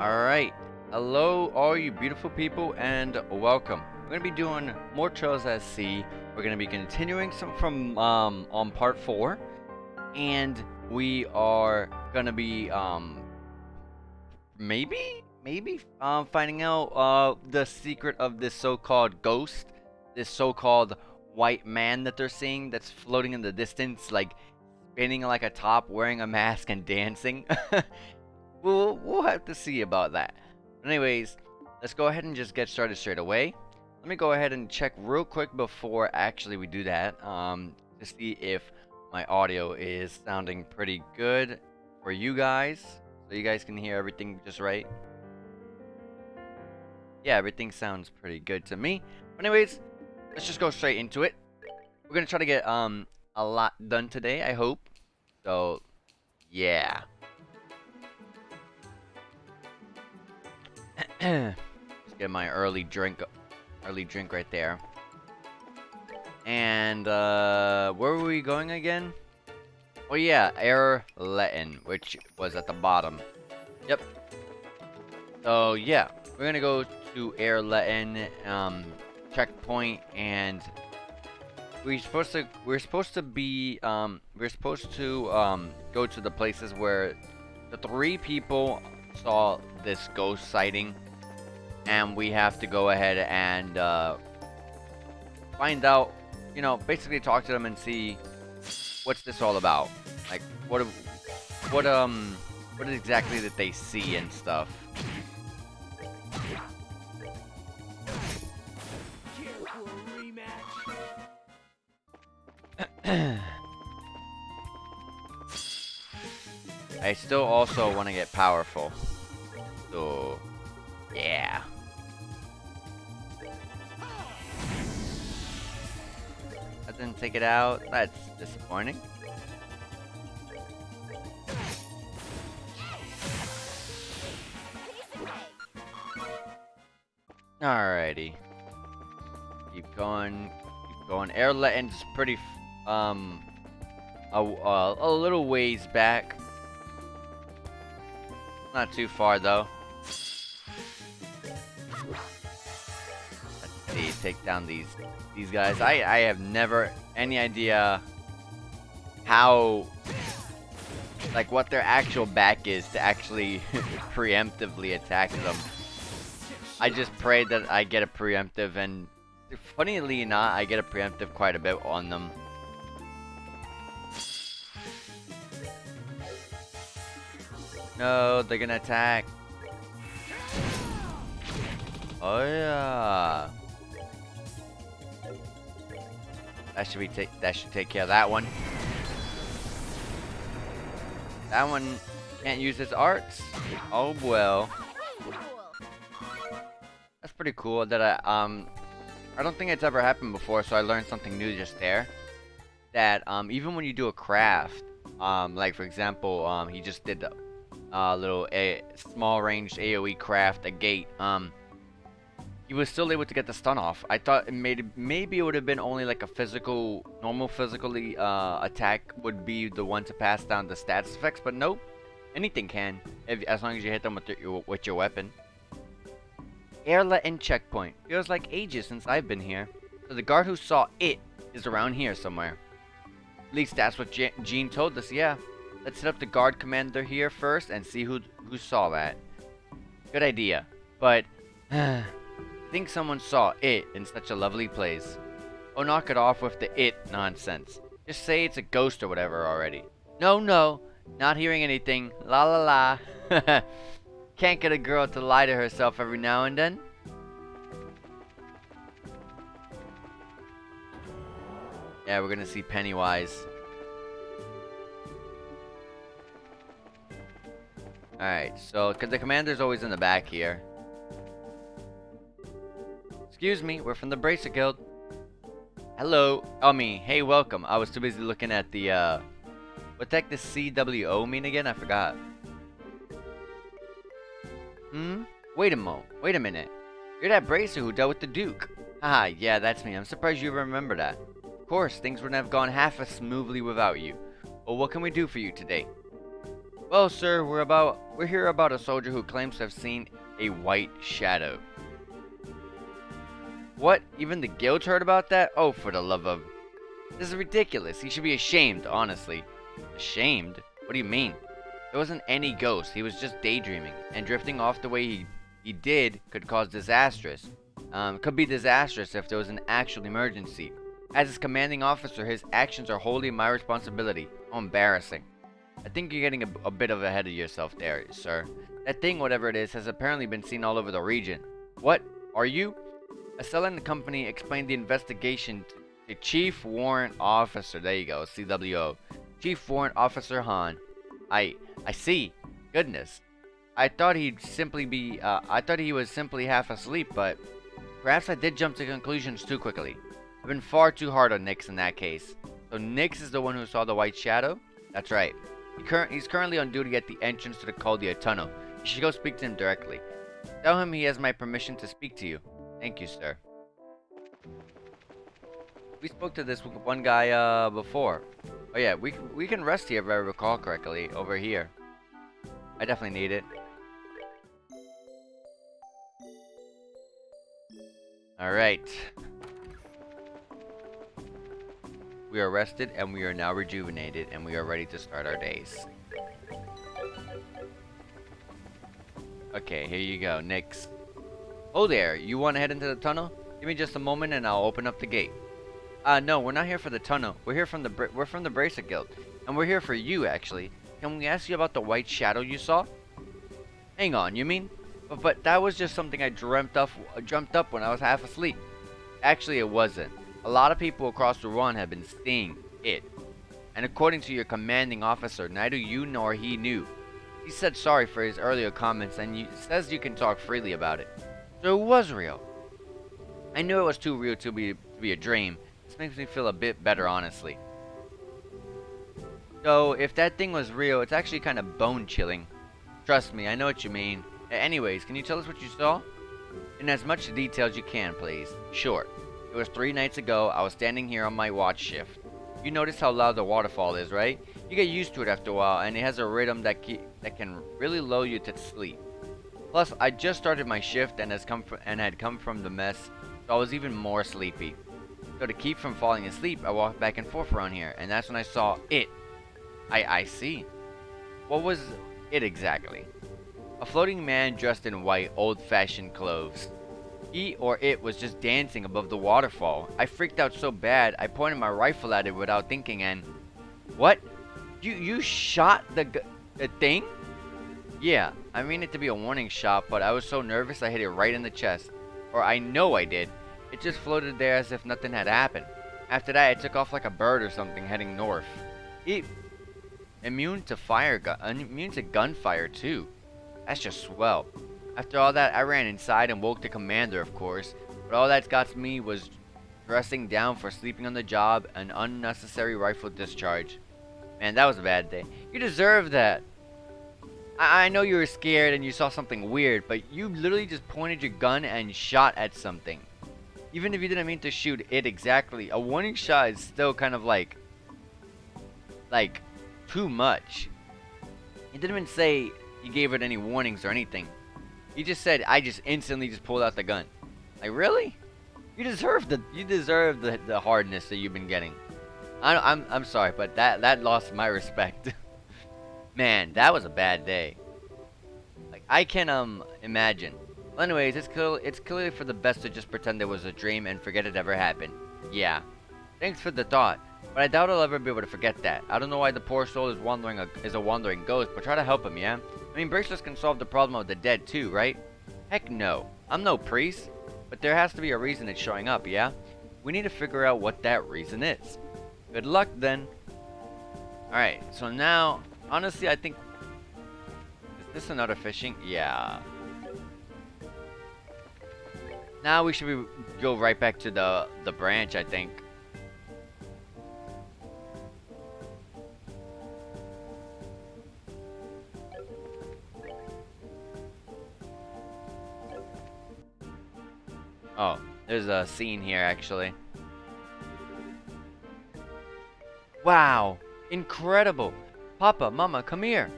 Alright, hello all you beautiful people and welcome. We're going to be doing more Trails at Sea. We're going to be continuing some from on part 4. And we are going to be maybe finding out the secret of this so-called ghost. This so-called white man that they're seeing that's floating in the distance, like spinning like a top, wearing a mask and dancing. We'll have to see about that. But anyways, let's go ahead and just get started straight away. Let me go ahead and check real quick before actually we do that, to see if my audio is sounding pretty good for you guys, so you guys can hear everything just right. Yeah, everything sounds pretty good to me. But anyways, let's just go straight into it. We're gonna try to get a lot done today, I hope. So yeah. Just get my early drink right there. And where were we going again? Oh yeah, Heirloom, which was at the bottom. Yep. So yeah, we're gonna go to Heirloom checkpoint, and we're supposed to go to the places where the 3 people saw this ghost sighting. And we have to go ahead and find out, basically talk to them and see what's this all about. Like, what exactly did they see and stuff. I still also want to get powerful. So, yeah. That didn't take it out. That's disappointing. Alrighty. Keep going. Keep going. Heirloom's pretty a little ways back. Not too far though. Let's see, take down these guys. I have never any idea how, like, what their actual back is to actually preemptively attack them. I just pray that I get a preemptive, and funnily not, I get a preemptive quite a bit on them. No, they're gonna attack. Oh yeah. That should take care of that one. That one can't use his arts. Oh well. That's pretty cool that I don't think it's ever happened before, so I learned something new just there. That even when you do a craft, like for example, he just did a small ranged AoE craft, a gate, he was still able to get the stun off. I thought maybe it would have been only like a normal physically attack would be the one to pass down the stats effects, but nope, anything can, as long as you hit them with your weapon. Heirloom Checkpoint. Feels like ages since I've been here. So the guard who saw it is around here somewhere. At least that's what Jean told us, yeah. Let's hit up the guard commander here first and see who saw that. Good idea. But I think someone saw it in such a lovely place. Oh, knock it off with the it nonsense. Just say it's a ghost or whatever already. No, not hearing anything. La la la. Can't get a girl to lie to herself every now and then. Yeah, we're gonna see Pennywise. Alright, so the commander's always in the back here. Excuse me, we're from the Bracer Guild. Hello. Hey, welcome. I was too busy looking at the, what the heck does CWO mean again? I forgot. Wait a minute. You're that Bracer who dealt with the Duke. Haha, yeah, that's me. I'm surprised you remember that. Of course, things wouldn't have gone half as smoothly without you. Well, what can we do for you today? Well, sir, we're here about a soldier who claims to have seen a white shadow. What? Even the guild heard about that? Oh, for the love of... This is ridiculous. He should be ashamed, honestly. Ashamed? What do you mean? There wasn't any ghost. He was just daydreaming. And drifting off the way he did could cause disastrous. Could be disastrous if there was an actual emergency. As his commanding officer, his actions are wholly my responsibility. How embarrassing. I think you're getting a bit of ahead of yourself there, sir. That thing, whatever it is, has apparently been seen all over the region. What? Are you? A cell in the company explained the investigation to Chief Warrant Officer. There you go, CWO. Chief Warrant Officer Han. I see. Goodness. I thought he was simply half asleep, but perhaps I did jump to conclusions too quickly. I've been far too hard on Nix in that case. So Nix is the one who saw the white shadow? That's right. He's currently on duty at the entrance to the Caldia tunnel. You should go speak to him directly. Tell him he has my permission to speak to you. Thank you, sir. We spoke to this one guy before. Oh yeah, we can rest here if I recall correctly. Over here. I definitely need it. Alright. We are rested and we are now rejuvenated and we are ready to start our days. Okay, here you go, Nix. Oh there, you want to head into the tunnel? Give me just a moment and I'll open up the gate. No, we're not here for the tunnel. We're from the Bracer Guild. And we're here for you, actually. Can we ask you about the white shadow you saw? Hang on, you mean? But that was just something I dreamt up when I was half asleep. Actually, it wasn't. A lot of people across the run have been seeing it. And according to your commanding officer, neither you nor he knew. He said sorry for his earlier comments and says you can talk freely about it. So it was real. I knew it was too real to be a dream. This makes me feel a bit better, honestly. So, if that thing was real, it's actually kind of bone-chilling. Trust me, I know what you mean. Anyways, can you tell us what you saw? In as much detail as you can, please. Sure. It was 3 nights ago. I was standing here on my watch shift. You notice how loud the waterfall is, right? You get used to it after a while, and it has a rhythm that can really lull you to sleep. Plus, I just started my shift and had come from the mess, so I was even more sleepy. So to keep from falling asleep, I walked back and forth around here, and that's when I saw it. I see. What was it exactly? A floating man dressed in white, old-fashioned clothes. He or it was just dancing above the waterfall. I freaked out so bad, I pointed my rifle at it without thinking and... What? You shot the thing? Yeah, I mean it to be a warning shot, but I was so nervous I hit it right in the chest. Or I know I did. It just floated there as if nothing had happened. After that, it took off like a bird or something heading north. Immune to gunfire too. That's just swell. After all that, I ran inside and woke the commander, of course. But all that got me was dressing down for sleeping on the job, an unnecessary rifle discharge. Man, that was a bad day. You deserve that. I know you were scared and you saw something weird, but you literally just pointed your gun and shot at something. Even if you didn't mean to shoot it exactly, a warning shot is still kind of like too much. He didn't even say he gave it any warnings or anything. He just said, I just instantly just pulled out the gun. Like, really? You deserve the hardness that you've been getting. I'm sorry, but that lost my respect. Man, that was a bad day. Like, I can imagine. Well, anyways, it's clearly for the best to just pretend it was a dream and forget it ever happened. Yeah. Thanks for the thought, but I doubt I'll ever be able to forget that. I don't know why the poor soul is a wandering ghost, but try to help him, yeah? I mean, bracelets can solve the problem of the dead too, right? Heck no. I'm no priest, but there has to be a reason it's showing up, yeah? We need to figure out what that reason is. Good luck then. Alright, so now, honestly, I think... Is this another fishing? Yeah. Now we should go right back to the branch, I think. Oh, there's a scene here, actually. Wow! Incredible! Papa, Mama, come here!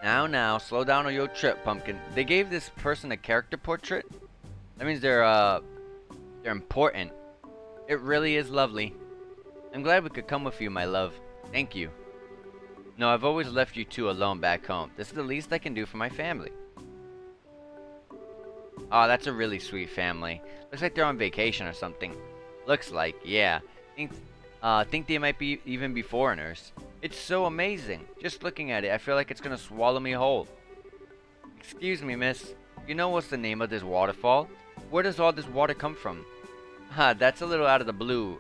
Now, slow down on your trip, Pumpkin. They gave this person a character portrait. That means they're important. It really is lovely. I'm glad we could come with you, my love. Thank you. No, I've always left you two alone back home. This is the least I can do for my family. Oh, that's a really sweet family. Looks like they're on vacation or something. Looks like, yeah. Think they might be even be foreigners. It's so amazing. Just looking at it, I feel like it's gonna swallow me whole. Excuse me, miss. You know what's the name of this waterfall? Where does all this water come from? That's a little out of the blue.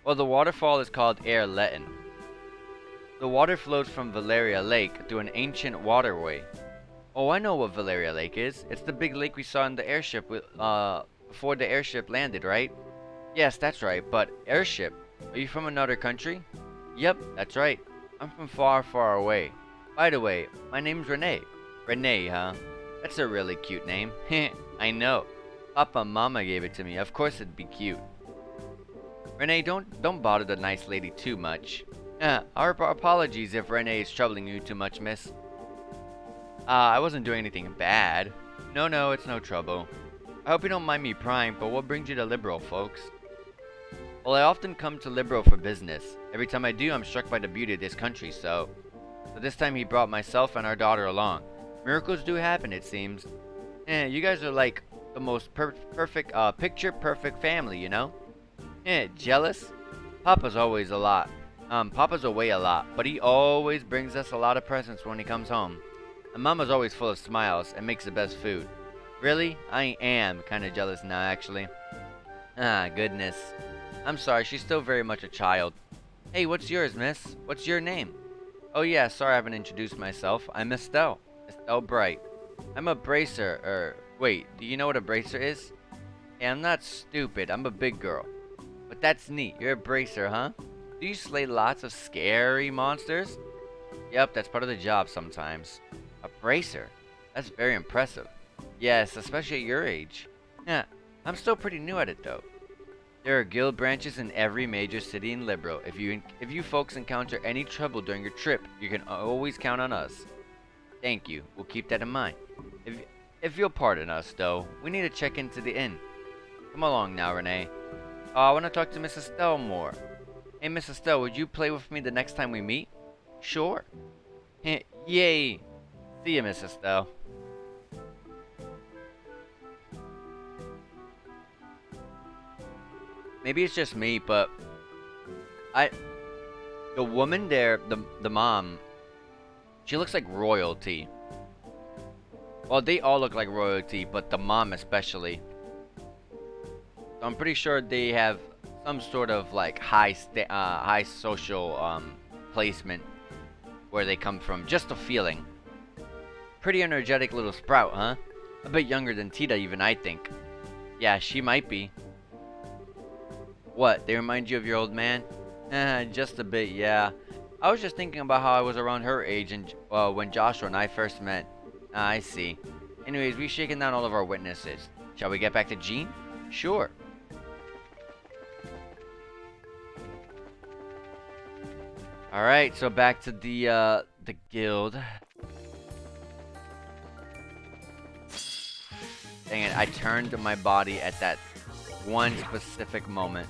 Well, the waterfall is called Heirloom. The water flows from Valeria Lake through an ancient waterway. Oh, I know what Valeria Lake is. It's the big lake we saw in the airship before the airship landed, right? Yes, that's right, but airship? Are you from another country? Yep, that's right. I'm from far, far away. By the way, my name's Renee. Renee, huh? That's a really cute name. I know. Papa and Mama gave it to me. Of course it'd be cute. Renee, don't bother the nice lady too much. Our apologies if Renee is troubling you too much, miss. I wasn't doing anything bad. No, it's no trouble. I hope you don't mind me prying, but what brings you to Liberal, folks? Well, I often come to Liberal for business. Every time I do, I'm struck by the beauty of this country, so this time he brought myself and our daughter along. Miracles do happen, it seems. You guys are like the most perfect, picture-perfect family, you know? Jealous? Papa's away a lot, but he always brings us a lot of presents when he comes home. And Mama's always full of smiles and makes the best food. Really? I am kind of jealous now, actually. Goodness. I'm sorry, she's still very much a child. Hey, what's yours, miss? What's your name? Oh yeah, sorry I haven't introduced myself. I'm Estelle. Estelle Bright. I'm a bracer, wait, do you know what a bracer is? Hey, I'm not stupid, I'm a big girl. But that's neat, you're a bracer, huh? Do you slay lots of scary monsters? Yep, that's part of the job sometimes. A bracer? That's very impressive. Yes, especially at your age. Yeah, I'm still pretty new at it though. There are guild branches in every major city in Libero. If you folks encounter any trouble during your trip, you can always count on us. Thank you. We'll keep that in mind. If you'll pardon us, though, we need to check into the inn. Come along now, Renee. I want to talk to Miss Estelle more. Hey, Miss Estelle, would you play with me the next time we meet? Sure. Yay. See ya, Miss Estelle. Maybe it's just me, but the woman there, the mom, she looks like royalty. Well, they all look like royalty, but the mom especially. So I'm pretty sure they have some sort of like high social placement where they come from. Just a feeling. Pretty energetic little sprout, huh? A bit younger than Tita even, I think. Yeah, she might be. What, they remind you of your old man? Just a bit, yeah. I was just thinking about how I was around her age and when Joshua and I first met. I see. Anyways, we've shaken down all of our witnesses. Shall we get back to Jean? Sure. Alright, so back to the guild. Dang it, I turned my body at that one specific moment.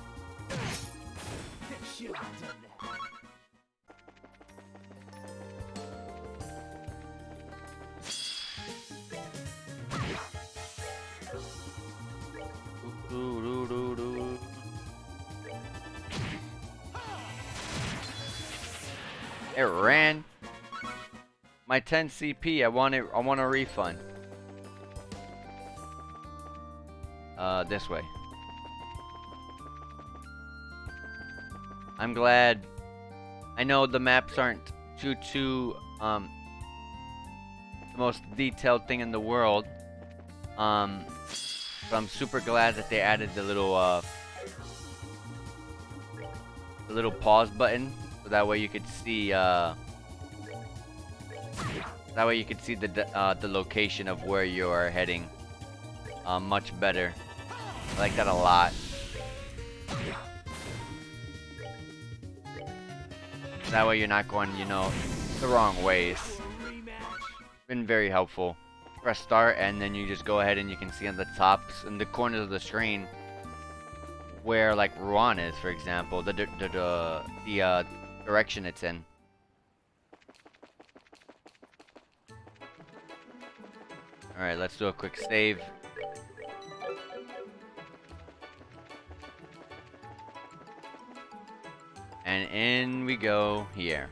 It ran. My 10 CP. I want a refund. This way. I'm glad. I know the maps aren't the most detailed thing in the world. So I'm super glad that they added the little pause button, so that way you could see the location of where you are heading much better. I like that a lot. That way you're not going, you know, the wrong ways. Been very helpful. Press start and then you just go ahead and you can see on the tops and the corners of the screen where like Ruan is, for example, the direction it's in. All right, let's do a quick save. And in we go here.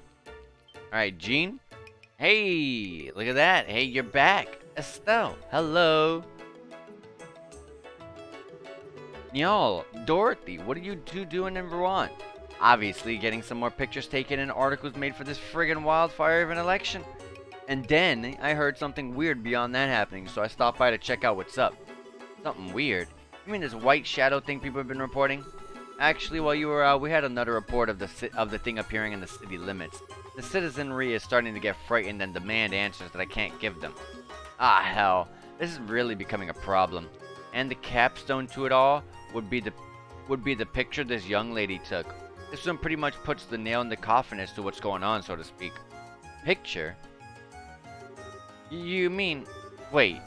Alright, Jean. Hey, look at that. Hey, you're back. Estelle, hello. Y'all, Dorothy, what are you two doing in Rouen? Obviously, getting some more pictures taken and articles made for this friggin' wildfire of an election. And then, I heard something weird beyond that happening, so I stopped by to check out what's up. Something weird? You mean this white shadow thing people have been reporting? Actually, while you were out, we had another report of the thing appearing in the city limits. The citizenry is starting to get frightened and demand answers that I can't give them. Ah, hell. This is really becoming a problem. And the capstone to it all would be the picture this young lady took. This one pretty much puts the nail in the coffin as to what's going on, so to speak. Picture? You mean... Wait.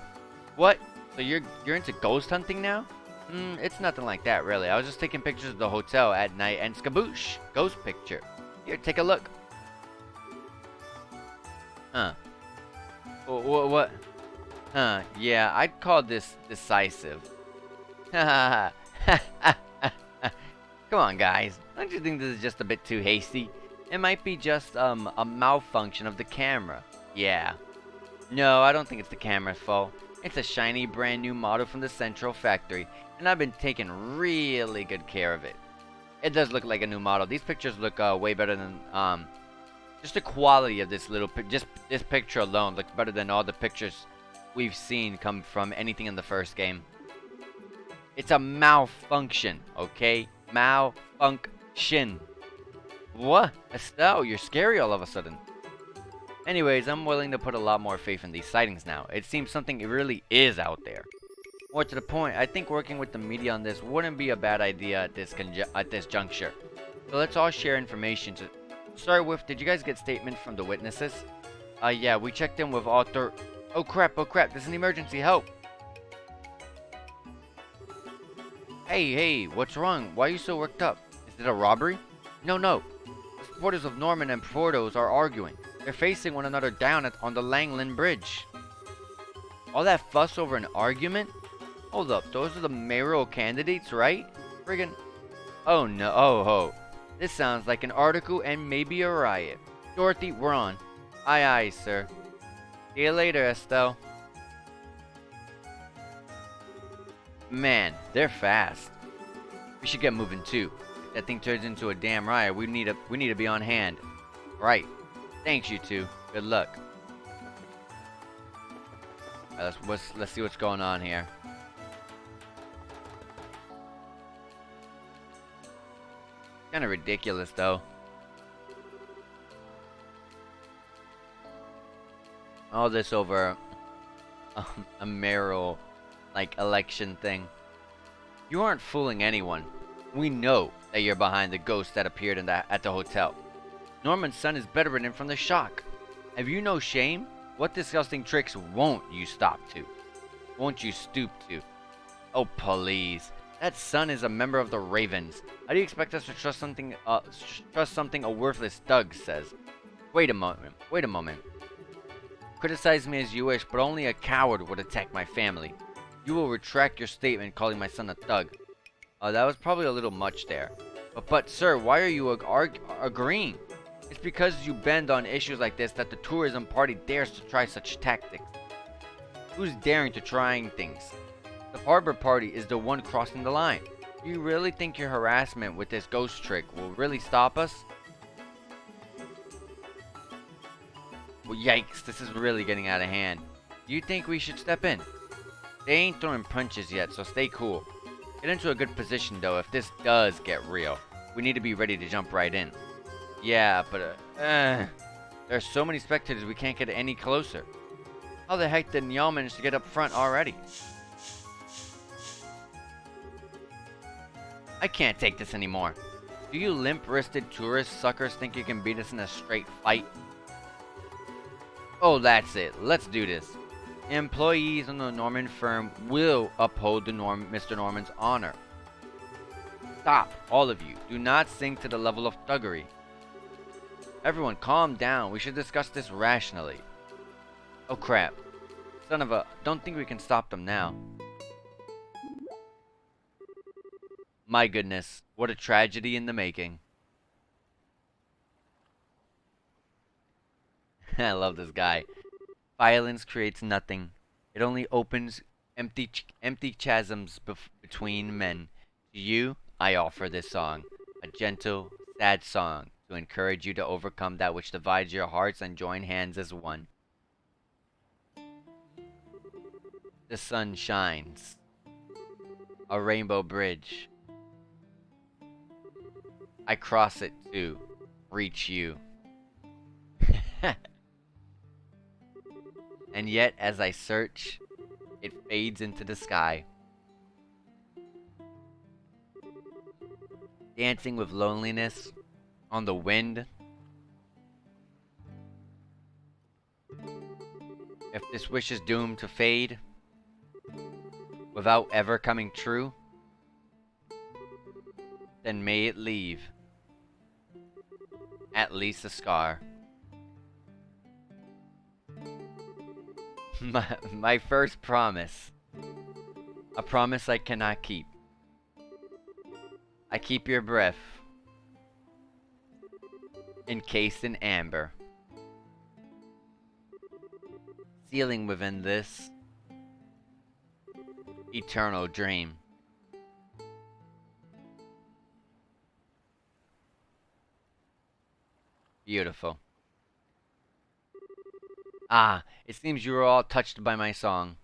What? So you're into ghost hunting now? It's nothing like that, really. I was just taking pictures of the hotel at night and skaboosh! Ghost picture. Here, take a look. Huh. What? Huh, yeah, I'd call this decisive. Come on, guys. Don't you think this is just a bit too hasty? It might be just, a malfunction of the camera. Yeah. No, I don't think it's the camera's fault. It's a shiny brand new model from the Central Factory, and I've been taking really good care of it. It does look like a new model. These pictures look way better than just the quality of this this picture alone looks better than all the pictures we've seen come from anything in the first game. It's a malfunction, okay? Malfunction. What? Estelle, you're scary all of a sudden. Anyways, I'm willing to put a lot more faith in these sightings now. It seems something really is out there. More to the point, I think working with the media on this wouldn't be a bad idea at this juncture. So let's all share information. To start with, did you guys get statements from the witnesses? Yeah, we checked in with all Oh crap, there's an emergency, help! Hey, what's wrong? Why are you so worked up? Is it a robbery? No. The supporters of Norman and Portos are arguing. They're facing one another down on the Langland Bridge. All that fuss over an argument? Hold up, those are the mayoral candidates, right? Friggin'... Oh no, oh. This sounds like an article and maybe a riot. Dorothy, we're on. Aye, sir. See you later, Estelle. Man, they're fast. We should get moving too. If that thing turns into a damn riot, we need to be on hand. Right. Thanks, you two. Good luck. Alright, let's see what's going on here. Kind of ridiculous, though. All this over a mayoral, election thing. You aren't fooling anyone. We know that you're behind the ghost that appeared at the hotel. Norman's son is bedridden from the shock. Have you no shame? What disgusting tricks won't you stop to? Won't you stoop to? Oh, please. That son is a member of the Ravens. How do you expect us to trust something a worthless thug says? Wait a moment. Criticize me as you wish, but only a coward would attack my family. You will retract your statement calling my son a thug. That was probably a little much there. But sir, why are you agreeing? It's because you bend on issues like this that the tourism party dares to try such tactics. Who's daring to trying things? The harbor party is the one crossing the line. Do you really think your harassment with this ghost trick will really stop us? Well, yikes, this is really getting out of hand. Do you think we should step in? They ain't throwing punches yet, so stay cool. Get into a good position though. If this does get real, we need to be ready to jump right in. Yeah, but there are so many spectators we can't get any closer. How the heck did y'all manage to get up front already? I can't take this anymore. Do you limp-wristed tourist suckers think you can beat us in a straight fight? Oh, that's it. Let's do this. Employees in the Norman firm will uphold Mr. Norman's honor. Stop, all of you. Do not sink to the level of thuggery. Everyone, calm down. We should discuss this rationally. Oh, crap. Son of a... Don't think we can stop them now. My goodness. What a tragedy in the making. I love this guy. Violence creates nothing. It only opens empty chasms between men. To you, I offer this song. A gentle, sad song to encourage you to overcome that which divides your hearts and join hands as one. The sun shines. A rainbow bridge. I cross it to reach you. And yet, as I search, it fades into the sky. Dancing with loneliness on the wind. If this wish is doomed to fade without ever coming true, then may it leave at least a scar. My first promise. A promise I cannot keep. I keep your breath. Encased in amber. Sealing within this eternal dream. Beautiful. Ah, it seems you are all touched by my song.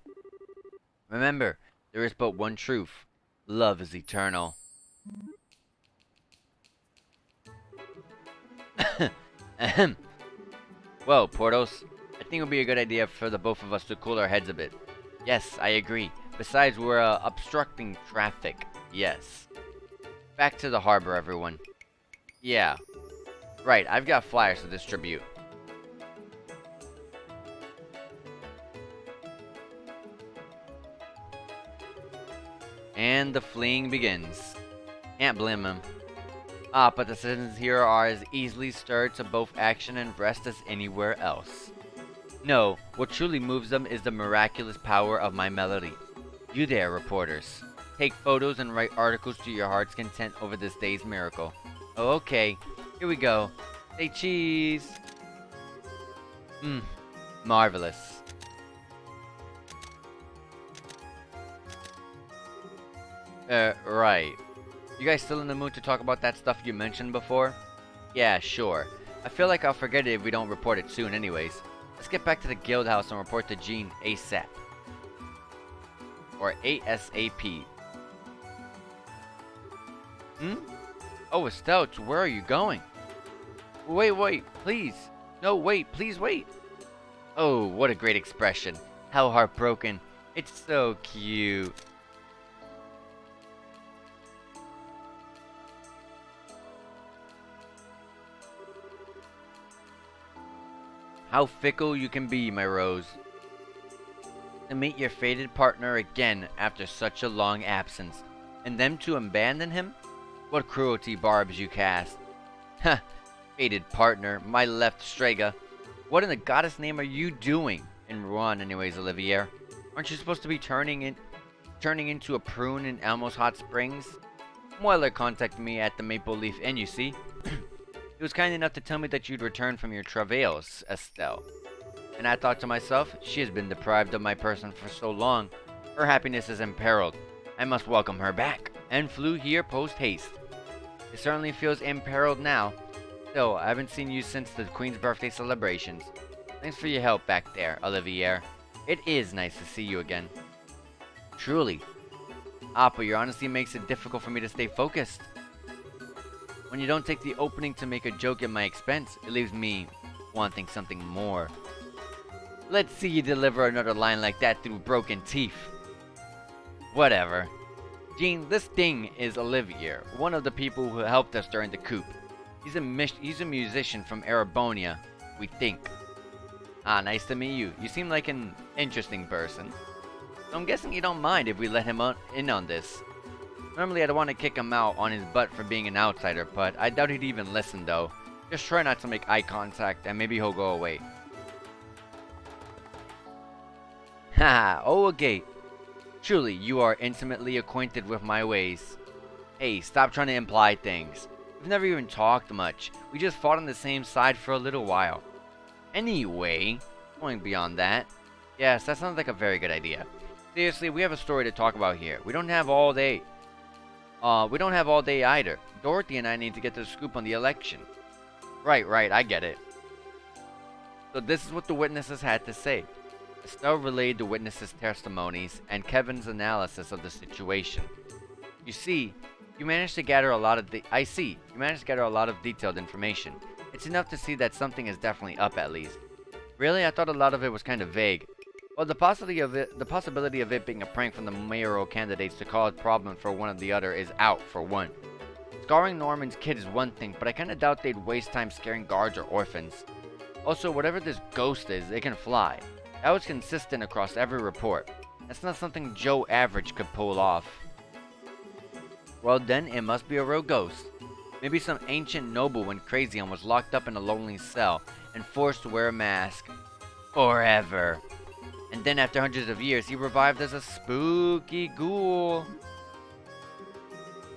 Remember, there is but one truth. Love is eternal. Ahem. Well, Portos, I think it would be a good idea for the both of us to cool our heads a bit. Yes, I agree. Besides, we're obstructing traffic. Yes. Back to the harbor, everyone. Yeah. Right, I've got flyers to distribute. And the fleeing begins. Can't blame him. Ah, but the citizens here are as easily stirred to both action and rest as anywhere else. No, what truly moves them is the miraculous power of my melody. You there, reporters. Take photos and write articles to your heart's content over this day's miracle. Oh, okay. Here we go. Say cheese. Marvelous. Right. You guys still in the mood to talk about that stuff you mentioned before? Yeah, sure. I feel like I'll forget it if we don't report it soon anyways. Let's get back to the guild house and report to Jean ASAP. Or ASAP. Oh, Estelle, where are you going? Wait, please. No, wait, please wait. Oh, what a great expression. How heartbroken. It's so cute. How fickle you can be, my rose. To meet your fated partner again after such a long absence, and then to abandon him? What cruelty barbs you cast. Ha! Fated partner, my left Strega. What in the goddess name are you doing? In Rouen anyways, Olivier. Aren't you supposed to be turning into a prune in Elmo's Hot Springs? Moiler contacted me at the Maple Leaf Inn, you see. He was kind enough to tell me that you'd returned from your travails, Estelle. And I thought to myself, she has been deprived of my person for so long. Her happiness is imperiled. I must welcome her back. And flew here post-haste. It certainly feels imperiled now. Still, I haven't seen you since the Queen's birthday celebrations. Thanks for your help back there, Olivier. It is nice to see you again. Truly. Ah, but your honesty makes it difficult for me to stay focused. When you don't take the opening to make a joke at my expense, it leaves me wanting something more. Let's see you deliver another line like that through broken teeth. Whatever. Jean, this thing is Olivier, one of the people who helped us during the coup. He's a musician from Arabonia, we think. Ah, nice to meet you. You seem like an interesting person. So I'm guessing you don't mind if we let him in on this. Normally I'd want to kick him out on his butt for being an outsider, but I doubt he'd even listen though. Just try not to make eye contact and maybe he'll go away. Haha, oh a gate. Truly, you are intimately acquainted with my ways. Hey, stop trying to imply things. We've never even talked much. We just fought on the same side for a little while. Anyway, going beyond that. Yes, that sounds like a very good idea. Seriously, we have a story to talk about here. We don't have all day. We don't have all day either. Dorothy and I need to get the scoop on the election. Right, I get it. So this is what the witnesses had to say. Estelle relayed the witnesses' testimonies and Kevin's analysis of the situation. You managed to gather a lot of detailed information. It's enough to see that something is definitely up at least. Really? I thought a lot of it was kind of vague. Well, the possibility of it being a prank from the mayoral candidates to cause problems for one or the other is out, for one. Scarring Norman's kid is one thing, but I kinda doubt they'd waste time scaring guards or orphans. Also, whatever this ghost is, it can fly. That was consistent across every report. That's not something Joe Average could pull off. Well then, it must be a real ghost. Maybe some ancient noble went crazy and was locked up in a lonely cell and forced to wear a mask. Forever. And then after hundreds of years, he revived as a spooky ghoul.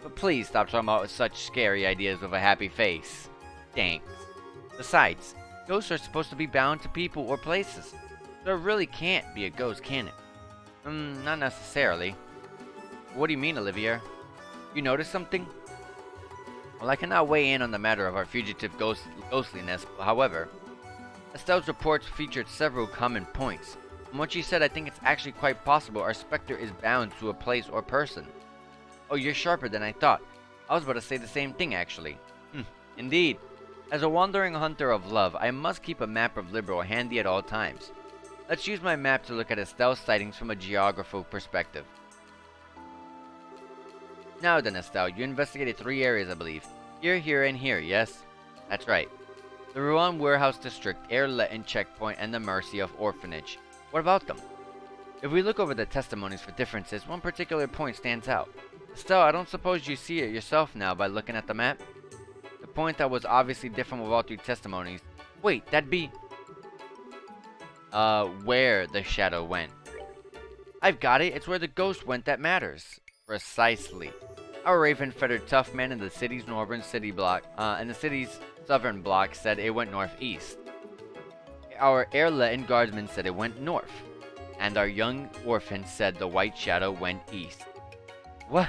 But please stop talking about such scary ideas with a happy face. Thanks. Besides, ghosts are supposed to be bound to people or places. So it really can't be a ghost, can it? Not necessarily. What do you mean, Olivier? You noticed something? Well, I cannot weigh in on the matter of our fugitive ghostliness, however. Estelle's reports featured several common points. From what she said, I think it's actually quite possible our specter is bound to a place or person. Oh, you're sharper than I thought. I was about to say the same thing, actually. Indeed. As a wandering hunter of love, I must keep a map of Liberal handy at all times. Let's use my map to look at Estelle's sightings from a geographical perspective. Now then, Estelle, you investigated 3 areas, I believe. Here, and here, yes? That's right. The Rouen Warehouse District, Heirloom Checkpoint, and the Mercy of Orphanage. What about them? If we look over the testimonies for differences, one particular point stands out. Estelle, I don't suppose you see it yourself now by looking at the map? The point that was obviously different with all 3 testimonies. Wait, that'd be... where the shadow went. I've got it. It's where the ghost went that matters. Precisely. Our raven-feathered tough man in the city's northern city block, and the city's southern block said it went northeast. Our Heirloom guardsman said it went north. And our young orphan said the white shadow went east. What?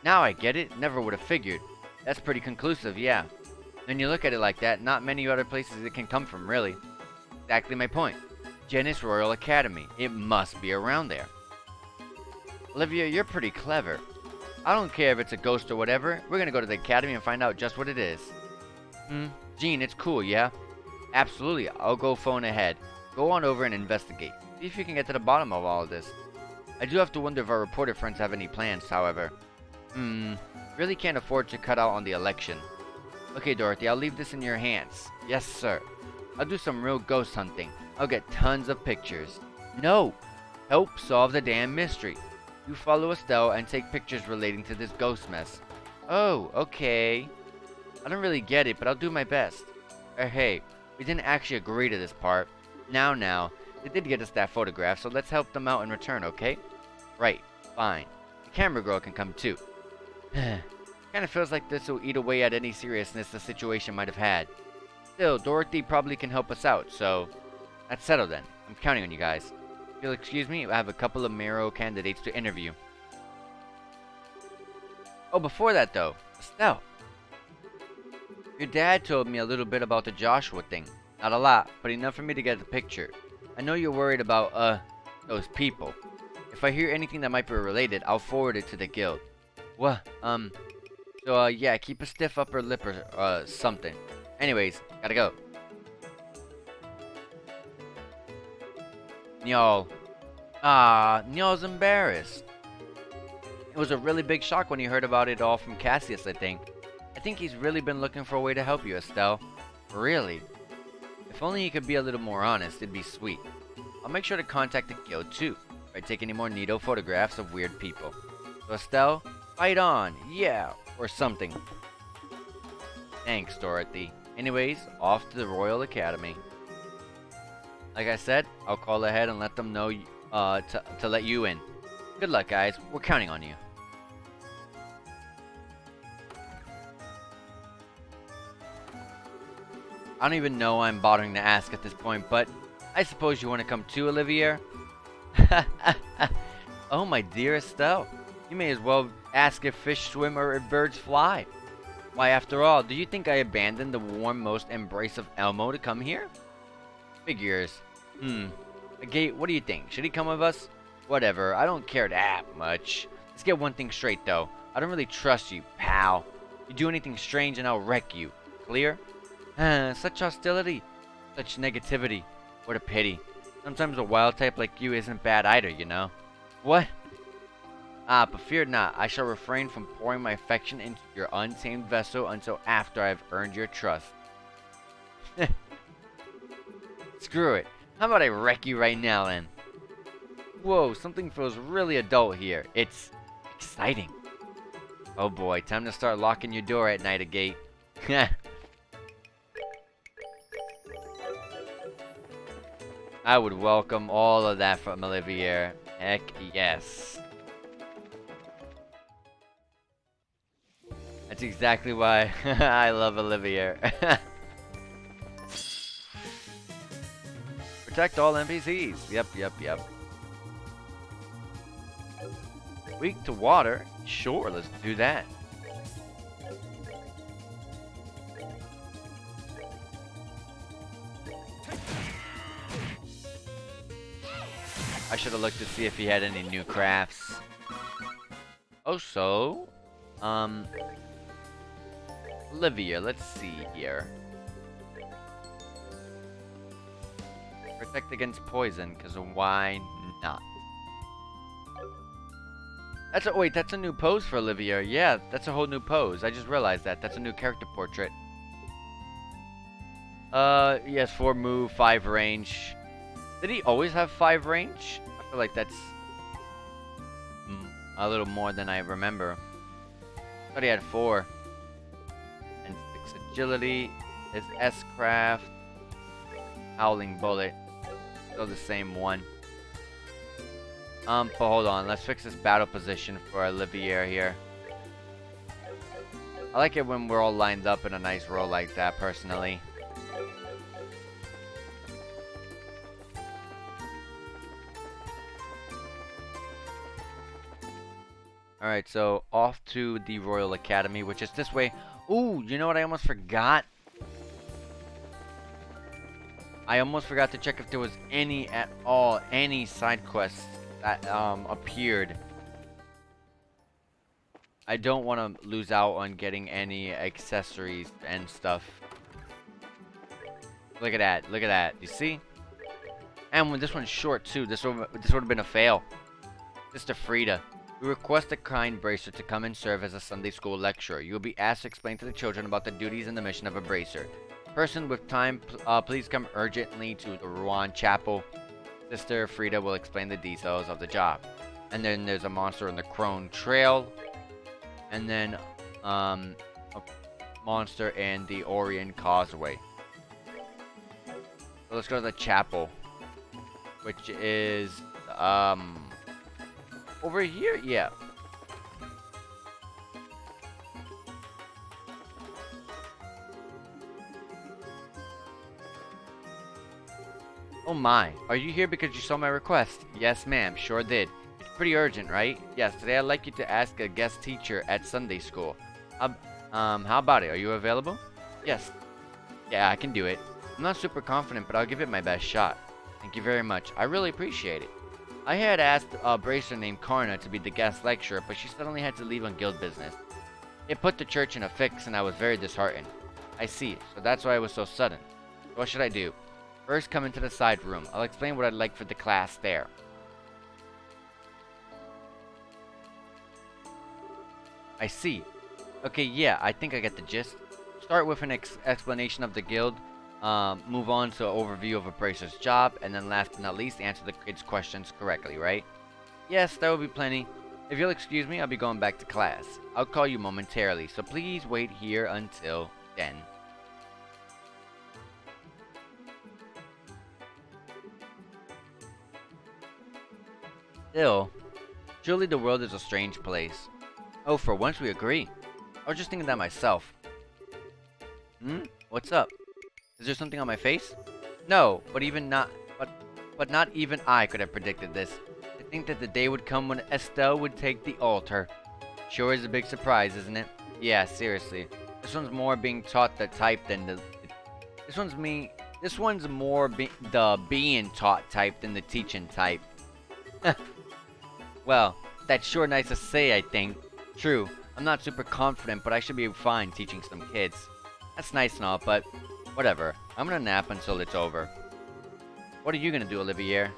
Now I get it. Never would have figured. That's pretty conclusive, yeah. When you look at it like that, not many other places it can come from, really. Exactly my point. Janice Royal Academy. It must be around there. Olivia, you're pretty clever. I don't care if it's a ghost or whatever. We're gonna go to the academy and find out just what it is. Jean, it's cool, yeah? Absolutely. I'll go phone ahead. Go on over and investigate. See if you can get to the bottom of all of this. I do have to wonder if our reporter friends have any plans, however. Really can't afford to cut out on the election. Okay, Dorothy, I'll leave this in your hands. Yes, sir. I'll do some real ghost hunting. I'll get tons of pictures. No! Help solve the damn mystery. You follow Estelle and take pictures relating to this ghost mess. Oh, okay. I don't really get it, but I'll do my best. Hey, we didn't actually agree to this part. Now, they did get us that photograph, so let's help them out in return, okay? Right, fine. The camera girl can come too. Kinda feels like this will eat away at any seriousness the situation might have had. Still, Dorothy probably can help us out, so... That's settled then. I'm counting on you guys. If you'll excuse me, I have a couple of mayoral candidates to interview. Oh, before that though, Estelle. Your dad told me a little bit about the Joshua thing. Not a lot, but enough for me to get the picture. I know you're worried about, those people. If I hear anything that might be related, I'll forward it to the guild. What? Yeah, keep a stiff upper lip or, something. Anyways, gotta go. Nyal. Nyal's embarrassed. It was a really big shock when he heard about it all from Cassius, I think. I think he's really been looking for a way to help you, Estelle. Really. If only he could be a little more honest, it'd be sweet. I'll make sure to contact the guild too, if I take any more neato photographs of weird people. So Estelle, fight on, yeah, or something. Thanks, Dorothy. Anyways, off to the Royal Academy. Like I said, I'll call ahead and let them know to let you in. Good luck, guys. We're counting on you. I don't even know why I'm bothering to ask at this point, but I suppose you want to come too, Olivier? Oh, my dear Estelle. You may as well ask if fish swim or if birds fly. Why, after all, do you think I abandoned the warm-most embrace of Elmo to come here? Figures. Agate, what do you think? Should he come with us? Whatever, I don't care that much. Let's get one thing straight, though. I don't really trust you, pal. You do anything strange and I'll wreck you. Clear? Such hostility. Such negativity. What a pity. Sometimes a wild type like you isn't bad either, you know. What? But fear not. I shall refrain from pouring my affection into your untamed vessel until after I've earned your trust. Screw it. How about I wreck you right now, then? Whoa, something feels really adult here. It's exciting. Oh boy, time to start locking your door at night, Agate. I would welcome all of that from Olivier. Heck yes. That's exactly why I love Olivier. Protect all NPCs. Yep. Weak to water? Sure, let's do that. I should have looked to see if he had any new crafts. Also, Olivia, let's see here. Protect against poison, because why not? Wait, that's a new pose for Olivia. Yeah, that's a whole new pose. I just realized that. That's a new character portrait. Yes, 4 move, 5 range. Did he always have 5 range? I feel like that's a little more than I remember. I thought he had 4. And 6 agility. His S-craft. Howling bullet. Still the same one. But hold on. Let's fix this battle position for Olivier here. I like it when we're all lined up in a nice row like that, personally. Alright, so off to the Royal Academy, which is this way. Ooh, you know what I almost forgot? I almost forgot to check if there was any side quests that appeared. I don't want to lose out on getting any accessories and stuff. Look at that, you see? And when this one's short too, this would have been a fail. Sister Frida. We request a kind bracer to come and serve as a Sunday school lecturer. You will be asked to explain to the children about the duties and the mission of a bracer. Person with time, please come urgently to the Rouen Chapel. Sister Frida will explain the details of the job. And then there's a monster in the Crone Trail. And then a monster in the Orient Causeway. So let's go to the chapel, which is over here? Yeah. Oh my, are you here because you saw my request? Yes, ma'am, sure did. It's pretty urgent, right? Yes, today I'd like you to ask a guest teacher at Sunday school. How about it? Are you available? Yes. Yeah, I can do it. I'm not super confident, but I'll give it my best shot. Thank you very much. I really appreciate it. I had asked a bracer named Karna to be the guest lecturer, but she suddenly had to leave on guild business. It put the church in a fix, and I was very disheartened. I see, so that's why it was so sudden. What should I do? First, come into the side room. I'll explain what I'd like for the class there. I see. Okay, yeah, I think I get the gist. Start with an explanation of the guild, move on to an overview of a bracer's job, and then last but not least, answer the kids' questions correctly, right? Yes, that will be plenty. If you'll excuse me, I'll be going back to class. I'll call you momentarily, so please wait here until then. Still, surely the world is a strange place. Oh, for once we agree. I was just thinking that myself. What's up? Is there something on my face? No, but not even I could have predicted this. I think that the day would come when Estelle would take the altar. Sure is a big surprise, isn't it? Yeah, seriously. This one's more being taught the type than the. This one's more the being taught type than the teaching type. Well, that's sure nice to say, I think. True, I'm not super confident, but I should be fine teaching some kids. That's nice and all, but whatever. I'm gonna nap until it's over. What are you gonna do, Olivier?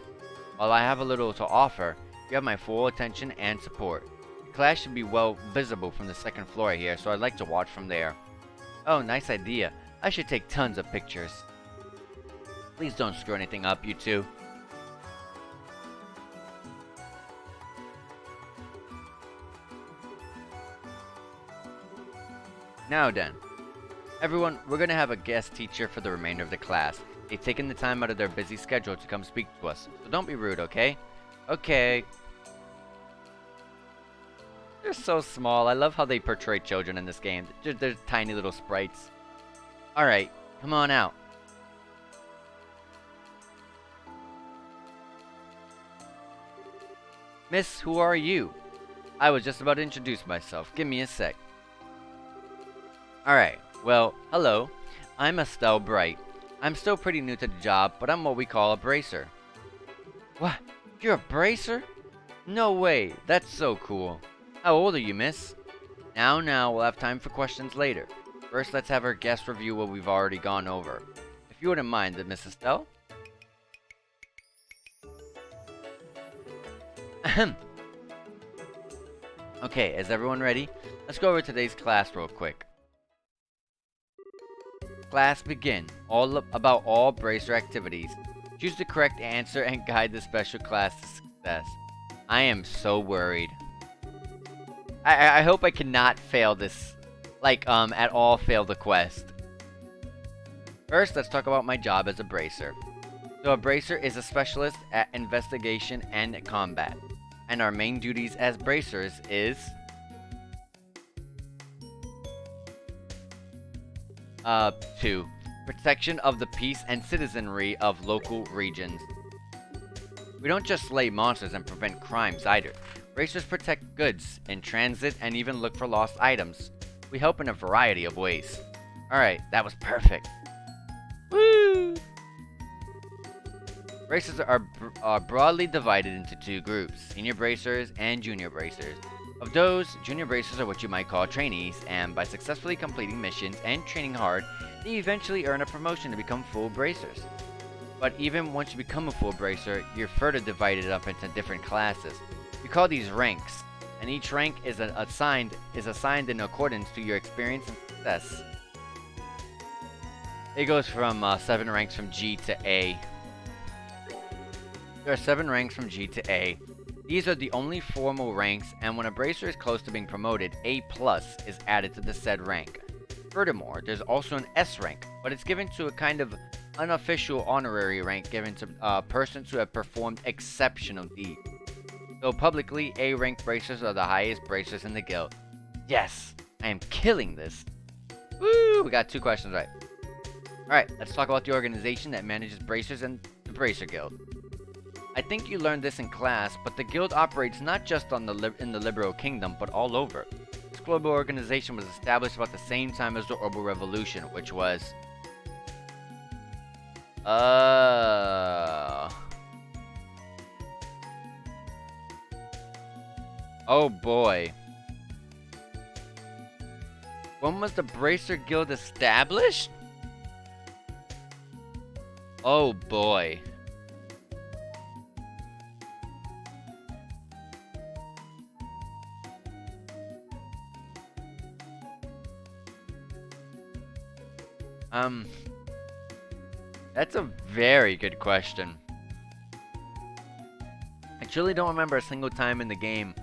While I have a little to offer, you have my full attention and support. The class should be well visible from the second floor here, so I'd like to watch from there. Oh, nice idea. I should take tons of pictures. Please don't screw anything up, you two. Now then, everyone, we're going to have a guest teacher for the remainder of the class. They've taken the time out of their busy schedule to come speak to us, so don't be rude, okay? Okay. They're so small. I love how they portray children in this game. They're tiny little sprites. Alright, come on out. Miss, who are you? I was just about to introduce myself. Give me a sec. Alright, well, hello. I'm Estelle Bright. I'm still pretty new to the job, but I'm what we call a bracer. What? You're a bracer? No way, that's so cool. How old are you, miss? Now, we'll have time for questions later. First, let's have our guest review what we've already gone over. If you wouldn't mind, Miss Estelle? Ahem. Okay, is everyone ready? Let's go over today's class real quick. Class begin. About all bracer activities. Choose the correct answer and guide the special class to success. I am so worried. I hope I cannot fail this. At all fail the quest. First, let's talk about my job as a bracer. So a bracer is a specialist at investigation and combat. And our main duties as bracers is... 2. Protection of the peace and citizenry of local regions. We don't just slay monsters and prevent crimes either. Bracers protect goods in transit and even look for lost items. We help in a variety of ways. Alright, that was perfect. Woo! Bracers are broadly divided into 2 groups, senior bracers and junior bracers. Of those, junior bracers are what you might call trainees, and by successfully completing missions and training hard, they eventually earn a promotion to become full bracers. But even once you become a full bracer, you're further divided up into different classes. We call these ranks, and each rank is assigned in accordance to your experience and success. It goes from 7 ranks from G to A. There are 7 ranks from G to A. These are the only formal ranks, and when a bracer is close to being promoted, A+ is added to the said rank. Furthermore, there's also an S rank, but it's given to a kind of unofficial honorary rank given to persons who have performed exceptional deeds. So publicly, A rank bracers are the highest bracers in the guild. Yes, I am killing this. Woo, we got 2 questions right. Alright, let's talk about the organization that manages bracers and the Bracer Guild. I think you learned this in class, but the guild operates not just in the Liberal Kingdom, but all over. This global organization was established about the same time as the Herbal Revolution, which was... Oh boy. When was the Bracer Guild established? Oh boy. Um, that's a very good question. I truly don't remember a single time in the game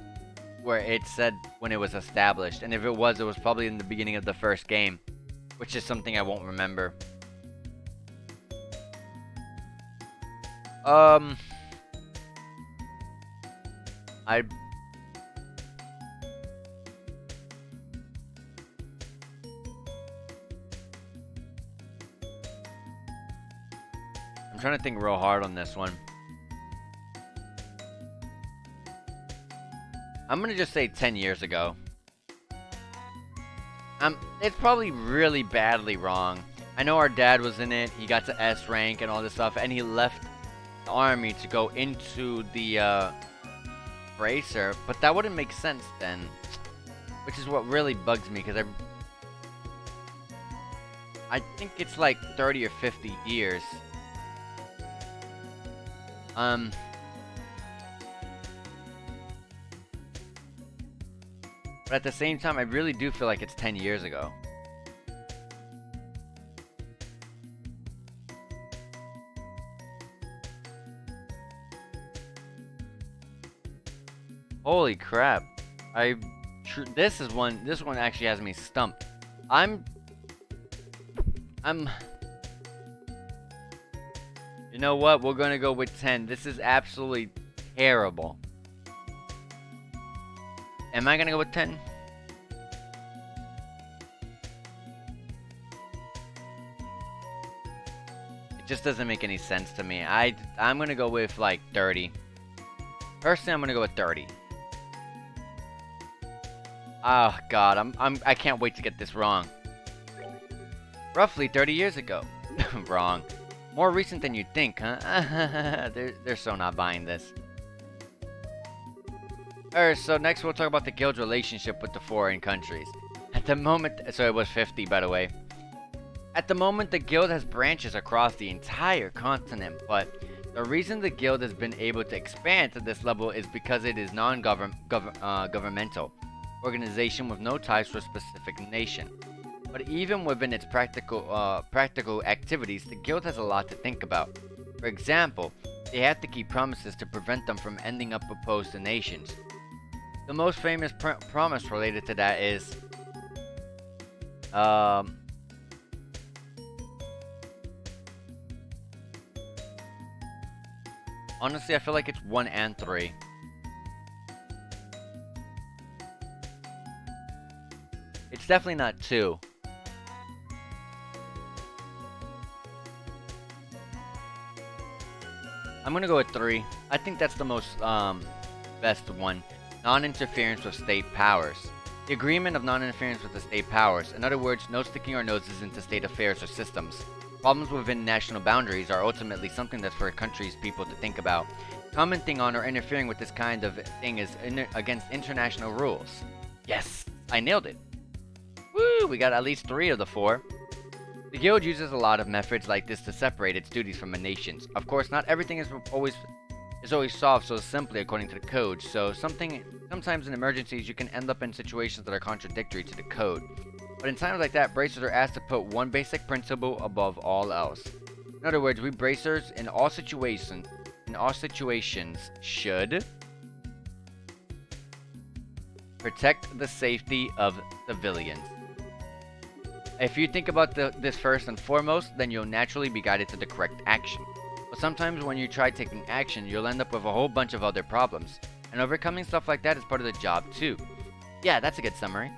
where it said when it was established, and if it was probably in the beginning of the first game, which is something I won't remember. I I'm trying to think real hard on this one. I'm gonna just say 10 years ago. It's probably really badly wrong. I know our dad was in it, he got to S rank and all this stuff, and he left the army to go into the bracer, but that wouldn't make sense then. Which is what really bugs me, because I think it's like 30 or 50 years. But at the same time, I really do feel like it's 10 years ago. Holy crap. This one actually has me stumped. You know what? We're gonna go with 10. This is absolutely terrible. Am I gonna go with 10? It just doesn't make any sense to me. I'm gonna go with like 30. Personally, I'm gonna go with 30. Oh god, I can't wait to get this wrong. Roughly 30 years ago. Wrong. More recent than you'd think, huh? They're so not buying this. Alright, so next we'll talk about the guild's relationship with the foreign countries. At the moment, so it was 50 by the way. At the moment, the guild has branches across the entire continent, but the reason the guild has been able to expand to this level is because it is non-governmental organization with no ties to a specific nation. But even within its practical activities, the guild has a lot to think about. For example, they have to keep promises to prevent them from ending up opposed to nations. The most famous promise related to that is honestly, I feel like it's 1 and 3. It's definitely not 2. I'm gonna go with 3. I think that's the most best one. Non-interference with state powers. The agreement of non-interference with the state powers. In other words, no sticking our noses into state affairs or systems. Problems within national boundaries are ultimately something that's for a country's people to think about. Commenting on or interfering with this kind of thing is against international rules. Yes, I nailed it. Woo, we got at least 3 of the 4. The guild uses a lot of methods like this to separate its duties from a nation's. Of course, not everything is always solved so simply according to the code, so sometimes in emergencies you can end up in situations that are contradictory to the code. But in times like that, bracers are asked to put one basic principle above all else. In other words, we bracers in all situations should protect the safety of civilians. If you think about this first and foremost, then you'll naturally be guided to the correct action. But sometimes when you try taking action, you'll end up with a whole bunch of other problems. And overcoming stuff like that is part of the job too. Yeah, that's a good summary.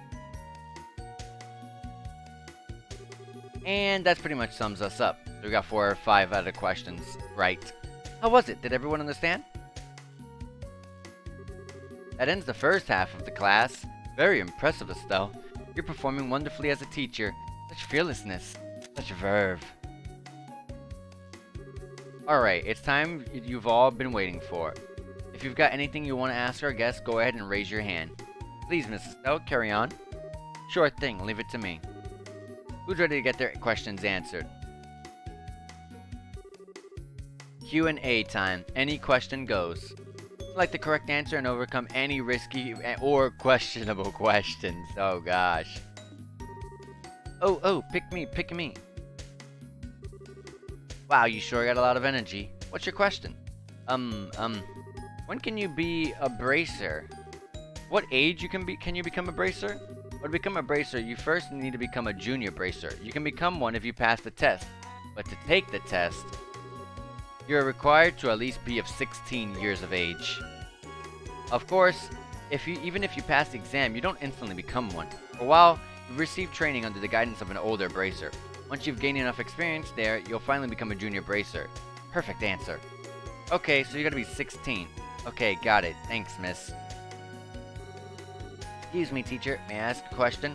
And that pretty much sums us up. We got 4 or 5 out of the questions right. How was it? Did everyone understand? That ends the first half of the class. Very impressive, Estelle. You're performing wonderfully as a teacher. Such fearlessness. Such verve. Alright, it's time you've all been waiting for. If you've got anything you want to ask our guests, go ahead and raise your hand. Please, Mrs. Estelle, carry on. Sure thing, leave it to me. Who's ready to get their questions answered? Q&A time. Any question goes. Select the correct answer and overcome any risky or questionable questions. Oh gosh. Oh, pick me. Wow, you sure got a lot of energy. What's your question? When can you be a bracer? What age can you become a bracer? Well, to become a bracer, you first need to become a junior bracer. You can become one if you pass the test. But to take the test, you're required to at least be of 16 years of age. Of course, even if you pass the exam, you don't instantly become one. For a while, you receive training under the guidance of an older bracer. Once you've gained enough experience there, you'll finally become a junior bracer. Perfect answer. Okay, so you gotta be 16. Okay, got it. Thanks, miss. Excuse me, teacher. May I ask a question?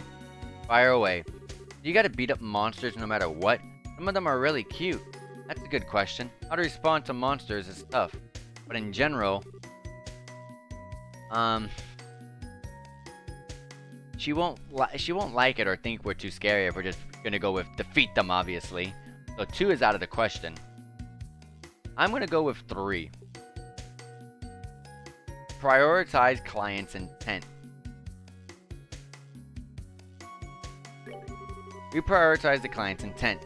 Fire away. Do you gotta beat up monsters no matter what? Some of them are really cute. That's a good question. How to respond to monsters is tough. But in general, she won't like it or think we're too scary if we're just gonna go with defeat them, obviously. So 2 is out of the question. I'm gonna go with 3. Prioritize client's intent. We prioritize the client's intent.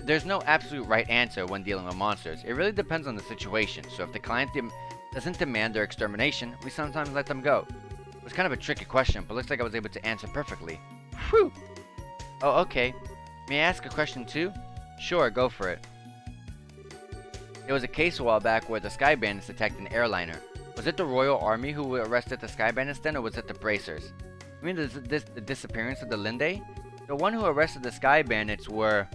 There's no absolute right answer when dealing with monsters. It really depends on the situation. So if the client doesn't demand their extermination, we sometimes let them go. It was kind of a tricky question, but looks like I was able to answer perfectly. Whew! Oh, okay. May I ask a question too? Sure, go for it. There was a case a while back where the Sky Bandits attacked an airliner. Was it the Royal Army who arrested the Sky Bandits then, or was it the Bracers? I mean the disappearance of the Linde? The one who arrested the Sky Bandits were...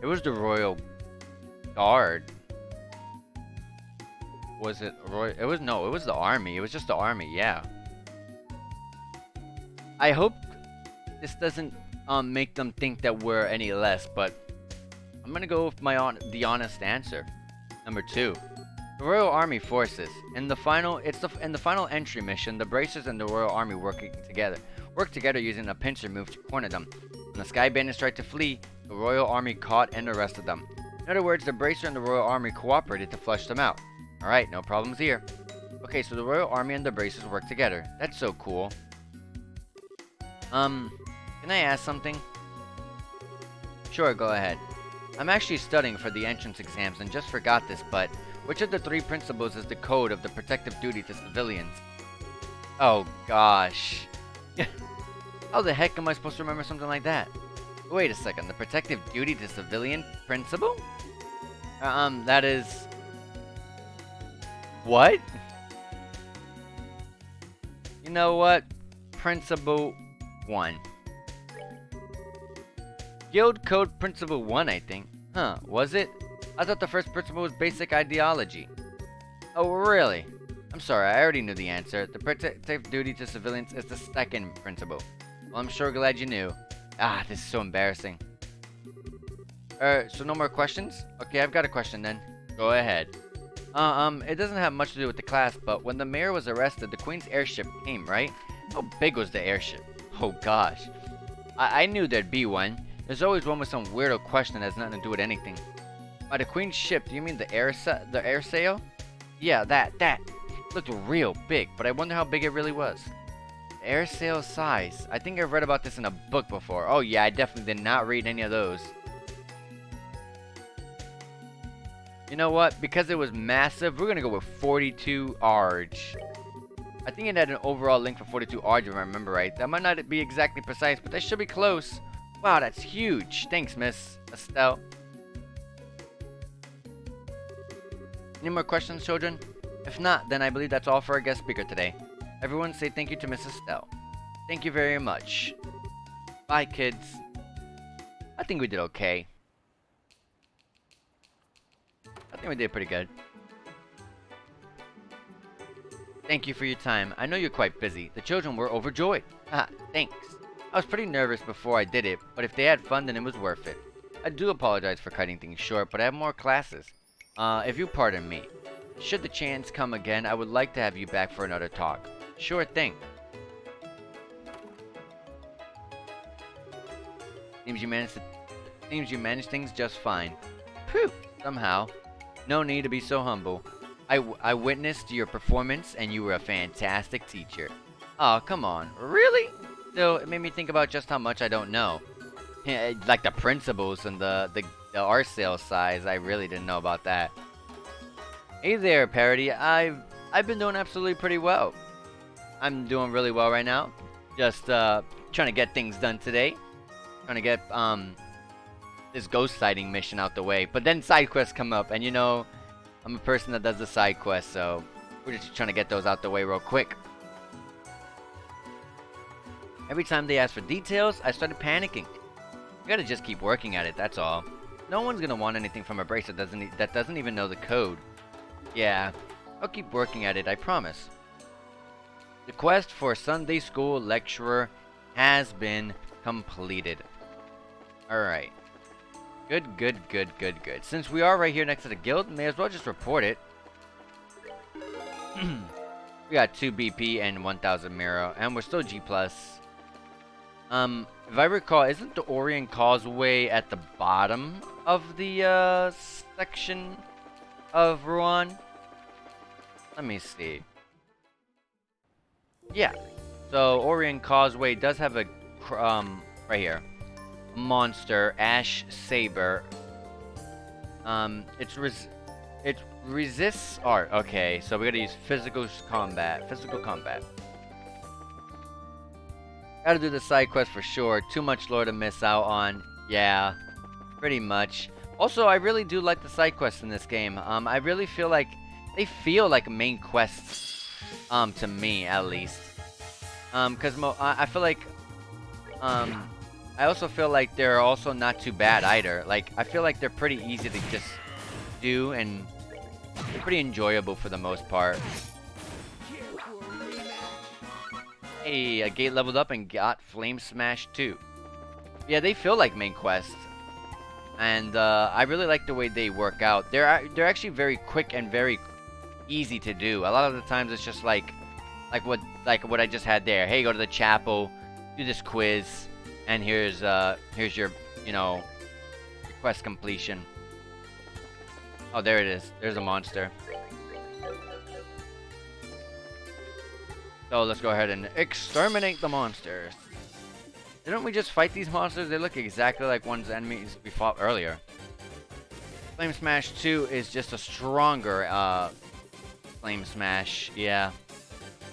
It was the Royal Guard. Was it Royal? It was the Army. It was just the Army, yeah. I hope this doesn't make them think that we're any less, but I'm gonna go with the honest answer. Number 2. The Royal Army forces. In the final entry mission, the Bracers and the Royal Army work together using a pincer move to corner them. When the Sky Bandits tried to flee, the Royal Army caught and arrested them. In other words, the Bracer and the Royal Army cooperated to flush them out. Alright, no problems here. Okay, so the Royal Army and the Bracers work together. That's so cool. Can I ask something? Sure, go ahead. I'm actually studying for the entrance exams and just forgot this, but which of the 3 principles is the code of the protective duty to civilians? Oh gosh. How the heck am I supposed to remember something like that? Wait a second, the protective duty to civilian principle? That is... What? You know what? Principle 1. Guild Code Principle 1, I think. Huh, was it? I thought the first principle was basic ideology. Oh, really? I'm sorry, I already knew the answer. The protective duty to civilians is the second principle. Well, I'm sure glad you knew. Ah, this is so embarrassing. So no more questions? Okay, I've got a question then. Go ahead. It doesn't have much to do with the class, but when the mayor was arrested, the Queen's airship came, right? How big was the airship? Oh gosh. I knew there'd be one. There's always one with some weirdo question that has nothing to do with anything. By the Queen's ship, do you mean the air sail? Yeah, that. It looked real big, but I wonder how big it really was. The air sail size. I think I've read about this in a book before. Oh yeah, I definitely did not read any of those. You know what? Because it was massive, we're gonna go with 42 arge. I think it had an overall length of 42 arge, if I remember right. That might not be exactly precise, but that should be close. Wow, that's huge. Thanks, Miss Estelle. Any more questions, children? If not, then I believe that's all for our guest speaker today. Everyone say thank you to Miss Estelle. Thank you very much. Bye, kids. I think we did okay. I think we did pretty good. Thank you for your time. I know you're quite busy. The children were overjoyed. Haha, thanks. I was pretty nervous before I did it, but if they had fun, then it was worth it. I do apologize for cutting things short, but I have more classes. If you pardon me. Should the chance come again, I would like to have you back for another talk. Sure thing. Seems you managed things just fine. Phew, somehow. No need to be so humble. I witnessed your performance and you were a fantastic teacher. Oh, come on. Really? Still, it made me think about just how much I don't know. Yeah, like the principles and the art sale size, I really didn't know about that. Hey there, Parody. I've been doing absolutely pretty well. I'm doing really well right now. Just trying to get things done today. Trying to get this ghost sighting mission out the way. But then side quests come up, and you know, I'm a person that does the side quests, so we're just trying to get those out the way real quick. Every time they ask for details, I started panicking. You gotta just keep working at it, that's all. No one's gonna want anything from a bracer that doesn't even know the code. Yeah, I'll keep working at it, I promise. The quest for Sunday school lecturer has been completed. Alright. Good, good, good, good, good. Since we are right here next to the guild, may as well just report it. We got 2 BP and 1000 Miro, and we're still G+. If I recall, isn't the Orient Causeway at the bottom of the, section of Rouen? Let me see. Yeah. So, Orient Causeway does have a, right here. A monster, Ash Saber. It resists art. Okay, so we gotta use physical combat. Physical combat. Gotta do the side quest for sure. Too much lore to miss out on. Yeah, pretty much. Also, I really do like the side quests in this game. I really feel like they feel like main quests, to me at least. Cause I feel like, I also feel like they're also not too bad either. Like, I feel like they're pretty easy to just do and they're pretty enjoyable for the most part. Hey, a gate leveled up and got Flame Smash too. Yeah, they feel like main quests, and I really like the way they work out. They're actually very quick and very easy to do. A lot of the times it's just like what I just had there. Hey, go to the chapel, do this quiz, and here's your quest completion. Oh, there it is. There's a monster. So let's go ahead and exterminate the monsters. Didn't we just fight these monsters? They look exactly like one's enemies we fought earlier. Flame Smash 2 is just a stronger Flame Smash. Yeah.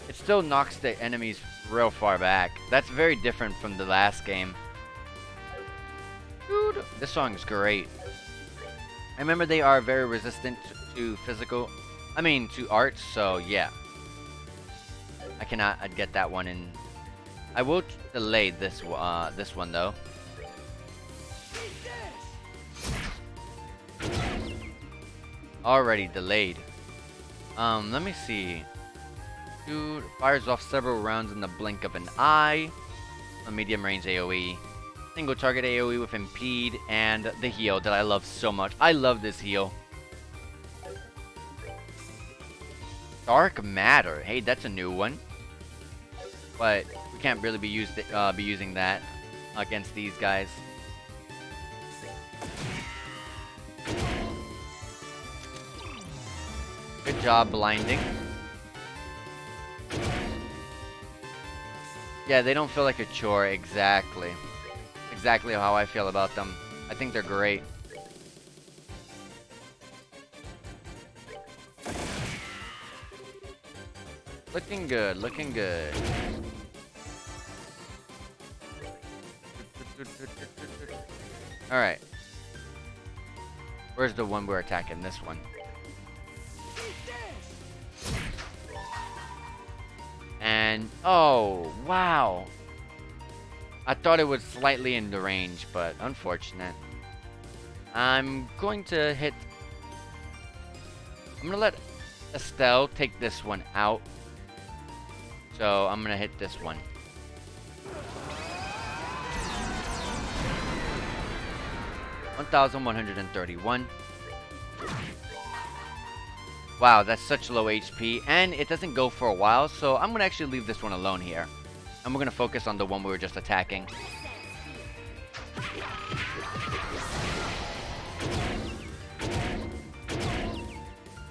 It still knocks the enemies real far back. That's very different from the last game. Dude, this song is great. I remember they are very resistant to to art, so yeah. I cannot get that one in. I will delay this one though. Already delayed. Let me see. Dude, fires off several rounds in the blink of an eye. A medium range AoE. Single target AoE with Impede, and the heal that I love so much. I love this heal. Dark Matter. Hey, that's a new one. But we can't really be using that against these guys. Good job blinding. Yeah, they don't feel like a chore, exactly. Exactly how I feel about them. I think they're great. Looking good, looking good. Alright. Where's the one we're attacking? This one. And, oh, wow. I thought it was slightly in the range, but unfortunate. I'm going to hit... I'm going to let Estelle take this one out. So, I'm going to hit this one. $1,131. Wow, that's such low HP, and it doesn't go for a while, so I'm gonna actually leave this one alone here. And we're gonna focus on the one we were just attacking.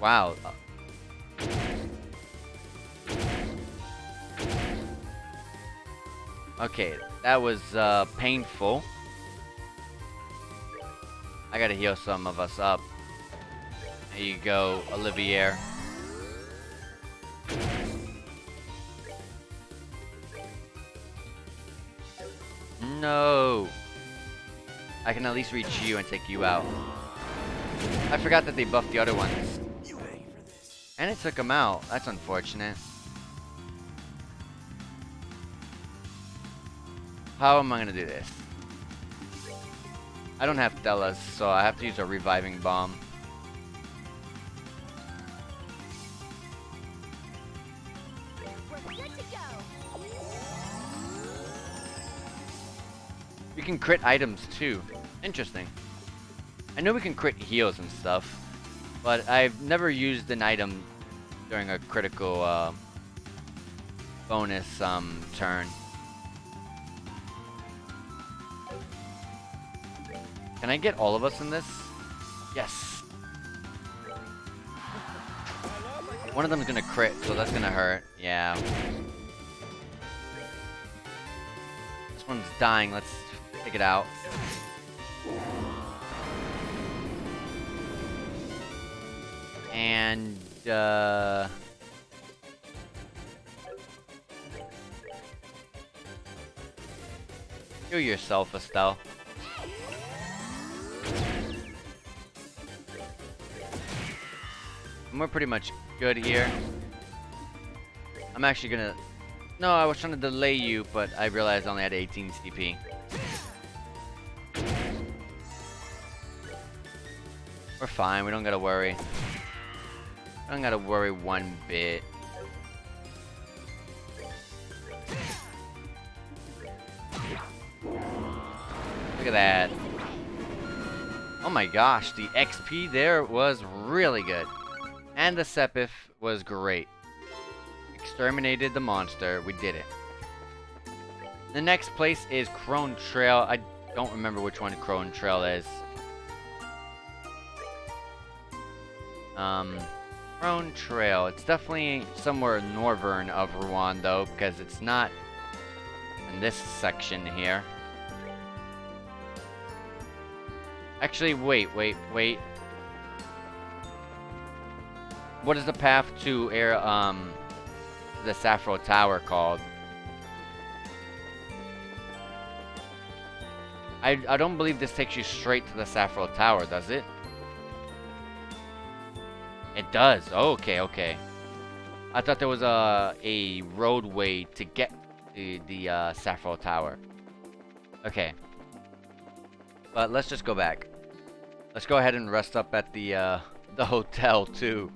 Wow. Okay, that was painful. I gotta heal some of us up. There you go, Olivier. No! I can at least reach you and take you out. I forgot that they buffed the other ones. And it took them out. That's unfortunate. How am I gonna do this? I don't have Thelas, so I have to use a reviving bomb. We can crit items too. Interesting. I know we can crit heals and stuff, but I've never used an item during a critical bonus turn. Can I get all of us in this? Yes. One of them is gonna crit, so that's gonna hurt. Yeah. This one's dying. Let's take it out. And heal yourself, Estelle. And we're pretty much good here. I'm actually gonna... No, I was trying to delay you, but I realized I only had 18 CP. We're fine, we don't gotta worry. I don't gotta worry one bit. Look at that. Oh my gosh, the XP there was really good. And the Sepith was great. Exterminated the monster. We did it. The next place is Crone Trail. I don't remember which one Crone Trail is. Crone Trail. It's definitely somewhere northern of Rouen, though, because it's not in this section here. Actually, wait. What is the path to the Saffro Tower called? I don't believe this takes you straight to the Saffro Tower, does it? It does. Oh, okay. I thought there was a roadway to get to the Saffro Tower. Okay. But let's just go back. Let's go ahead and rest up at the hotel too.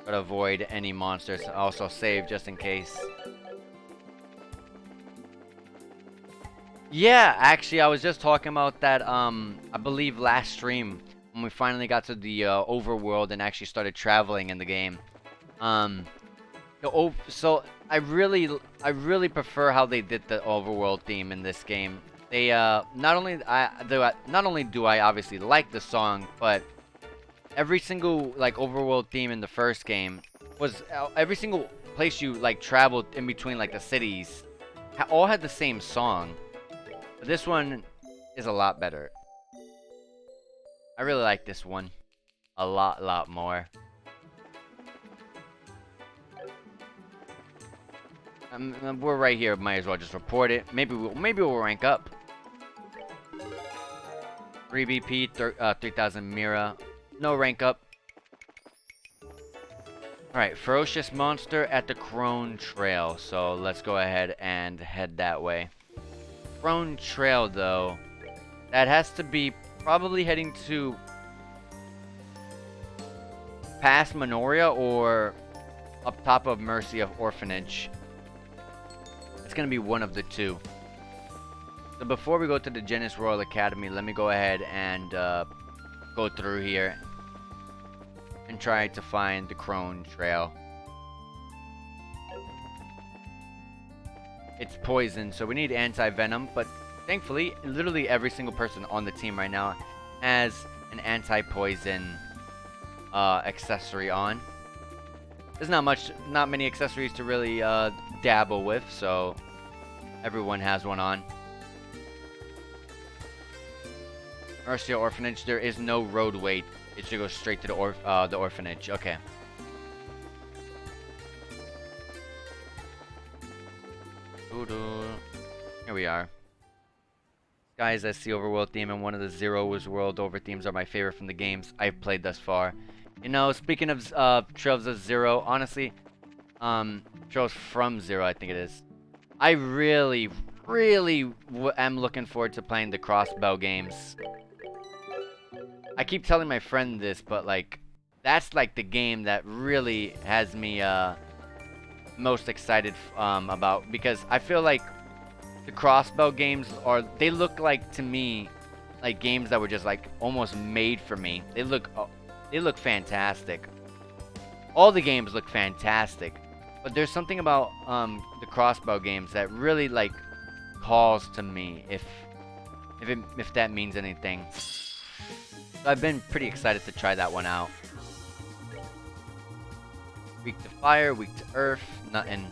Gotta avoid any monsters. Also save just in case. Yeah, actually, I was just talking about that, I believe last stream, when we finally got to the, overworld and actually started traveling in the game. So, I really prefer how they did the overworld theme in this game. They, not only do I obviously like the song, but every single, like, overworld theme in the first game was, every single place you, like, traveled in between, like, the cities, all had the same song. This one is a lot better. I really like this one a lot more. We're right here. Might as well just report it. Maybe we'll rank up. 3 BP, 3000 Mira. No rank up. Alright, ferocious monster at the Crone Trail. So let's go ahead and head that way. Crone Trail, though, that has to be probably heading to past Minoria or up top of Mercia Orphanage. It's gonna be one of the two. So before we go to the Genis Royal Academy, let me go ahead and go through here and try to find the Crone Trail. It's poison, so we need anti-venom, but thankfully, literally every single person on the team right now has an anti-poison accessory on. there's not many accessories to really dabble with, so everyone has one on. Mercia Orphanage, there is no roadway. It should go straight to the orphanage. Okay. Here we are. Guys, that's the overworld theme, and one of the Zero's world over themes are my favorite from the games I've played thus far. You know, speaking of Trails of Zero, honestly, Trails from Zero, I think it is. I really am looking forward to playing the Crossbow games. I keep telling my friend this, but like, that's like the game that really has me most excited about, because I feel like the Crossbow games they look like, to me, like games that were just like almost made for me. They look fantastic. All the games look fantastic, but there's something about the Crossbow games that really like calls to me, if that means anything. So I've been pretty excited to try that one out. Weak to fire, weak to earth, nothing.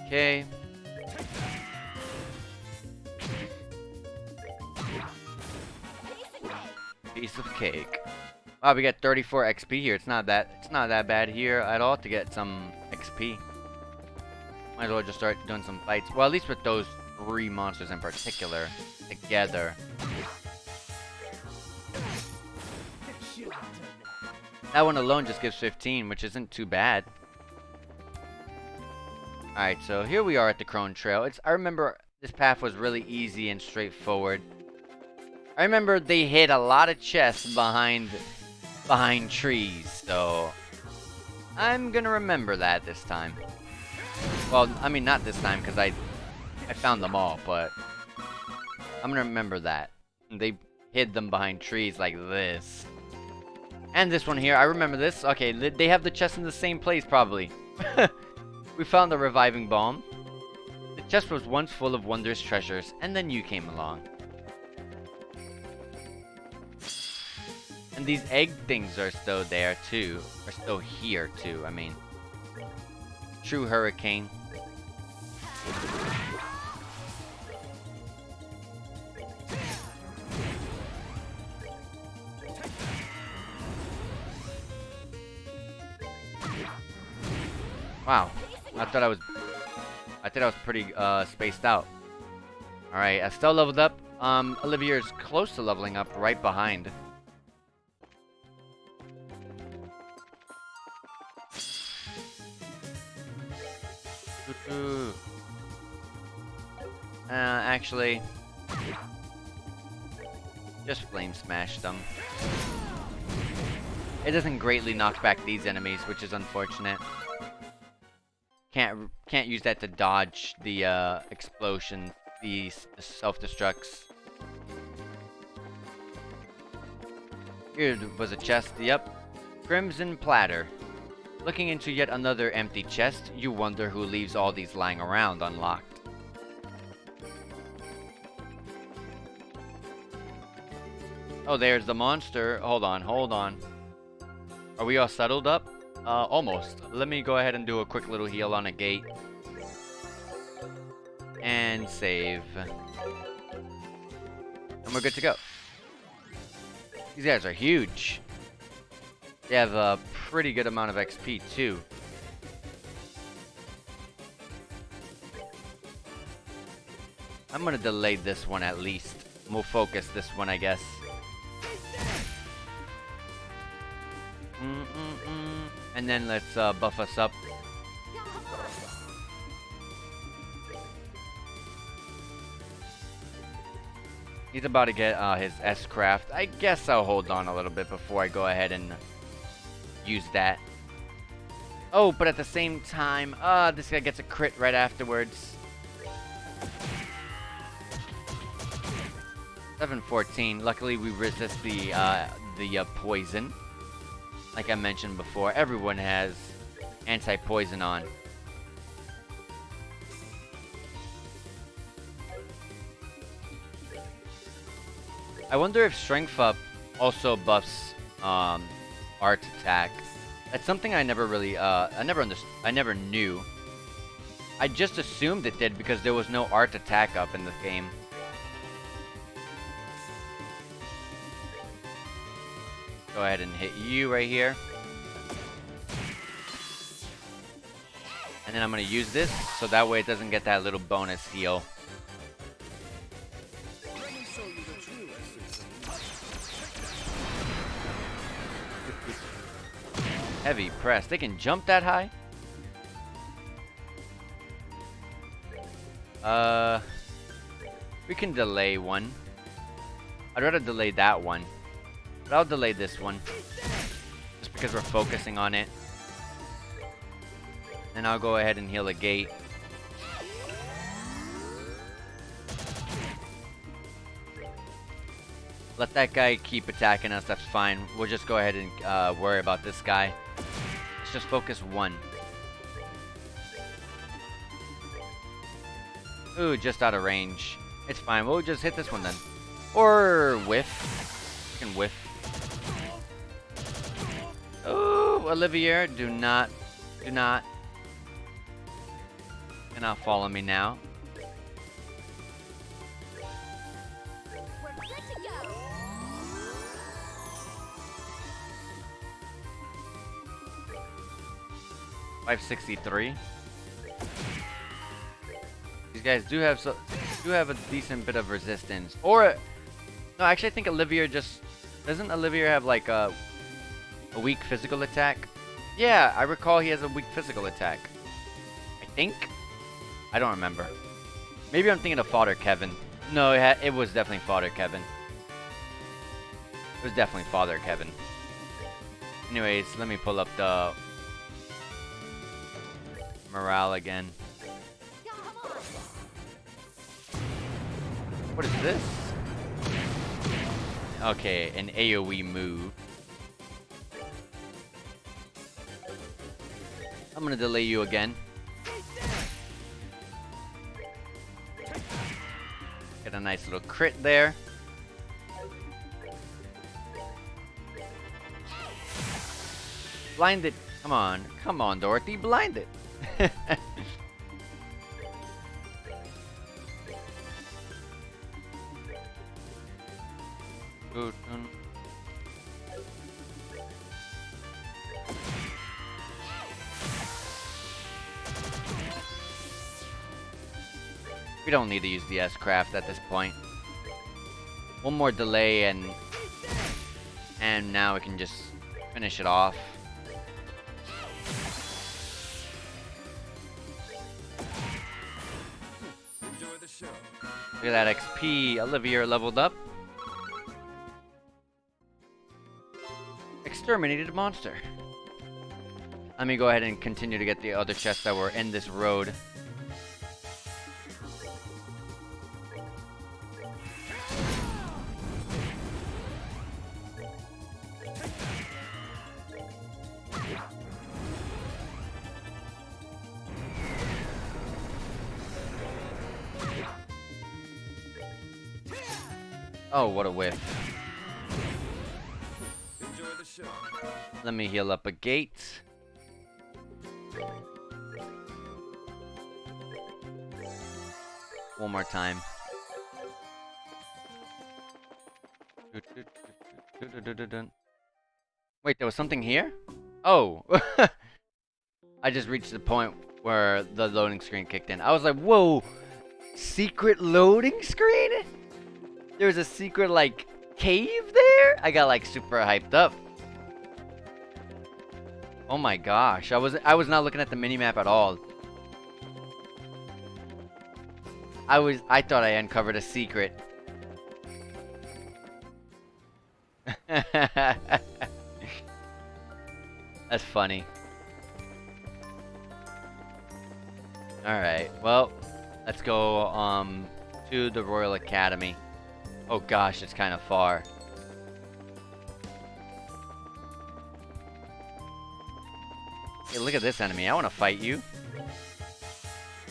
Okay. Piece of cake. Wow, we got 34 XP here. It's not that bad here at all to get some XP. Might as well just start doing some fights. Well, at least with those 3 monsters in particular together. That one alone just gives 15, which isn't too bad. Alright, so here we are at the Crone Trail. I remember this path was really easy and straightforward. I remember they hid a lot of chests behind trees, so I'm gonna remember that this time. Well, I mean, not this time, because I found them all, but I'm gonna remember that. They hid them behind trees like this. And this one here, I remember this. Okay, they have the chest in the same place, probably. We found the reviving bomb. The chest was once full of wondrous treasures, and then you came along. And these egg things are still there too. Are still here too, I mean. True hurricane. Wow. I thought I was pretty spaced out. Alright, Estelle leveled up. Olivia is close to leveling up, right behind. Actually, just flame smash them. It doesn't greatly knock back these enemies, which is unfortunate. Can't use that to dodge the explosion, the self-destructs. Here was a chest. Yep, Crimson Platter. Looking into yet another empty chest, you wonder who leaves all these lying around unlocked. Oh, there's the monster. Hold on. Are we all settled up? Almost. Let me go ahead and do a quick little heal on a gate. And save. And we're good to go. These guys are huge. They have a pretty good amount of XP too. I'm gonna delay this one at least. We'll focus this one, I guess. And then let's buff us up. He's about to get his S-Craft. I guess I'll hold on a little bit before I go ahead and use that. Oh, but at the same time, this guy gets a crit right afterwards. 714. Luckily, we resist the poison. Like I mentioned before, everyone has anti-poison on. I wonder if Strength Up also buffs Art Attack. That's something I never really I never knew. I just assumed it did because there was no Art Attack up in the game. Go ahead and hit you right here. And then I'm going to use this so that way it doesn't get that little bonus heal. Heavy press. They can jump that high? We can delay one. I'd rather delay that one. But I'll delay this one. Just because we're focusing on it. And I'll go ahead and heal a gate. Let that guy keep attacking us, that's fine. We'll just go ahead and worry about this guy. Let's just focus one. Ooh, just out of range. It's fine, we'll just hit this one then. Or whiff. We can whiff. Ooh, Olivier, do not. Cannot follow me now. We're good to go. 563. These guys do have a decent bit of resistance. Or no, actually I think Olivier just doesn't Olivier have like a weak physical attack? Yeah, I recall he has a weak physical attack. I think. I don't remember. Maybe I'm thinking of Fodder Kevin. No, it was definitely Fodder Kevin. It was definitely Fodder Kevin. Anyways, let me pull up the morale again. What is this? Okay, an AoE move. I'm gonna delay you again. Get a nice little crit there. Blind it. Come on, Dorothy, blind it. We don't need to use the S-Craft at this point. One more delay and now we can just finish it off. Look at that XP. Olivier leveled up. Exterminated a monster. Let me go ahead and continue to get the other chests that were in this road. Oh, what a whiff. Enjoy the show. Let me heal up a gate. One more time. Wait, there was something here? Oh! I just reached the point where the loading screen kicked in. I was like, whoa! Secret loading screen? There's a secret, like, cave there? I got, like, super hyped up. Oh my gosh. I was not looking at the minimap at all. I thought I uncovered a secret. That's funny. Alright, well, let's go to the Royal Academy. Oh gosh, it's kind of far. Hey, look at this enemy. I want to fight you.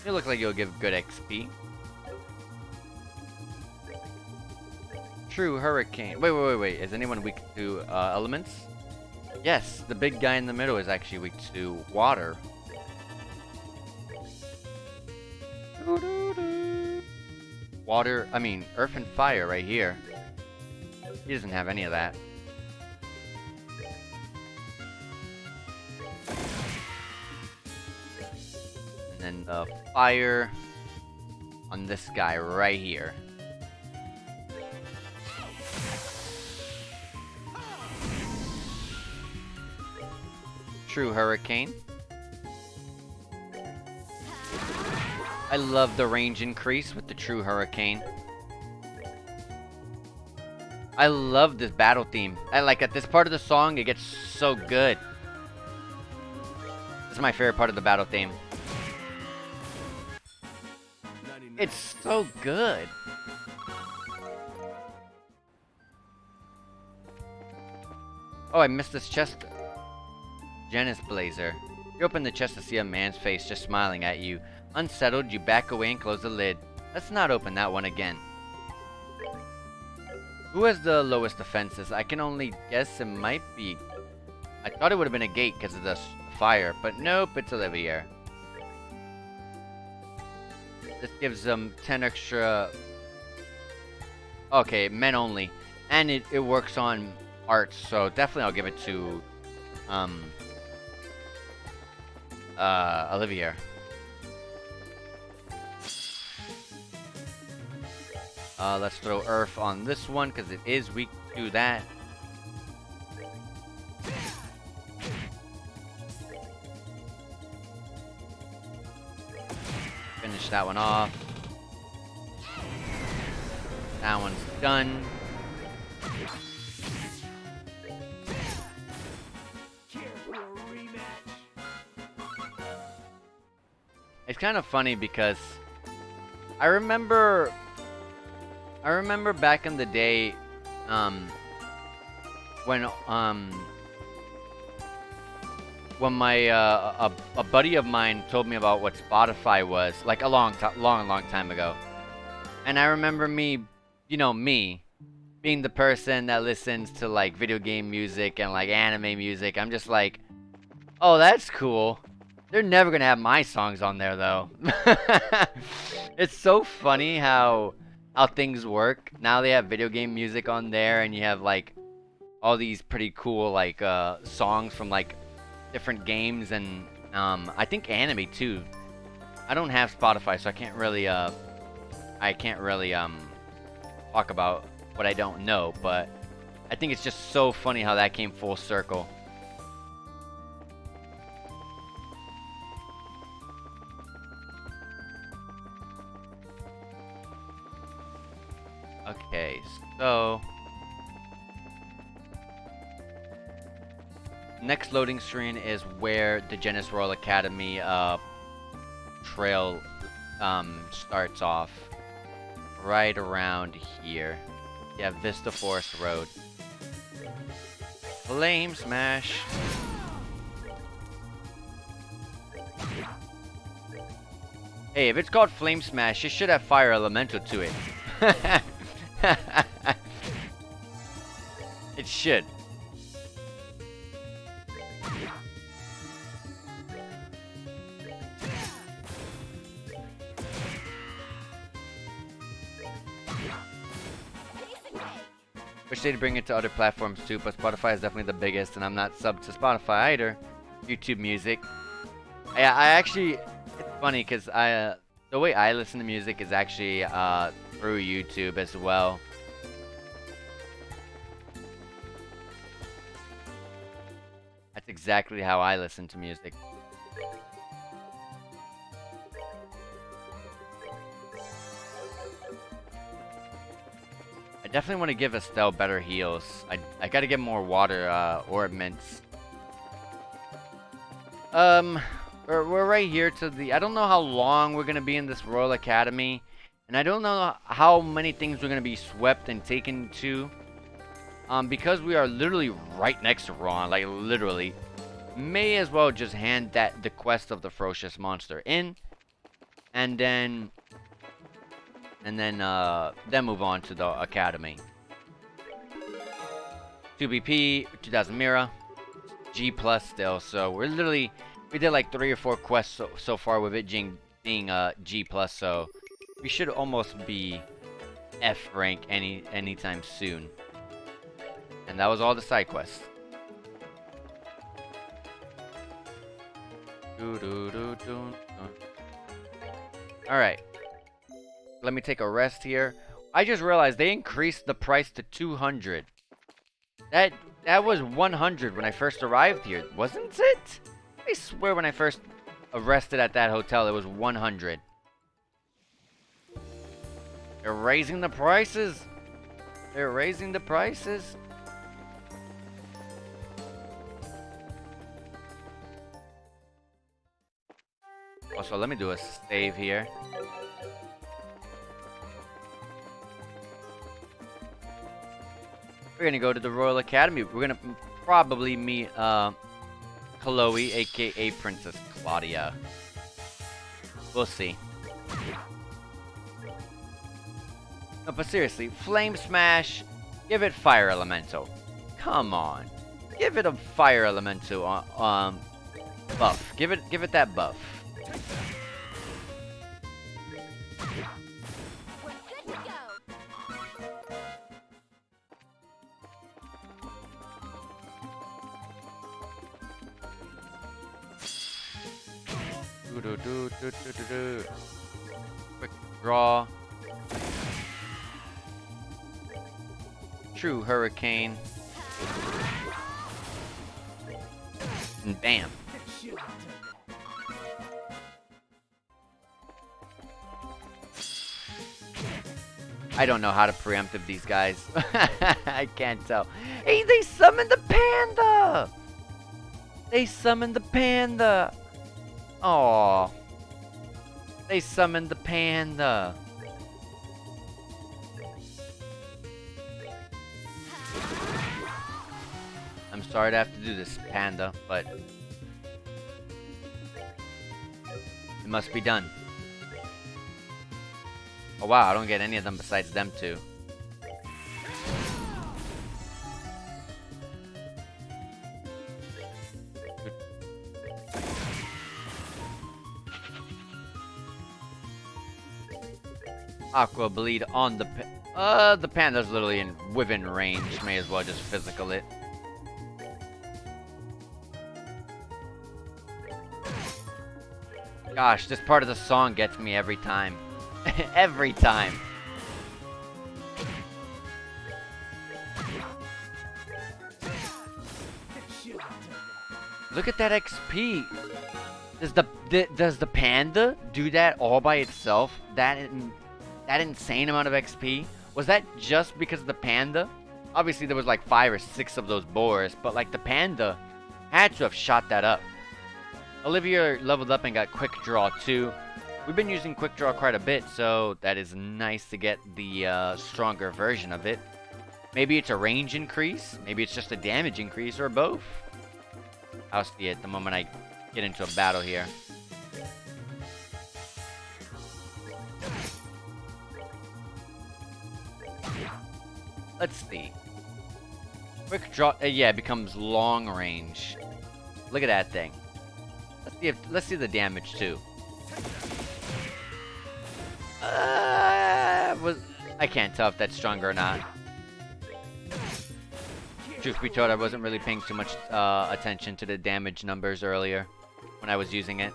You look like you'll give good XP. True hurricane. Wait. Is anyone weak to elements? Yes, the big guy in the middle is actually weak to water. Water, I mean, earth and fire right here. He doesn't have any of that. And then the fire on this guy right here. True hurricane. I love the range increase with the true hurricane. I love this battle theme. I like at this part of the song, it gets so good. This is my favorite part of the battle theme. It's so good. Oh, I missed this chest. Janus Blazer. You open the chest to see a man's face just smiling at you. Unsettled, you back away and close the lid. Let's not open that one again. Who has the lowest defenses? I can only guess it might be... I thought it would have been a gate because of the fire, but nope, it's Olivier. This gives them 10 extra... Okay, men only. And it works on arts, so definitely I'll give it to... Olivier. Let's throw Earth on this one, because it is weak to that. Finish that one off. That one's done. It's kind of funny because I remember back in the day, when my a buddy of mine told me about what Spotify was, like a long time ago, and I remember me being the person that listens to like video game music and like anime music. I'm just like, oh, that's cool. They're never gonna have my songs on there though. It's so funny how things work. Now they have video game music on there, and you have like all these pretty cool like songs from like different games, and I think anime too. I don't have Spotify, so I can't really talk about what I don't know, but I think it's just so funny how that came full circle. Okay, so next loading screen is where the Janus Royal Academy trail starts off. Right around here. Yeah, Vista Forest Road. Flame Smash. Hey, if it's called Flame Smash, it should have Fire Elemental to it. It should. Wish they'd bring it to other platforms too, but Spotify is definitely the biggest, and I'm not subbed to Spotify either. YouTube Music. I actually, it's funny because the way I listen to music is actually through YouTube as well. That's exactly how I listen to music. I definitely want to give Estelle better heals. I gotta get more water ornaments. we're right here to the. I don't know how long we're gonna be in this Royal Academy, and I don't know how many things we're gonna be swept and taken to. Because we are literally right next to Ron, like literally, may as well just hand the quest of the ferocious monster in, and then move on to the academy. 2 BP, 2000 Mira, G plus still. So we did like 3 or 4 quests so far with it being G plus. So we should almost be F rank anytime soon. And that was all the side quests. Alright. Let me take a rest here. I just realized they increased the price to 200. That was 100 when I first arrived here, wasn't it? I swear when I first rested at that hotel, it was 100. They're raising the prices. They're raising the prices. Also, let me do a save here. We're gonna go to the Royal Academy. We're gonna probably meet Chloe, aka Princess Claudia. We'll see. No, but seriously, Flame Smash, give it Fire Elemental. Come on, give it a Fire Elemental buff. Give it that buff. Quick draw. True Hurricane. And bam. I don't know how to preemptive these guys. I can't tell. Hey, they summoned the panda! They summoned the panda! Aww. They summoned the panda. I'm sorry to have to do this, panda, but it must be done. Oh wow, I don't get any of them besides them two. Aqua Bleed on the panda's literally within range. May as well just physical it. Gosh, this part of the song gets me every time. Every time. Look at that XP. Does the panda do that all by itself? That insane amount of XP? Was that just because of the panda? Obviously there was like 5 or 6 of those boars, but like the panda had to have shot that up. Olivia leveled up and got Quick Draw too. We've been using Quick Draw quite a bit, so that is nice to get the stronger version of it. Maybe it's a range increase, maybe it's just a damage increase, or both. I'll see it the moment I get into a battle here. Let's see. Quick Draw, yeah, it becomes long range. Look at that thing. Let's see the damage too. I can't tell if that's stronger or not. Truth be told, I wasn't really paying too much attention to the damage numbers earlier when I was using it.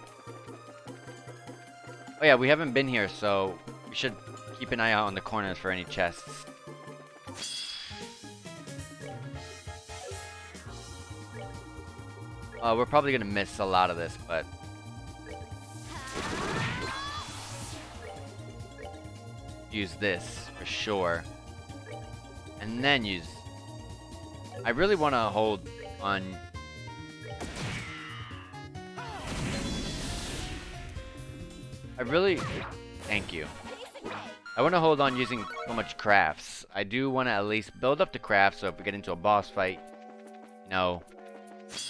Oh yeah, we haven't been here, so we should keep an eye out on the corners for any chests. We're probably gonna miss a lot of this, but use this for sure, and then use. I really want to hold on. I really... Thank you. I want to hold on using so much crafts. I do want to at least build up the crafts so if we get into a boss fight, you know,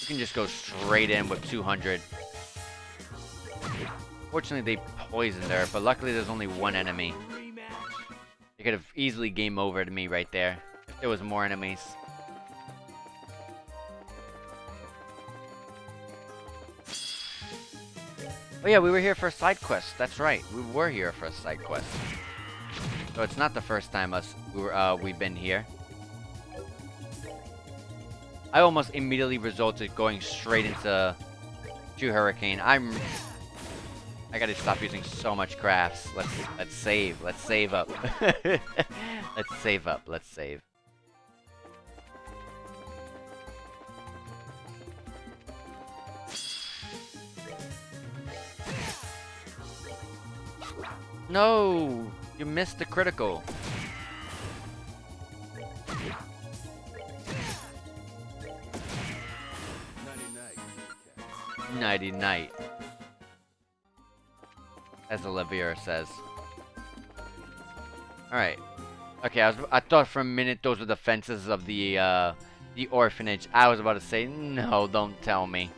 you can just go straight in with 200. Fortunately, they poisoned her, but luckily there's only one enemy. They could have easily game overed me right there if there was more enemies. Oh yeah, we were here for a side quest. That's right, we were here for a side quest. So it's not the first time we've been here. I almost immediately resulted going straight into Hurricane. I gotta stop using so much crafts. Let's save. Let's save up. Let's save up. Let's save. No! You missed the critical. Nighty night. As Olivia says. Alright. Okay, I thought for a minute those were the fences of the orphanage. I was about to say, no, don't tell me.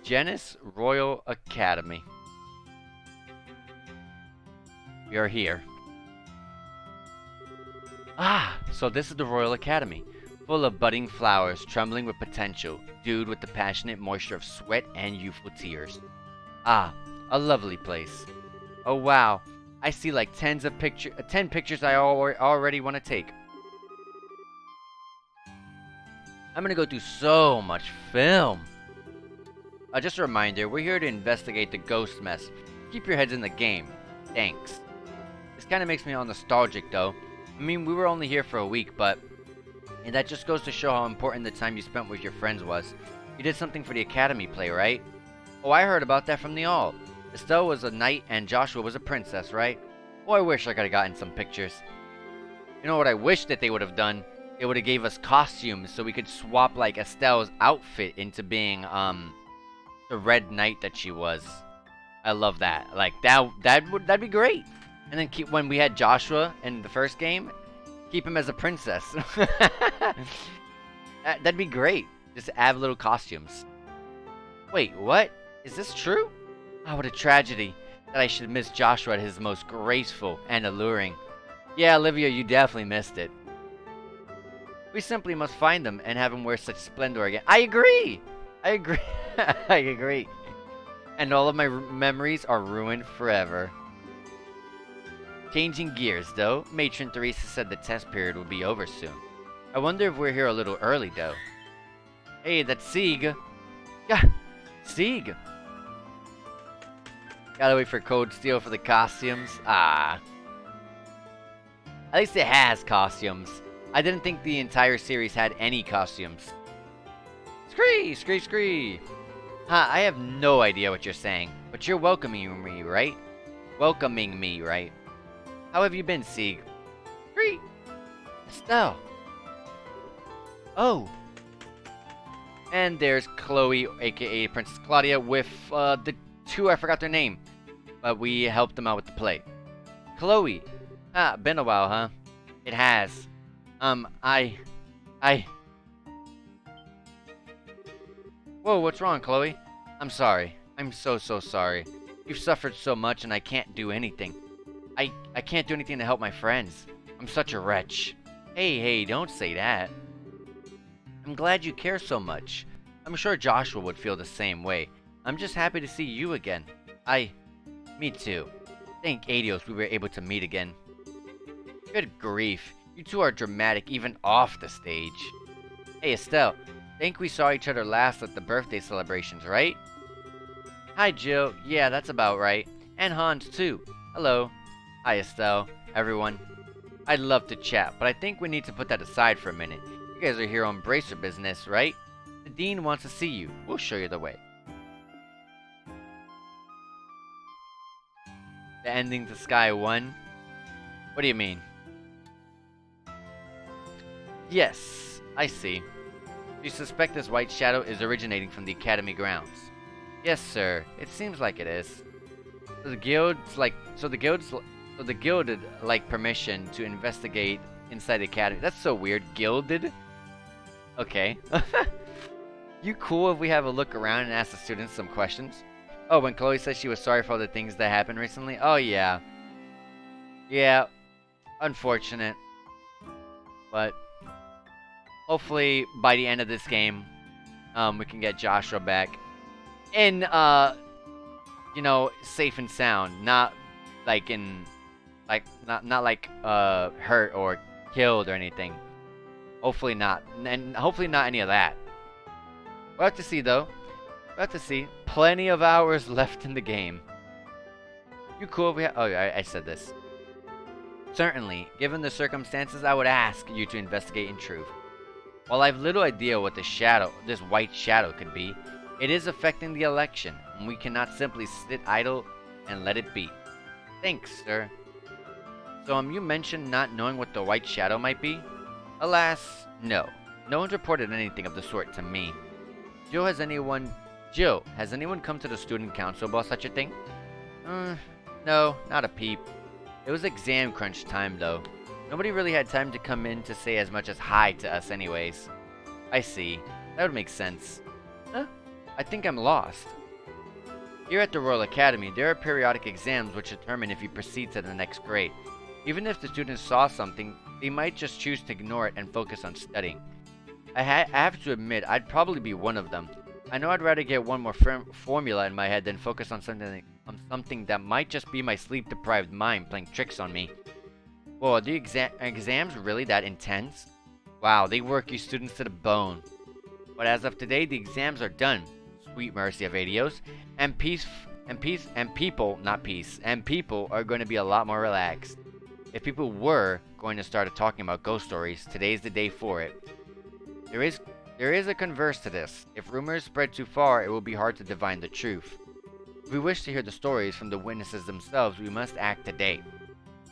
Genis Royal Academy. We are here. Ah, so this is the Royal Academy. Full of budding flowers, trembling with potential, dewed with the passionate moisture of sweat and youthful tears. Ah, a lovely place. Oh wow, I see like 10 pictures I already want to take. I'm gonna go through so much film. Just a reminder, we're here to investigate the ghost mess. Keep your heads in the game. Thanks. This kind of makes me all nostalgic though. I mean, we were only here for a week, but... And that just goes to show how important the time you spent with your friends was. You did something for the Academy play, right? Oh, I heard about that from the All. Estelle was a knight and Joshua was a princess, right? Oh, I wish I could have gotten some pictures. You know what I wish that they would have done? They would have gave us costumes so we could swap, like, Estelle's outfit into being, the red knight that she was. I love that. Like, that'd be great. And then when we had Joshua in the first game, keep him as a princess. That'd be great. Just add little costumes. Wait, what? Is this true? Oh, what a tragedy that I should miss Joshua at his most graceful and alluring. Yeah, Olivia, you definitely missed it. We simply must find him and have him wear such splendor again. I agree! I agree. I agree. And all of my memories are ruined forever. Changing gears, though, Matron Theresa said the test period will be over soon. I wonder if we're here a little early, though. Hey, that's Sieg. Yeah, Sieg. Gotta wait for Code Steel for the costumes. Ah. At least it has costumes. I didn't think the entire series had any costumes. Scree, scree, scree. Huh, I have no idea what you're saying, but you're welcoming me, right? Welcoming me, right? How have you been, Sieg? Scree. Estelle. Oh. And there's Chloe, aka Princess Claudia, with the two, I forgot their name. But we helped them out with the play. Chloe. Ah, been a while, huh? It has. Whoa, what's wrong, Chloe? I'm sorry. I'm so sorry. You've suffered so much and I can't do anything. I can't do anything to help my friends. I'm such a wretch. Hey, don't say that. I'm glad you care so much. I'm sure Joshua would feel the same way. I'm just happy to see you again. Me too. Thank Adios we were able to meet again. Good grief. You two are dramatic even off the stage. Hey, Estelle. Think we saw each other last at the birthday celebrations, right? Hi, Jill. Yeah, that's about right. And Hans, too. Hello. Hi, Estelle. Everyone. I'd love to chat, but I think we need to put that aside for a minute. You guys are here on Bracer business, right? The Dean wants to see you. We'll show you the way. The ending to Sky 1? What do you mean? Yes, I see. You suspect this white shadow is originating from the Academy grounds. Yes, sir. It seems like it is. So the guild's like, so the guild's, so the gilded like permission to investigate inside the academy. That's so weird. Gilded? Okay. You cool if we have a look around and ask the students some questions? Oh, when Chloe said she was sorry for all the things that happened recently? Oh, yeah. Yeah. Unfortunate. But hopefully by the end of this game, we can get Joshua back in, you know, safe and sound. Not like in, like, not like, hurt or killed or anything. Hopefully not. And hopefully not any of that. We'll have to see, though. We'll have to see. Plenty of hours left in the game. You cool if we have... Oh, I said this. Certainly, given the circumstances, I would ask you to investigate in truth. While I've little idea what this white shadow could be, it is affecting the election, and we cannot simply sit idle and let it be. Thanks, sir. So, you mentioned not knowing what the white shadow might be? Alas, no. No one's reported anything of the sort to me. Jill, has anyone come to the student council about such a thing? No, not a peep. It was exam crunch time, though. Nobody really had time to come in to say as much as hi to us anyways. I see. That would make sense. Huh? I think I'm lost. Here at the Royal Academy, there are periodic exams which determine if you proceed to the next grade. Even if the students saw something, they might just choose to ignore it and focus on studying. I have to admit, I'd probably be one of them. I know I'd rather get one more formula in my head than focus on something that might just be my sleep-deprived mind playing tricks on me. Whoa, are the exams really that intense? Wow, they work you students to the bone. But as of today, the exams are done. Sweet mercy of Adios. And people are going to be a lot more relaxed. If people were going to start talking about ghost stories, today's the day for it. There is a converse to this. If rumors spread too far, it will be hard to divine the truth. If we wish to hear the stories from the witnesses themselves, we must act today.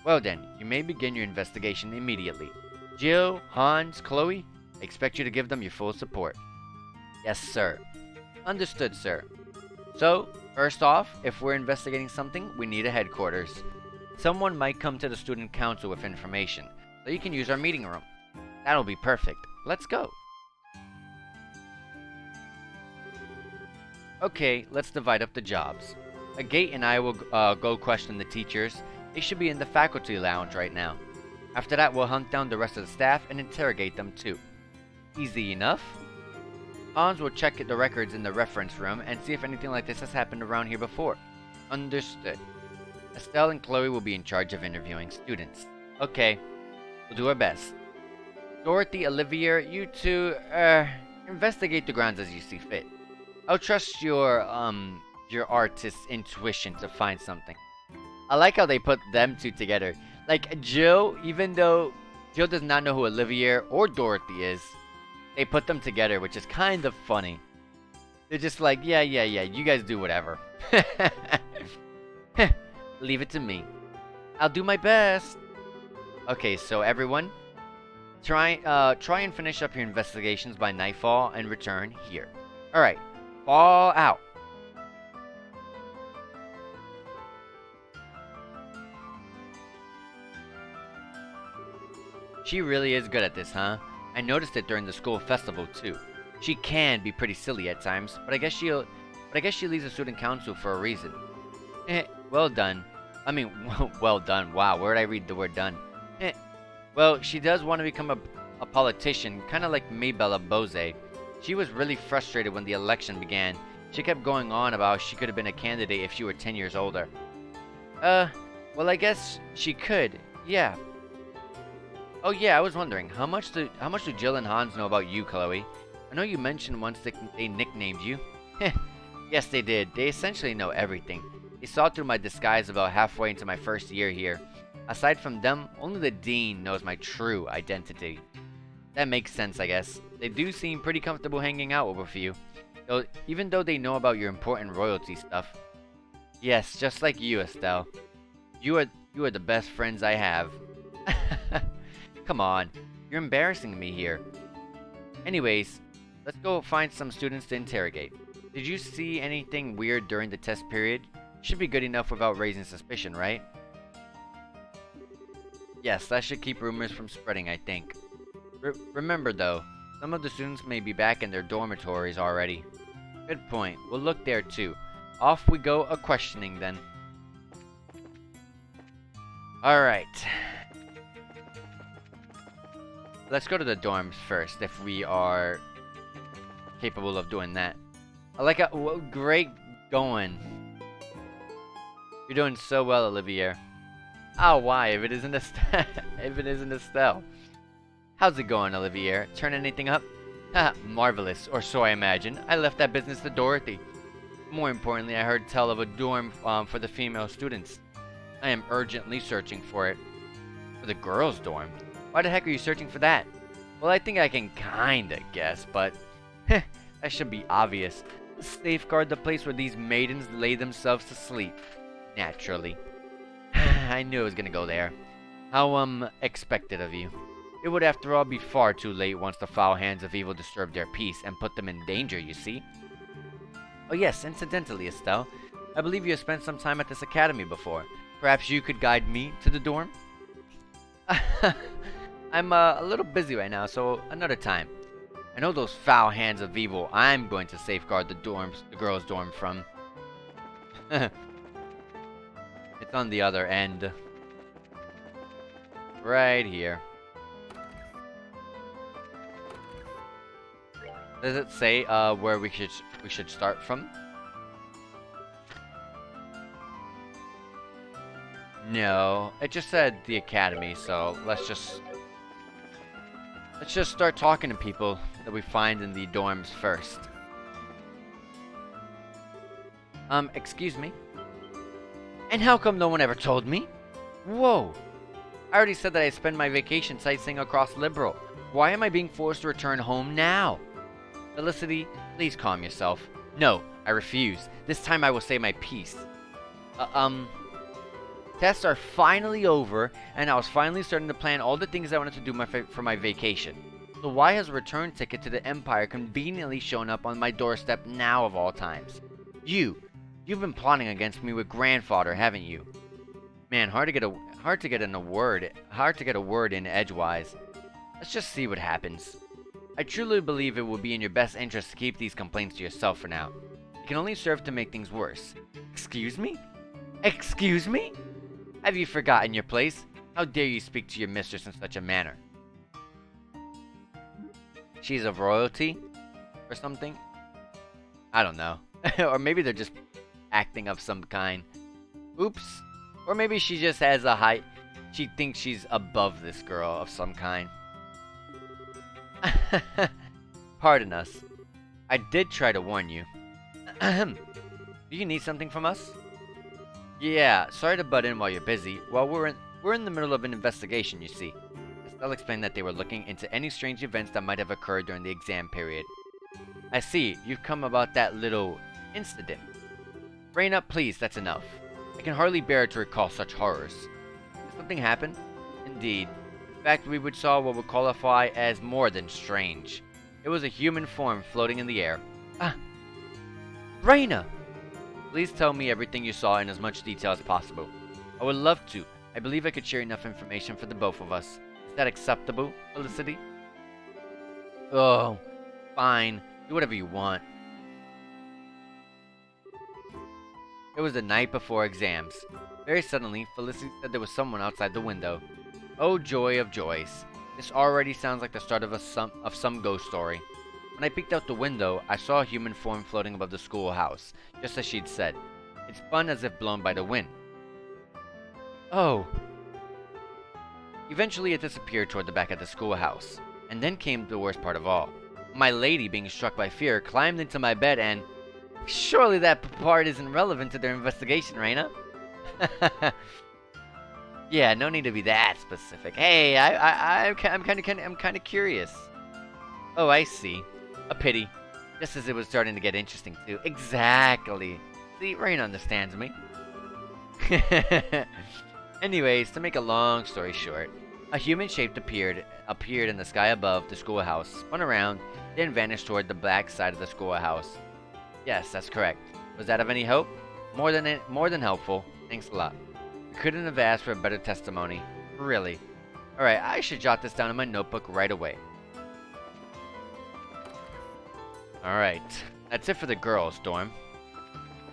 Well then, you may begin your investigation immediately. Jill, Hans, Chloe, I expect you to give them your full support. Yes, sir. Understood, sir. So, first off, if we're investigating something, we need a headquarters. Someone might come to the student council with information, so you can use our meeting room. That'll be perfect. Let's go. Okay, let's divide up the jobs. Agate and I will go question the teachers. They should be in the faculty lounge right now. After that, we'll hunt down the rest of the staff and interrogate them too. Easy enough. Hans will check the records in the reference room and see if anything like this has happened around here before. Understood. Estelle and Chloe will be in charge of interviewing students. Okay, we'll do our best. Dorothy, Olivier, you two, investigate the grounds as you see fit. I'll trust your artist's intuition to find something. I like how they put them two together. Like, Jill, even though Jill does not know who Olivier or Dorothy is, they put them together, which is kind of funny. They're just like, yeah, you guys do whatever. Leave it to me. I'll do my best. Okay, so everyone, try and finish up your investigations by nightfall and return here. Alright, fall out. She really is good at this, huh? I noticed it during the school festival too. She can be pretty silly at times, but I guess she leads the student council for a reason. Well done. I mean, well done. Wow, where did I read the word done? Well, she does want to become a politician, kind of like Maybella Bose. She was really frustrated when the election began. She kept going on about how she could have been a candidate if she were 10 years older. Well, I guess she could. Yeah. Oh yeah, I was wondering, how much do Jill and Hans know about you, Chloe? I know you mentioned once they nicknamed you. Yes, they did. They essentially know everything. They saw through my disguise about halfway into my first year here. Aside from them, only the dean knows my true identity. That makes sense, I guess. They do seem pretty comfortable hanging out with you, even though they know about your important royalty stuff. Yes, just like you, Estelle. You are the best friends I have. Come on, you're embarrassing me here. Anyways, let's go find some students to interrogate. Did you see anything weird during the test period? Should be good enough without raising suspicion, right? Yes, that should keep rumors from spreading, I think. Remember though, some of the students may be back in their dormitories already. Good point. We'll look there too. Off we go a-questioning then. Alright. Let's go to the dorms first, if we are capable of doing that. I like it. Great going. You're doing so well, Olivier. Oh, why? If it isn't Estelle. How's it going, Olivier? Turn anything up? Haha, marvelous, or so I imagine. I left that business to Dorothy. More importantly, I heard tell of a dorm for the female students. I am urgently searching for it. For the girls' dorm? Why the heck are you searching for that? Well, I think I can kinda guess, but that should be obvious. Safeguard the place where these maidens lay themselves to sleep. Naturally. I knew it was gonna go there. How, expected of you. It would, after all, be far too late once the foul hands of evil disturbed their peace and put them in danger, you see. Oh yes, incidentally, Estelle, I believe you have spent some time at this academy before. Perhaps you could guide me to the dorm? I'm, a little busy right now, so another time. I know those foul hands of evil I'm going to safeguard the girls' dorm from. It's on the other end. Right here. Does it say where we should start from? No, it just said the academy, so let's just start talking to people that we find in the dorms first. Excuse me? And how come no one ever told me? Whoa! I already said that I spend my vacation sightseeing across Liberal. Why am I being forced to return home now? Felicity, please calm yourself. No, I refuse. This time I will say my piece. Tests are finally over, and I was finally starting to plan all the things I wanted to do for my vacation. So why has a return ticket to the Empire conveniently shown up on my doorstep now of all times? You've been plotting against me with grandfather, haven't you? Man, hard to get a word in edgewise. Let's just see what happens. I truly believe it would be in your best interest to keep these complaints to yourself for now. It can only serve to make things worse. Excuse me? Excuse me? Have you forgotten your place? How dare you speak to your mistress in such a manner? She's of royalty? Or something? I don't know. Or maybe they're just acting of some kind. Oops. Or maybe she just has a height. She thinks she's above this girl of some kind. Pardon us. I did try to warn you. Do you need something from us? Yeah, sorry to butt in while you're busy. Well, we're in the middle of an investigation, you see. Estelle explained that they were looking into any strange events that might have occurred during the exam period. I see, you've come about that little incident. Brain up, please, that's enough. I can hardly bear to recall such horrors. Did something happen? Indeed. In fact, we would saw what would qualify as more than strange. It was a human form floating in the air. Ah! Raina! Please tell me everything you saw in as much detail as possible. I would love to. I believe I could share enough information for the both of us. Is that acceptable, Felicity? Oh, fine. Do whatever you want. It was the night before exams. Very suddenly, Felicity said there was someone outside the window. Oh, joy of joys. This already sounds like the start of some ghost story. When I peeked out the window, I saw a human form floating above the schoolhouse, just as she'd said. It spun as if blown by the wind. Oh. Eventually it disappeared toward the back of the schoolhouse. And then came the worst part of all. My lady, being struck by fear, climbed into my bed and... Surely that part isn't relevant to their investigation, Raina? Yeah, no need to be that specific. Hey, I'm kind of curious. Oh, I see. A pity. Just as it was starting to get interesting too. Exactly. See, Raina understands me. Anyways, to make a long story short, a human shape appeared in the sky above the schoolhouse, spun around, then vanished toward the back side of the schoolhouse. Yes, that's correct. Was that of any help? More than helpful. Thanks a lot. I couldn't have asked for a better testimony. Really. Alright, I should jot this down in my notebook right away. Alright. That's it for the girls' dorm.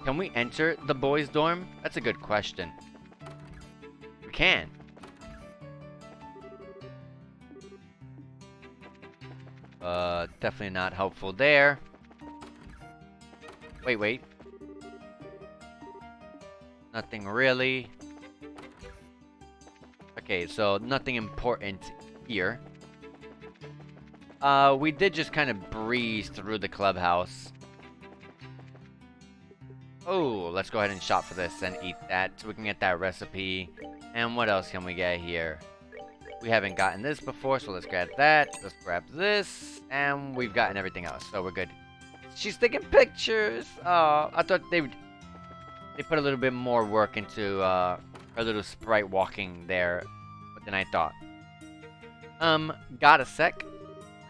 Can we enter the boys' dorm? That's a good question. We can. Definitely not helpful there. Wait. Nothing really. Okay, so nothing important here. We did just kind of breeze through the clubhouse. Oh, let's go ahead and shop for this and eat that so we can get that recipe. And what else can we get here? We haven't gotten this before, so let's grab that. Let's grab this. And we've gotten everything else, so we're good. She's taking pictures! Oh, I thought they put a little bit more work into her little sprite walking there than I thought. Got a sec?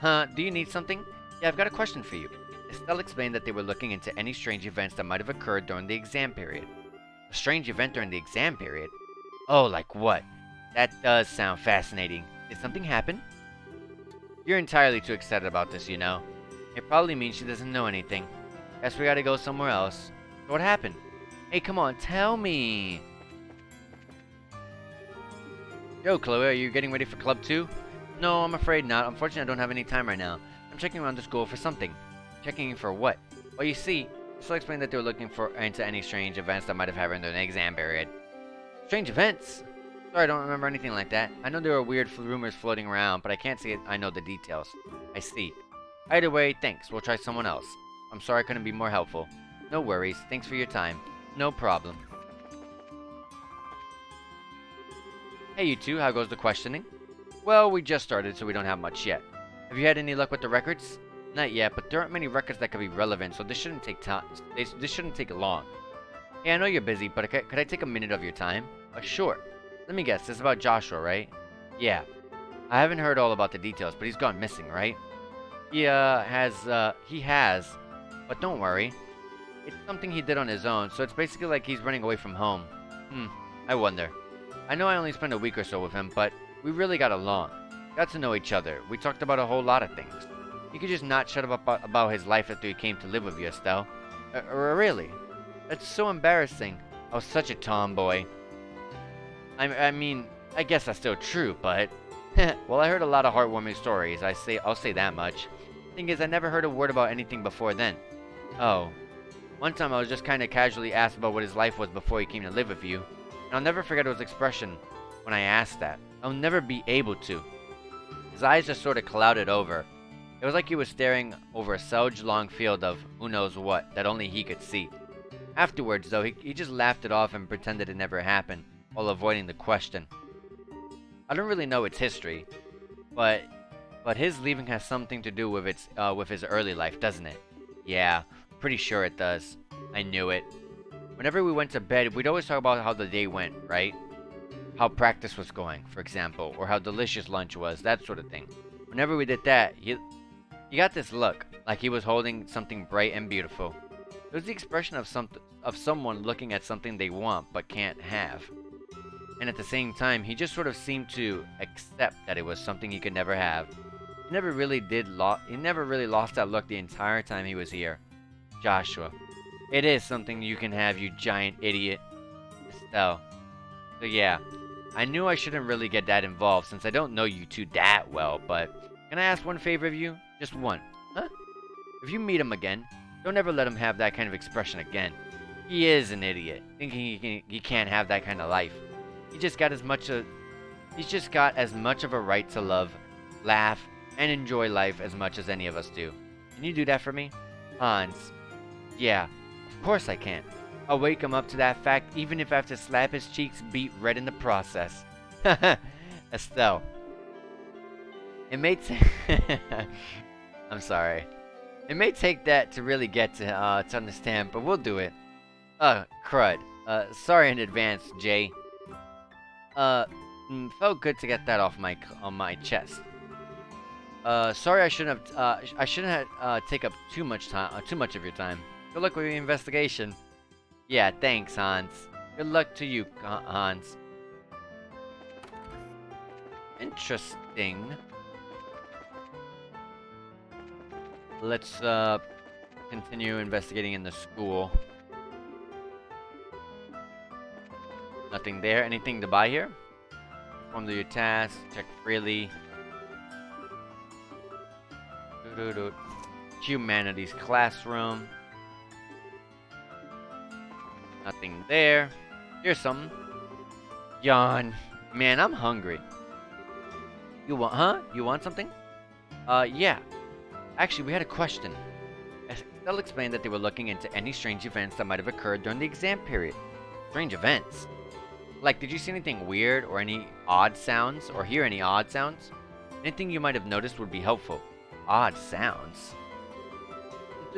Huh, do you need something? Yeah, I've got a question for you. Estelle explained that they were looking into any strange events that might have occurred during the exam period. A strange event during the exam period? Oh, like what? That does sound fascinating. Did something happen? You're entirely too excited about this, you know. It probably means she doesn't know anything. Guess we gotta go somewhere else. So what happened? Hey, come on, tell me! Yo, Chloe, are you getting ready for Club 2? No, I'm afraid not. Unfortunately, I don't have any time right now. I'm checking around the school for something. Checking for what? Well, you see, Estelle explained that they were looking into any strange events that might have happened during the exam period. Strange events? Sorry, I don't remember anything like that. I know there were weird rumors floating around, but I can't say I know the details. I see. Either way, thanks. We'll try someone else. I'm sorry I couldn't be more helpful. No worries. Thanks for your time. No problem. Hey, you two. How goes the questioning? Well, we just started, so we don't have much yet. Have you had any luck with the records? Not yet, but there aren't many records that could be relevant, so this shouldn't take time. This shouldn't take long. Hey, I know you're busy, but could I take a minute of your time? Sure. Let me guess. This is about Joshua, right? Yeah. I haven't heard all about the details, but he's gone missing, right? He has. But don't worry. It's something he did on his own, so it's basically like he's running away from home. I wonder. I know I only spent a week or so with him, but we really got along. Got to know each other. We talked about a whole lot of things. He could just not shut up about his life after he came to live with you, Estelle. Really? That's so embarrassing. I was such a tomboy. I mean, I guess that's still true, but... well, I heard a lot of heartwarming stories, I'll say that much. Thing is, I never heard a word about anything before then. Oh. One time I was just kind of casually asked about what his life was before he came to live with you. And I'll never forget his expression when I asked that. I'll never be able to. His eyes just sort of clouded over. It was like he was staring over a selge-long field of who knows what that only he could see. Afterwards, though, he just laughed it off and pretended it never happened, while avoiding the question. I don't really know its history, but his leaving has something to do with his early life, doesn't it? Yeah, pretty sure it does. I knew it. Whenever we went to bed, we'd always talk about how the day went, right? How practice was going, for example, or how delicious lunch was, that sort of thing. Whenever we did that, he got this look, like he was holding something bright and beautiful. It was the expression of someone looking at something they want but can't have. And at the same time, he just sort of seemed to accept that it was something he could never have. He never really lost that look the entire time he was here. Joshua. It is something you can have, you giant idiot. Estelle. So yeah, I knew I shouldn't really get that involved since I don't know you two that well, but can I ask one favor of you? Just one. Huh? If you meet him again, don't ever let him have that kind of expression again. He is an idiot, thinking he can't have that kind of life. He's just got as much of a right to love, laugh, and enjoy life as much as any of us do. Can you do that for me? Hans. Yeah, of course I can. I'll wake him up to that fact even if I have to slap his cheeks beet red in the process. Estelle. It may I'm sorry. It may take that to really get to understand, but we'll do it. Crud. Sorry in advance, Jay. Felt good to get that off my chest. Sorry I shouldn't have take up too much of your time. Good luck with your investigation. Yeah, thanks, Hans. Good luck to you, Hans. Interesting. Let's continue investigating in the school. Nothing there. Anything to buy here? Perform your tasks. Check freely. Humanities classroom. Nothing there. Here's something. Yawn. Man, I'm hungry. You want something? Yeah. Actually, we had a question. Estelle explained that they were looking into any strange events that might have occurred during the exam period. Strange events? Like, did you see anything weird or any odd sounds or hear any odd sounds? Anything you might have noticed would be helpful. Odd sounds?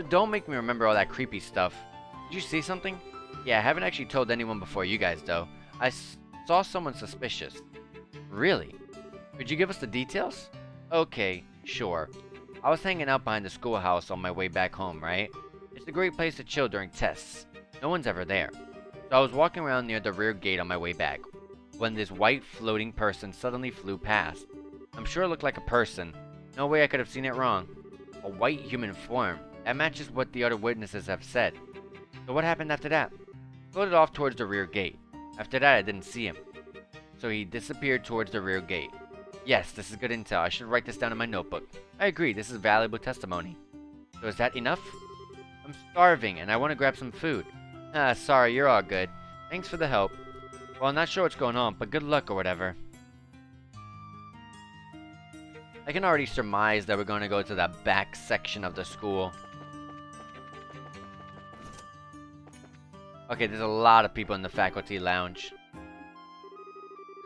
Don't make me remember all that creepy stuff. Did you see something? Yeah, I haven't actually told anyone before you guys, though. I saw someone suspicious. Really? Could you give us the details? Okay, sure. I was hanging out behind the schoolhouse on my way back home, right? It's a great place to chill during tests. No one's ever there. So I was walking around near the rear gate on my way back, when this white floating person suddenly flew past. I'm sure it looked like a person. No way I could have seen it wrong. A white human form. That matches what the other witnesses have said. So what happened after that? Floated off towards the rear gate. After that, I didn't see him. So he disappeared towards the rear gate. Yes, this is good intel. I should write this down in my notebook. I agree, this is valuable testimony. So is that enough? I'm starving, and I want to grab some food. Sorry, you're all good. Thanks for the help. Well, I'm not sure what's going on, but good luck or whatever. I can already surmise that we're going to go to the back section of the school. Okay, there's a lot of people in the faculty lounge.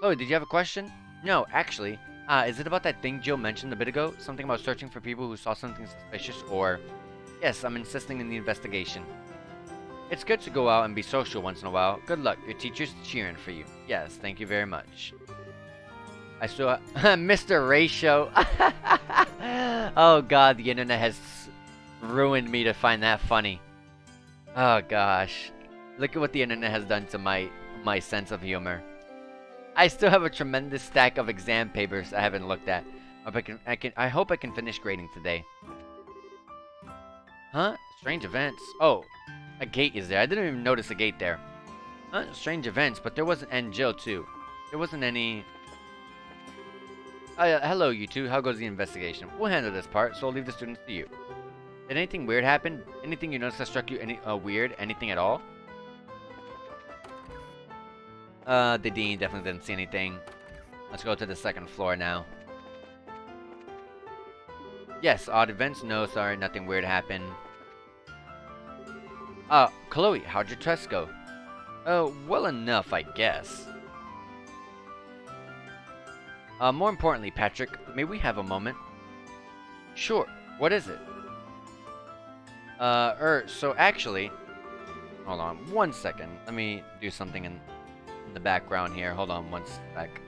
Chloe, did you have a question? No, actually. Is it about that thing Jill mentioned a bit ago? Something about searching for people who saw something suspicious, or... Yes, I'm insisting in the investigation. It's good to go out and be social once in a while. Good luck. Your teacher's cheering for you. Yes, thank you very much. I saw... Mr. Ratio. Oh god, the internet has ruined me to find that funny. Oh gosh. Look at what the internet has done to my sense of humor. I still have a tremendous stack of exam papers I haven't looked at. I hope I can finish grading today. Huh? Strange events. Oh, a gate is there. I didn't even notice a gate there. Huh? Strange events, but there wasn't... And Jill, too. There wasn't any... hello, you two. How goes the investigation? We'll handle this part, so I'll leave the students to you. Did anything weird happen? Anything you noticed that struck you weird? Anything at all? The dean definitely didn't see anything. Let's go to the second floor now. Yes, odd events? No, sorry, nothing weird happened. Chloe, how'd your test go? Well enough, I guess. More importantly, Patrick, may we have a moment? Sure, what is it? So actually... Hold on, 1 second. Let me do something in the background here. Hold on 1 sec.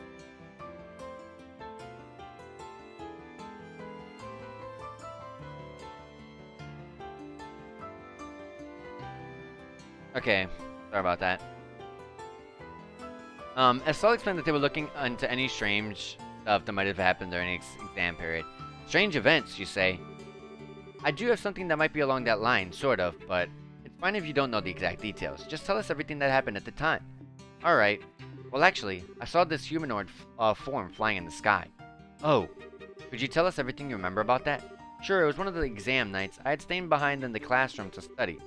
Okay, sorry about that. Estelle explained that they were looking into any strange stuff that might have happened during the exam period. Strange events, you say? I do have something that might be along that line, sort of, but it's fine if you don't know the exact details. Just tell us everything that happened at the time. Alright. Well, actually, I saw this humanoid form flying in the sky. Oh. Could you tell us everything you remember about that? Sure, it was one of the exam nights. I had stayed behind in the classroom to study.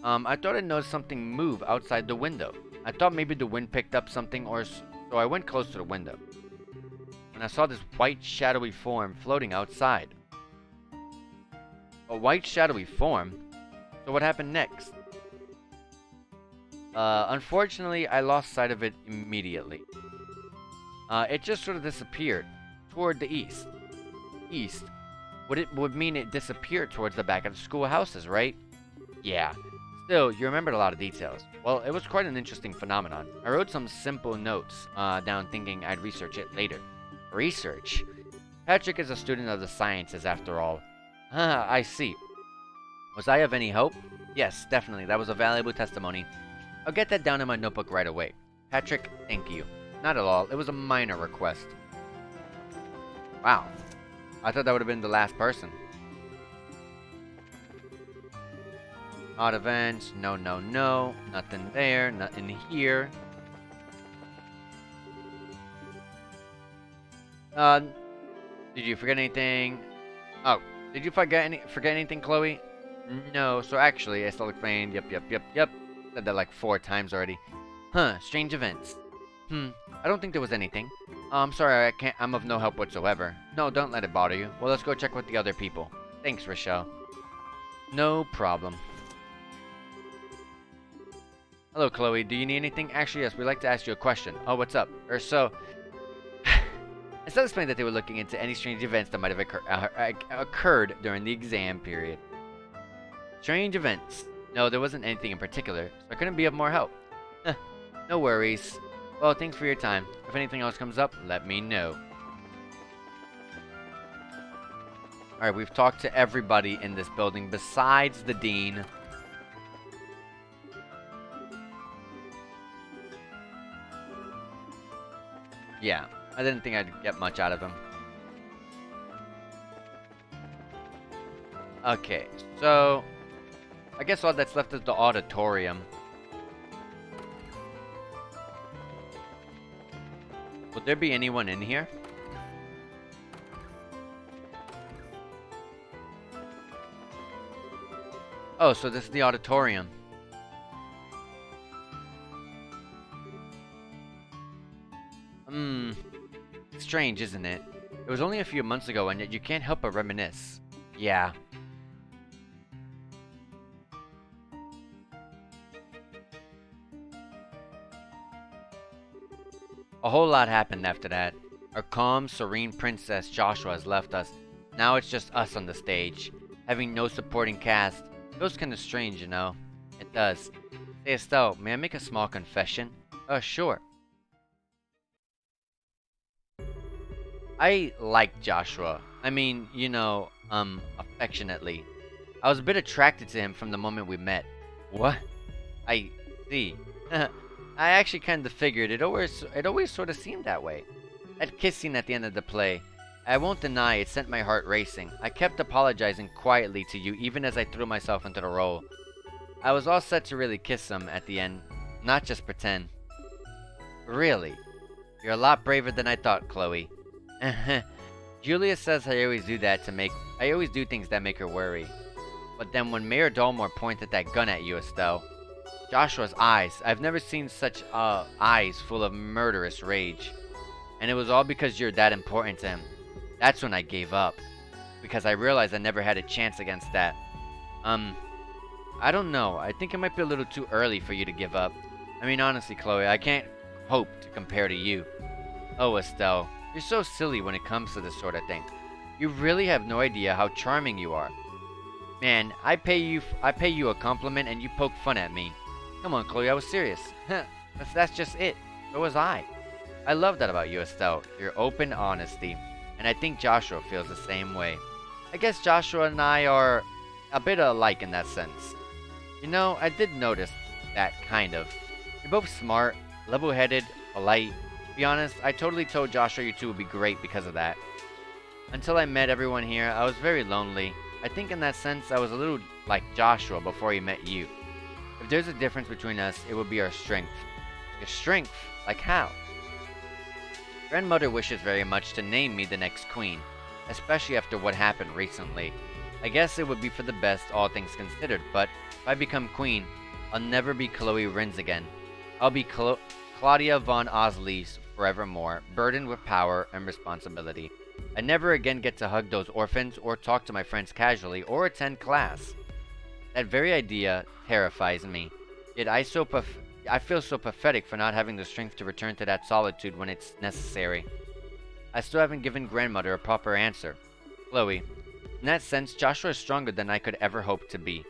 I thought I noticed something move outside the window. I thought maybe the wind picked up something, so I went close to the window. And I saw this white shadowy form floating outside. A white shadowy form? So what happened next? Unfortunately, I lost sight of it immediately. It just sort of disappeared toward the east. East? Would mean it disappeared towards the back of the schoolhouses, right? Yeah. Still, you remembered a lot of details. Well, it was quite an interesting phenomenon. I wrote some simple notes down thinking I'd research it later. Research? Patrick is a student of the sciences after all. I see. Was I of any help? Yes, definitely. That was a valuable testimony. I'll get that down in my notebook right away. Patrick, thank you. Not at all. It was a minor request. Wow. I thought that would have been the last person. Odd events. No, no, no. Nothing there. Nothing here. Did you forget anything? Oh, did you forget anything, Chloe? No, so actually, I still explained. Yep. Said that like 4 times already. Huh, strange events. I don't think there was anything. I'm sorry, I'm of no help whatsoever. No, don't let it bother you. Well, let's go check with the other people. Thanks, Rochelle. No problem. Hello, Chloe. Do you need anything? Actually, yes, we'd like to ask you a question. Oh, what's up? Instead explained that they were looking into any strange events that might have occurred during the exam period. Strange events. No, there wasn't anything in particular, so I couldn't be of more help. No worries. Well, thanks for your time. If anything else comes up, let me know. Alright, we've talked to everybody in this building besides the dean. Yeah, I didn't think I'd get much out of him. Okay, so I guess all that's left is the auditorium. Would there be anyone in here? Oh, so this is the auditorium. Strange, isn't it? It was only a few months ago, and yet you can't help but reminisce. Yeah. A whole lot happened after that. Our calm, serene princess Joshua has left us. Now it's just us on the stage. Having no supporting cast. Feels kinda strange, you know? It does. Hey Estelle, may I make a small confession? Sure. I like Joshua. I mean, you know, affectionately. I was a bit attracted to him from the moment we met. What? I see. I actually kind of figured it always sort of seemed that way. That kiss scene at the end of the play, I won't deny it sent my heart racing. I kept apologizing quietly to you even as I threw myself into the role. I was all set to really kiss him at the end, not just pretend. Really? You're a lot braver than I thought, Chloe. Julia says I always do things that make her worry. But then when Mayor Dolmore pointed that gun at you, Estelle, Joshua's eyes, I've never seen such eyes full of murderous rage. And it was all because you're that important to him. That's when I gave up. Because I realized I never had a chance against that. I don't know. I think it might be a little too early for you to give up. I mean, honestly, Chloe, I can't hope to compare to you. Oh, Estelle, you're so silly when it comes to this sort of thing. You really have no idea how charming you are. Man, I pay you a compliment and you poke fun at me. Come on, Chloe, I was serious. That's just it. So was I. I love that about you, Estelle. Your open honesty. And I think Joshua feels the same way. I guess Joshua and I are a bit alike in that sense. You know, I did notice that, kind of. You're both smart, level-headed, polite. To be honest, I totally told Joshua you two would be great because of that. Until I met everyone here, I was very lonely. I think in that sense, I was a little like Joshua before he met you. If there's a difference between us, it would be our strength. Your strength? Like how? Grandmother wishes very much to name me the next queen, especially after what happened recently. I guess it would be for the best, all things considered, but if I become queen, I'll never be Chloe Rins again. I'll be Claudia von Osleys forevermore, burdened with power and responsibility. I never again get to hug those orphans or talk to my friends casually or attend class. That very idea terrifies me. Yet I feel so pathetic for not having the strength to return to that solitude when it's necessary. I still haven't given grandmother a proper answer. Chloe, in that sense, Joshua is stronger than I could ever hope to be.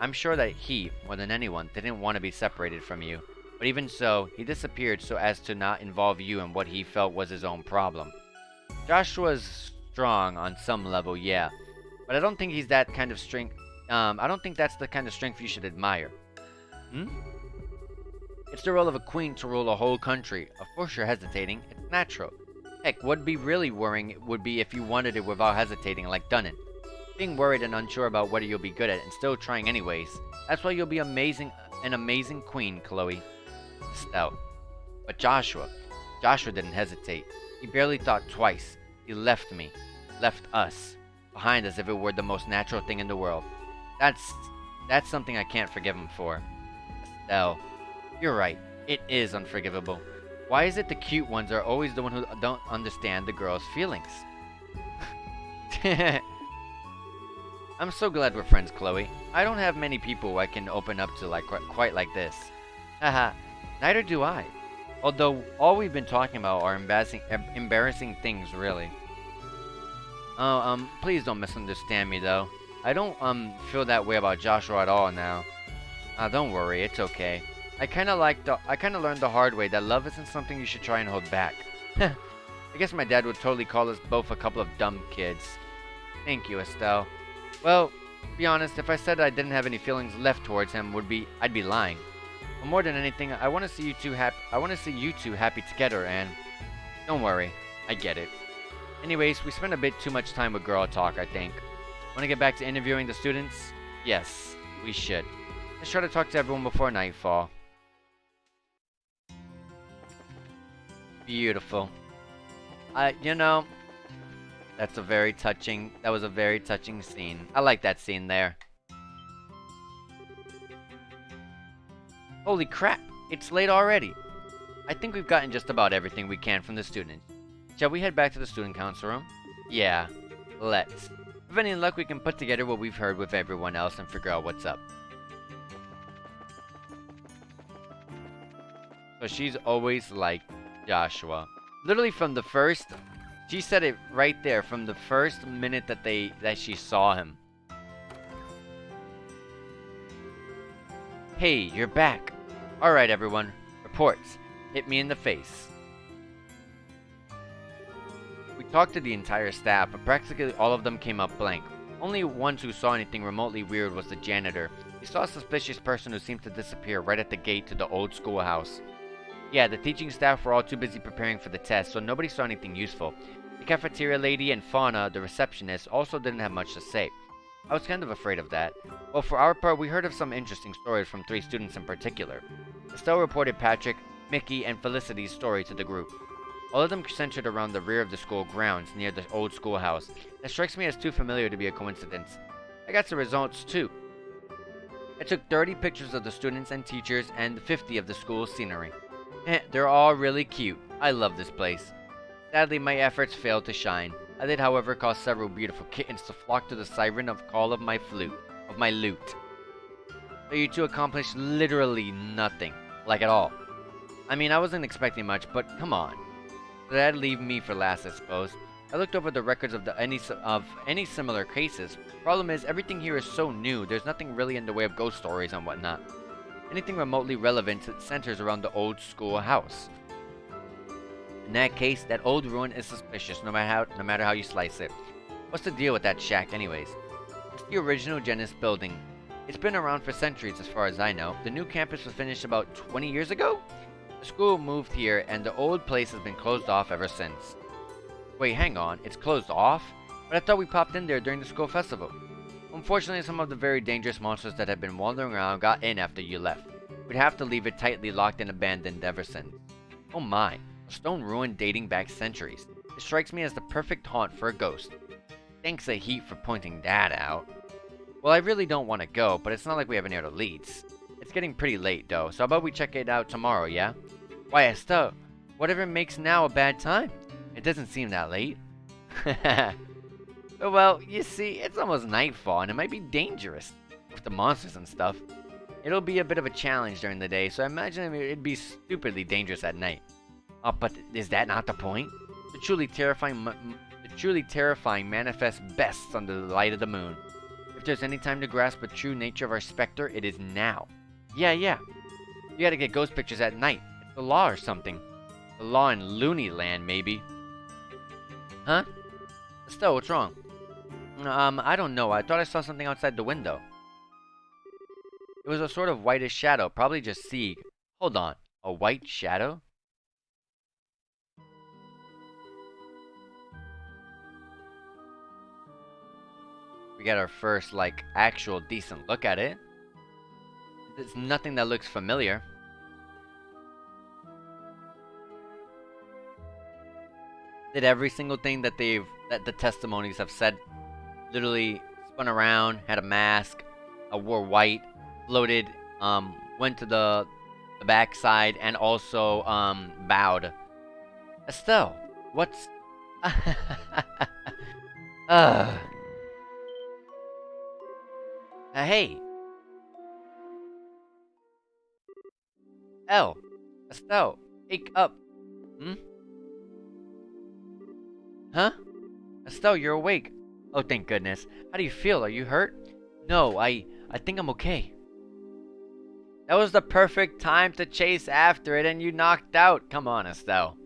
I'm sure that he, more than anyone, didn't want to be separated from you. But even so, he disappeared so as to not involve you in what he felt was his own problem. Joshua's strong on some level, yeah. But I don't think he's that kind of strength. I don't think that's the kind of strength you should admire. Hmm? It's the role of a queen to rule a whole country. Of course you're hesitating. It's natural. Heck, what'd be really worrying would be if you wanted it without hesitating, like Dunnan. Being worried and unsure about whether you'll be good at it and still trying anyways. That's why you'll be an amazing queen, Chloe. Estelle. But Joshua didn't hesitate. He barely thought twice. He left me, left us, behind as if it were the most natural thing in the world. That's something I can't forgive him for. Estelle. You're right. It is unforgivable. Why is it the cute ones are always the one who don't understand the girl's feelings? I'm so glad we're friends, Chloe. I don't have many people I can open up to quite like this. Haha, neither do I. Although all we've been talking about are embarrassing things, really. Oh, please don't misunderstand me though. I don't feel that way about Joshua at all now. Don't worry, it's okay. I kinda learned the hard way that love isn't something you should try and hold back. I guess my dad would totally call us both a couple of dumb kids. Thank you, Estelle. Well, to be honest, if I said I didn't have any feelings left towards him, I'd be lying. But more than anything, I want to see you two happy together, and don't worry, I get it. Anyways, we spent a bit too much time with girl talk, I think. Want to get back to interviewing the students? Yes, we should. Let's try to talk to everyone before nightfall. Beautiful. You know, that was a very touching scene. I like that scene there. Holy crap, it's late already. I think we've gotten just about everything we can from the students. Shall we head back to the student council room? Yeah, let's. With any luck, we can put together what we've heard with everyone else and figure out what's up. So she's always like Joshua. Literally from the first, she said it right there, from the first minute that she saw him. Hey, you're back. Alright everyone, reports. Hit me in the face. We talked to the entire staff, but practically all of them came up blank. Only ones who saw anything remotely weird was the janitor. He saw a suspicious person who seemed to disappear right at the gate to the old schoolhouse. Yeah, the teaching staff were all too busy preparing for the test, so nobody saw anything useful. The cafeteria lady and Fauna, the receptionist, also didn't have much to say. I was kind of afraid of that. Well, for our part, we heard of some interesting stories from 3 students in particular. Estelle reported Patrick, Mickey, and Felicity's story to the group. All of them centered around the rear of the school grounds near the old schoolhouse. That strikes me as too familiar to be a coincidence. I got some results too. I took 30 pictures of the students and teachers and 50 of the school's scenery. They're all really cute. I love this place. Sadly, my efforts failed to shine. I did, however, cause several beautiful kittens to flock to the siren of call of my lute. So you two accomplished literally nothing. Like at all. I mean, I wasn't expecting much, but come on. So that'd leave me for last, I suppose. I looked over the records of any similar cases. Problem is, everything here is so new, there's nothing really in the way of ghost stories and whatnot. Anything remotely relevant centers around the old schoolhouse. In that case, that old ruin is suspicious, no matter how you slice it. What's the deal with that shack, anyways? It's the original Genesis building. It's been around for centuries, as far as I know. The new campus was finished about 20 years ago? The school moved here, and the old place has been closed off ever since. Wait, hang on. It's closed off? But I thought we popped in there during the school festival. Unfortunately, some of the very dangerous monsters that had been wandering around got in after you left. We'd have to leave it tightly locked and abandoned ever since. Oh my, a stone ruin dating back centuries. It strikes me as the perfect haunt for a ghost. Thanks a heap for pointing that out. Well, I really don't want to go, but it's not like we have any other leads. It's getting pretty late though, so how about we check it out tomorrow, yeah? Why, Estelle, whatever makes now a bad time? It doesn't seem that late. Well, you see, it's almost nightfall and it might be dangerous with the monsters and stuff. It'll be a bit of a challenge during the day, so I imagine it'd be stupidly dangerous at night. Oh, but is that not the point? The truly terrifying manifests best under the light of the moon. If there's any time to grasp the true nature of our specter, it is now. Yeah. You gotta get ghost pictures at night. It's the law or something. The law in Looney Land, maybe. Huh? Estelle, what's wrong? I don't know. I thought I saw something outside the window. It was a sort of whitish shadow, probably just Sieg. Hold on, a white shadow? We got our first, like, actual decent look at it. There's nothing that looks familiar. Did every single thing that the testimonies have said. Literally spun around, had a mask, wore white, floated, went to the backside, and also bowed. Estelle, what's uh hey, Elle, Estelle, wake up. Hmm? Huh? Estelle, you're awake. Oh, thank goodness. How do you feel? Are you hurt? No, I think I'm okay. That was the perfect time to chase after it and you knocked out. Come on, Estelle.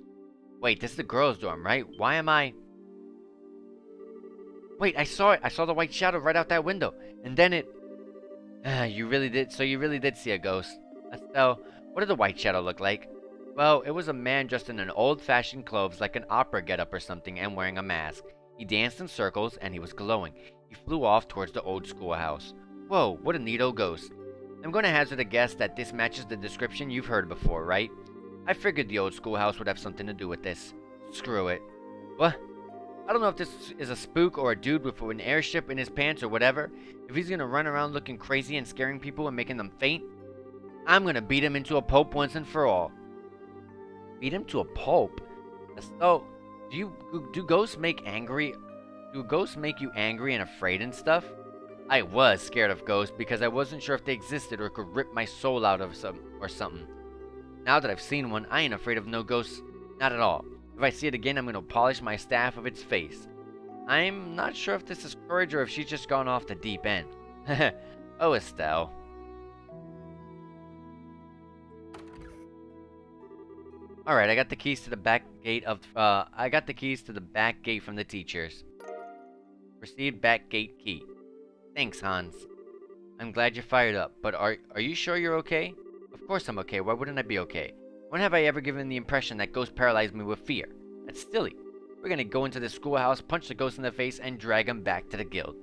Wait, this is the girls' dorm, right? Why am I... Wait, I saw it. I saw the white shadow right out that window. And then it... you really did... So you really did see a ghost. Estelle, what did the white shadow look like? Well, it was a man dressed in an old-fashioned clothes like an opera getup or something and wearing a mask. He danced in circles and he was glowing. He flew off towards the old schoolhouse. Whoa, what a neat old ghost. I'm going to hazard a guess that this matches the description you've heard before, right? I figured the old schoolhouse would have something to do with this. Screw it. What? I don't know if this is a spook or a dude with an airship in his pants or whatever. If he's gonna run around looking crazy and scaring people and making them faint, I'm gonna beat him into a pulp once and for all. Beat him to a pulp? So, do ghosts make angry? Do ghosts make you angry and afraid and stuff? I was scared of ghosts because I wasn't sure if they existed or could rip my soul out of something. Now that I've seen one, I ain't afraid of no ghosts. Not at all. If I see it again, I'm gonna polish my staff of its face. I'm not sure if this is courage or if she's just gone off the deep end. Oh, Estelle. Alright, I got the keys to the back gate of, I got the keys to the back gate from the teachers. Received back gate key. Thanks, Hans. I'm glad you're fired up, but are you sure you're okay? Of course I'm okay, why wouldn't I be okay? When have I ever given the impression that ghosts paralyze me with fear? That's silly. We're gonna go into the schoolhouse, punch the ghost in the face, and drag him back to the guild.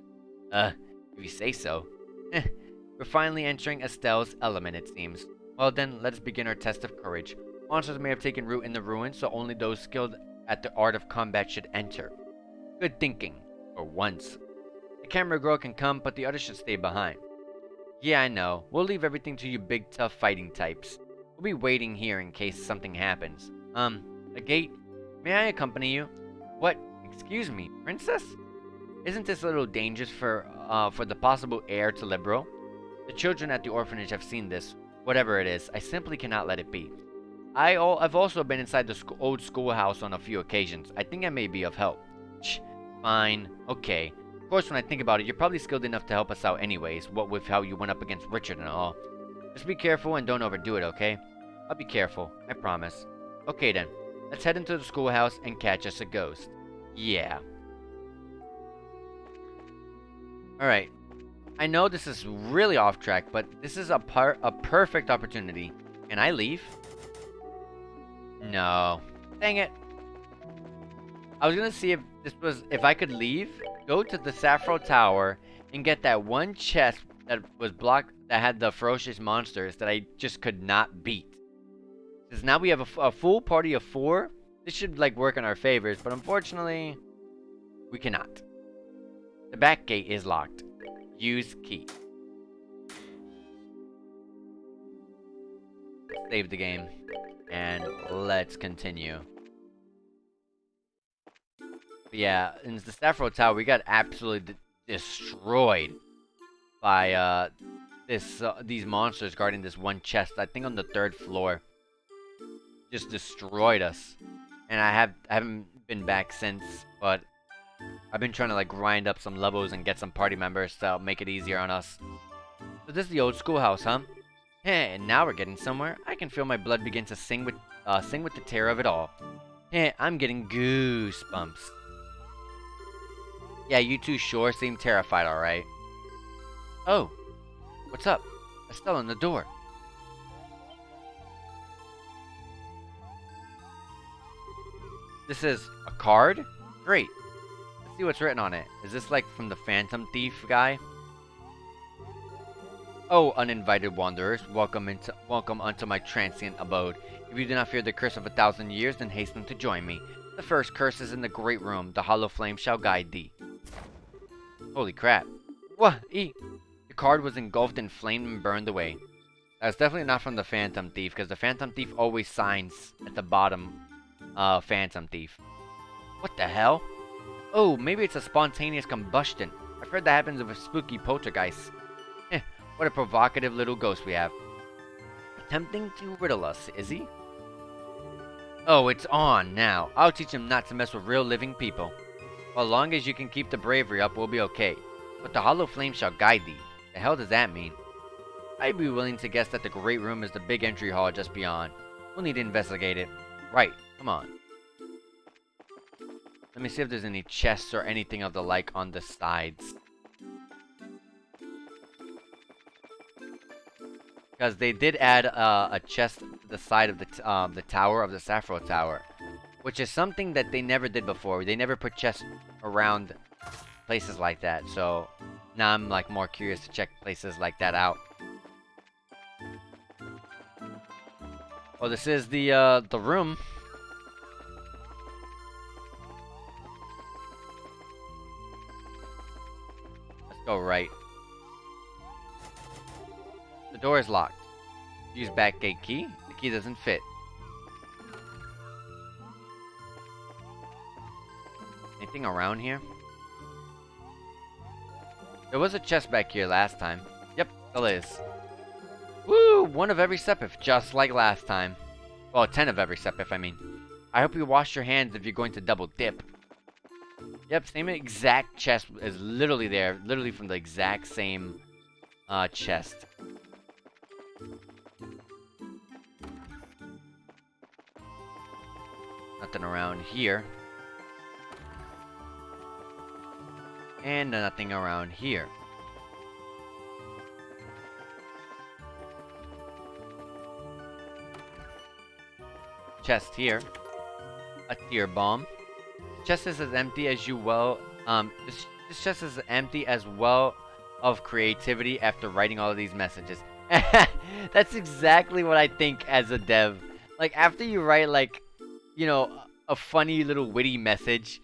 If you say so. We're finally entering Estelle's element, it seems. Well then, let's begin our test of courage. Monsters may have taken root in the ruins, so only those skilled at the art of combat should enter. Good thinking. For once. The camera girl can come, but the others should stay behind. Yeah, I know. We'll leave everything to you big, tough fighting types. We'll be waiting here in case something happens. A gate? May I accompany you? What? Excuse me, princess? Isn't this a little dangerous for the possible heir to Liberal? The children at the orphanage have seen this. Whatever it is, I simply cannot let it be. I've also been inside the old schoolhouse on a few occasions. I think I may be of help. Shh. Fine. Okay. Of course, when I think about it, you're probably skilled enough to help us out anyways, what with how you went up against Richard and all. Just be careful and don't overdo it, okay? I'll be careful. I promise. Okay then. Let's head into the schoolhouse and catch us a ghost. Yeah. Alright. I know this is really off track, but this is a perfect opportunity. Can I leave? No. Dang it. I was gonna see if I could leave, go to the Saffron Tower, and get that one chest that was blocked, that had the ferocious monsters that I just could not beat. Because now we have a full party of 4. This should, like, work in our favors, but unfortunately, we cannot. The back gate is locked. Use key. Save the game. And let's continue. But yeah, in the Saffron Tower, we got absolutely destroyed by these monsters guarding this one chest. I think on the 3rd floor, just destroyed us. And I haven't been back since, but I've been trying to like grind up some levels and get some party members to make it easier on us. So this is the old schoolhouse, huh? Hey, and now we're getting somewhere. I can feel my blood begin to sing with the terror of it all. Hey, I'm getting goosebumps. Yeah, you two sure seem terrified, alright. Oh, what's up? Estelle on the door. This is a card? Great. Let's see what's written on it. Is this like from the Phantom Thief guy? Oh, uninvited wanderers, welcome unto my transient abode. If you do not fear the curse of 1,000 years, then hasten to join me. The first curse is in the great room. The hollow flame shall guide thee. Holy crap. What? The card was engulfed in flame and burned away. That's definitely not from the Phantom Thief, because the Phantom Thief always signs at the bottom, Phantom Thief. What the hell? Oh, maybe it's a spontaneous combustion. I've heard that happens with spooky poltergeists. What a provocative little ghost we have. Attempting to riddle us, is he? Oh, it's on now. I'll teach him not to mess with real living people. As long as you can keep the bravery up, we'll be okay. But the hollow flame shall guide thee. The hell does that mean? I'd be willing to guess that the great room is the big entry hall just beyond. We'll need to investigate it. Right, come on. Let me see if there's any chests or anything of the like on the sides. Because they did add a chest to the side of the tower of the Sappho Tower, which is something that they never did before. They never put chests around places like that. So now I'm like more curious to check places like that out. Well, this is the room. Let's go right. The door is locked. Use back gate key. The key doesn't fit. Anything around here? There was a chest back here last time. Yep, still is. Woo! 1 of every sepif, just like last time. Well, 10 of every sepif, I mean. I hope you wash your hands if you're going to double dip. Yep, same exact chest is literally there. Literally from the exact same chest. Nothing around here. And nothing around here. Chest here. A tear bomb. Chest is as empty as you well. This chest is empty as well of creativity after writing all of these messages. That's exactly what I think as a dev. Like, after you write, like, you know, a funny little witty message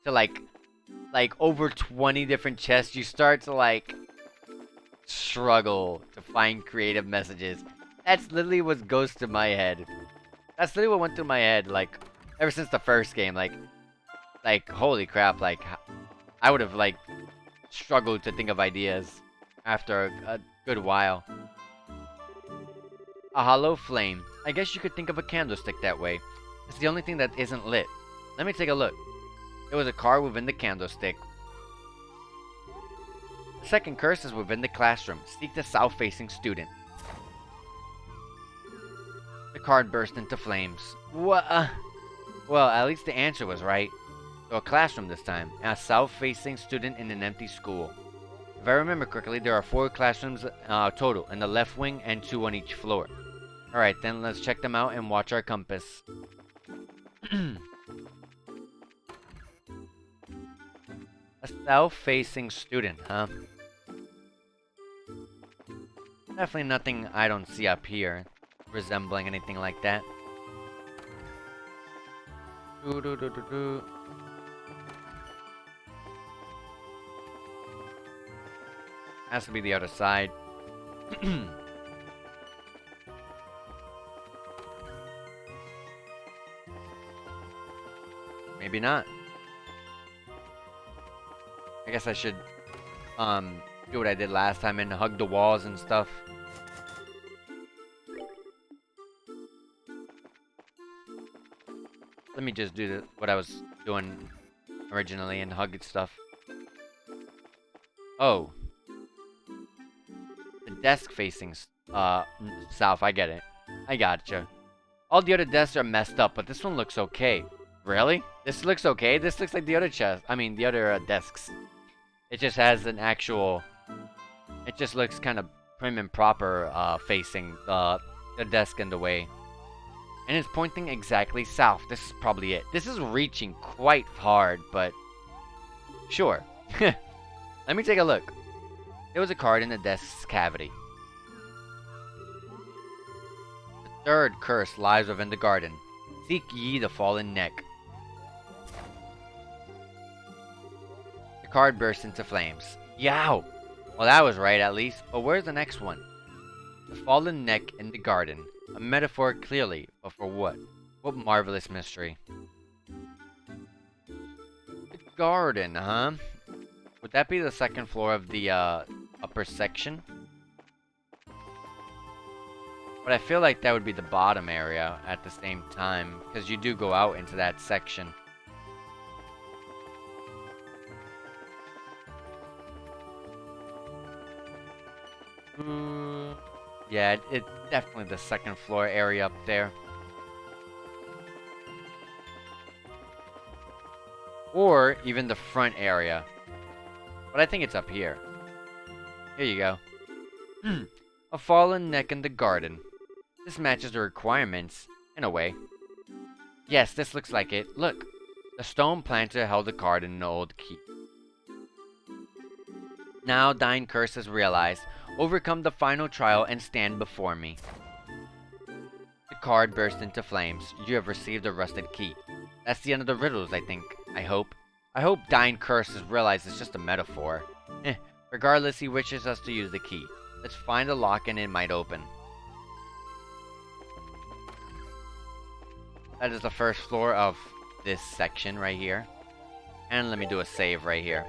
to, like over 20 different chests, you start to, like, struggle to find creative messages. That's literally what goes to my head. That's literally what went through my head, like, ever since the first game. Like, holy crap, like, I would have, like, struggled to think of ideas after a good while. A hollow flame. I guess you could think of a candlestick that way. It's the only thing that isn't lit. Let me take a look. There was a card within the candlestick. The second curse is within the classroom. Seek the south-facing student. The card burst into flames. What? Well, at least the answer was right. So a classroom this time. And a south-facing student in an empty school. If I remember correctly, there are 4 classrooms total in the left wing and 2 on each floor. Alright, then let's check them out and watch our compass. A south-facing student, huh? Definitely nothing I don't see up here resembling anything like that. Has to be the other side. Maybe not. I guess I should do what I did last time and hug the walls and stuff. Let me just do what I was doing originally and hug stuff. Oh. The desk facing south, I get it. I gotcha. All the other desks are messed up, but this one looks okay. Really? This looks okay? This looks like the other chest. I mean, the other desks. It just has an actual... It just looks kind of prim and proper facing the desk in the way. And it's pointing exactly south. This is probably it. This is reaching quite hard, but sure. Let me take a look. There was a card in the desk's cavity. The third curse lies within the garden. Seek ye the fallen neck. The card bursts into flames. Yow! Well, that was right at least, but where's the next one? The fallen neck in the garden. A metaphor clearly, but for what? What marvelous mystery. The garden, huh? Would that be the second floor of the upper section? But I feel like that would be the bottom area at the same time, because you do go out into that section. Yeah, it's definitely the second floor area up there. Or even the front area. But I think it's up here. Here you go. A fallen neck in the garden. This matches the requirements, in a way. Yes, this looks like it. Look, the stone planter held a card in an old keep. Now thine curse is realized. Overcome the final trial and stand before me. The card burst into flames. You have received a rusted key. That's the end of the riddles, I think. I hope. I hope thine curse is realized it's just a metaphor. Regardless, he wishes us to use the key. Let's find a lock and it might open. That is the first floor of this section right here. And let me do a save right here.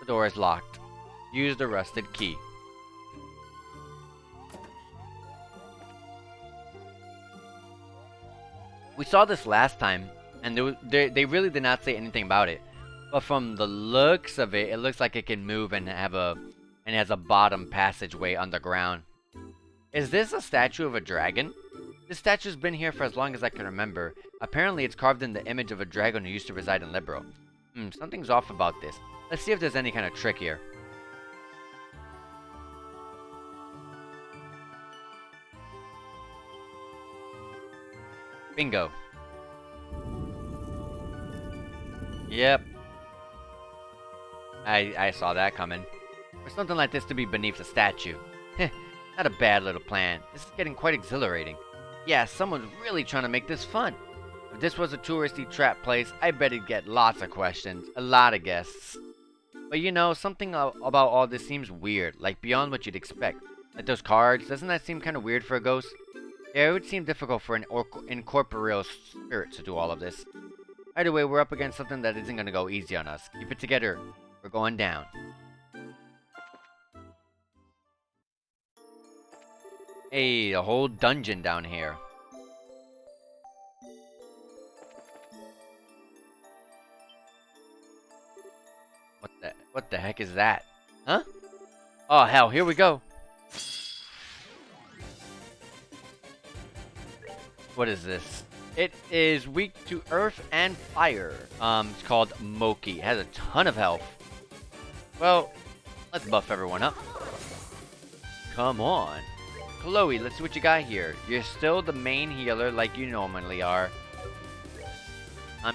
The door is locked. Use the rusted key. We saw this last time, and they really did not say anything about it. But from the looks of it, it looks like it can move and has a bottom passageway underground. Is this a statue of a dragon? This statue's been here for as long as I can remember. Apparently it's carved in the image of a dragon who used to reside in Libro. Something's off about this. Let's see if there's any kind of trick here. Bingo. Yep. I saw that coming. For something like this to be beneath the statue. Not a bad little plan. This is getting quite exhilarating. Yeah, someone's really trying to make this fun. If this was a touristy trap place, I bet it'd get lots of questions. A lot of guests. But you know, something about all this seems weird, like beyond what you'd expect. Like those cards, doesn't that seem kind of weird for a ghost? Yeah, it would seem difficult for an incorporeal spirit to do all of this. Either way, we're up against something that isn't going to go easy on us. Keep it together. We're going down. Hey, a whole dungeon down here. What the heck is that? Huh? Oh hell, here we go. What is this? It is weak to earth and fire. It's called Moki. It has a ton of health. Well, let's buff everyone up. Come on. Chloe, let's see what you got here. You're still the main healer like you normally are.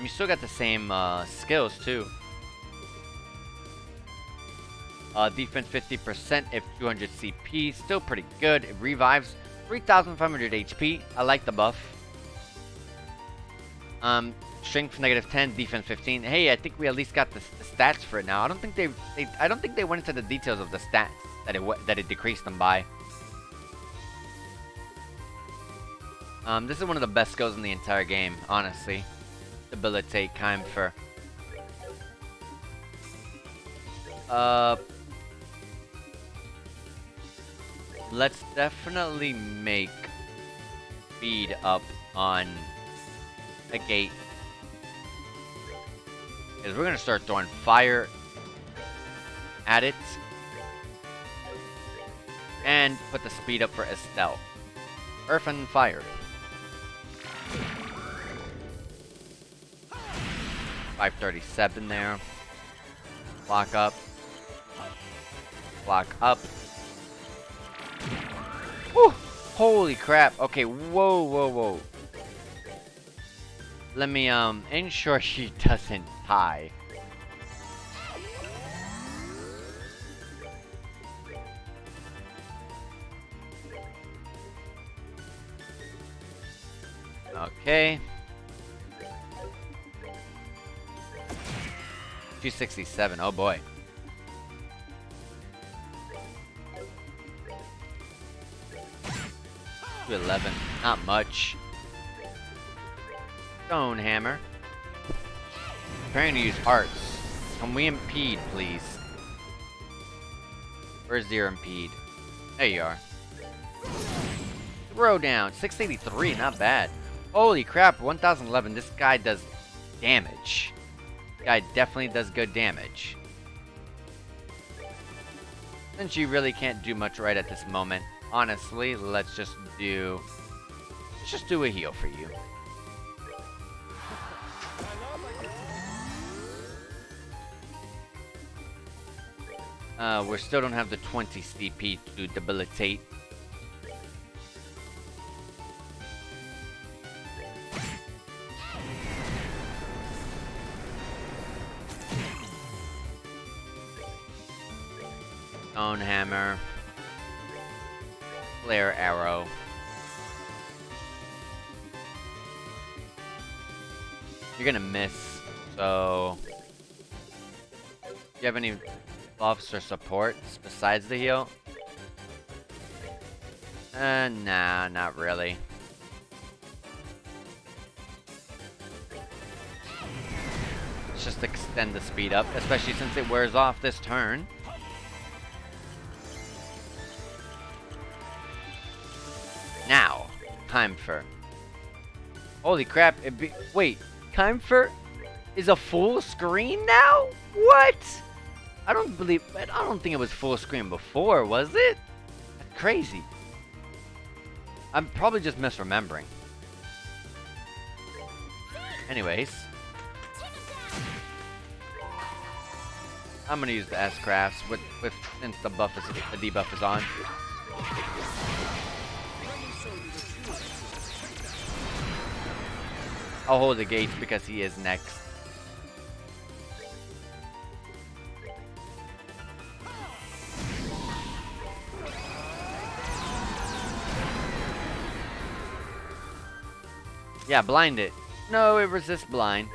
You still got the same skills too. Defense 50% if 200 CP. Still pretty good. It revives 3,500 HP. I like the buff. Strength -10, defense 15. Hey, I think we at least got the stats for it now. I don't think they went into the details of the stats that it decreased them by. This is one of the best skills in the entire game, honestly. Debilitate Kaempfer. Let's definitely make speed up on a gate. Because we're going to start throwing fire at it. And put the speed up for Estelle. Earth and fire. 537 there. Lock up. block up. Woo! Holy crap. Okay, whoa, whoa, whoa. Let me, ensure she doesn't die. Okay. 267, oh boy. 211, not much. Stone hammer. Preparing to use arts. Can we impede, please? Where's your impede? There you are. Throw down, 683, not bad. Holy crap, 1011, this guy does damage. This guy definitely does good damage. Since you really can't do much right at this moment, honestly, let's just do a heal for you. We still don't have the 20 CP to debilitate. Stone hammer. Flare arrow. You're gonna miss, so... Do you have any buffs or supports besides the heal? Nah, not really. Let's just extend the speed up, especially since it wears off this turn. Now, Keimfer. Holy crap, wait, Keimfer is a full screen now? What? I don't think it was full screen before, was it? That's crazy. I'm probably just misremembering. Anyways. I'm gonna use the S-Crafts since the debuff is on. I'll hold the gates because he is next. Yeah, blind it. No, it resists blind.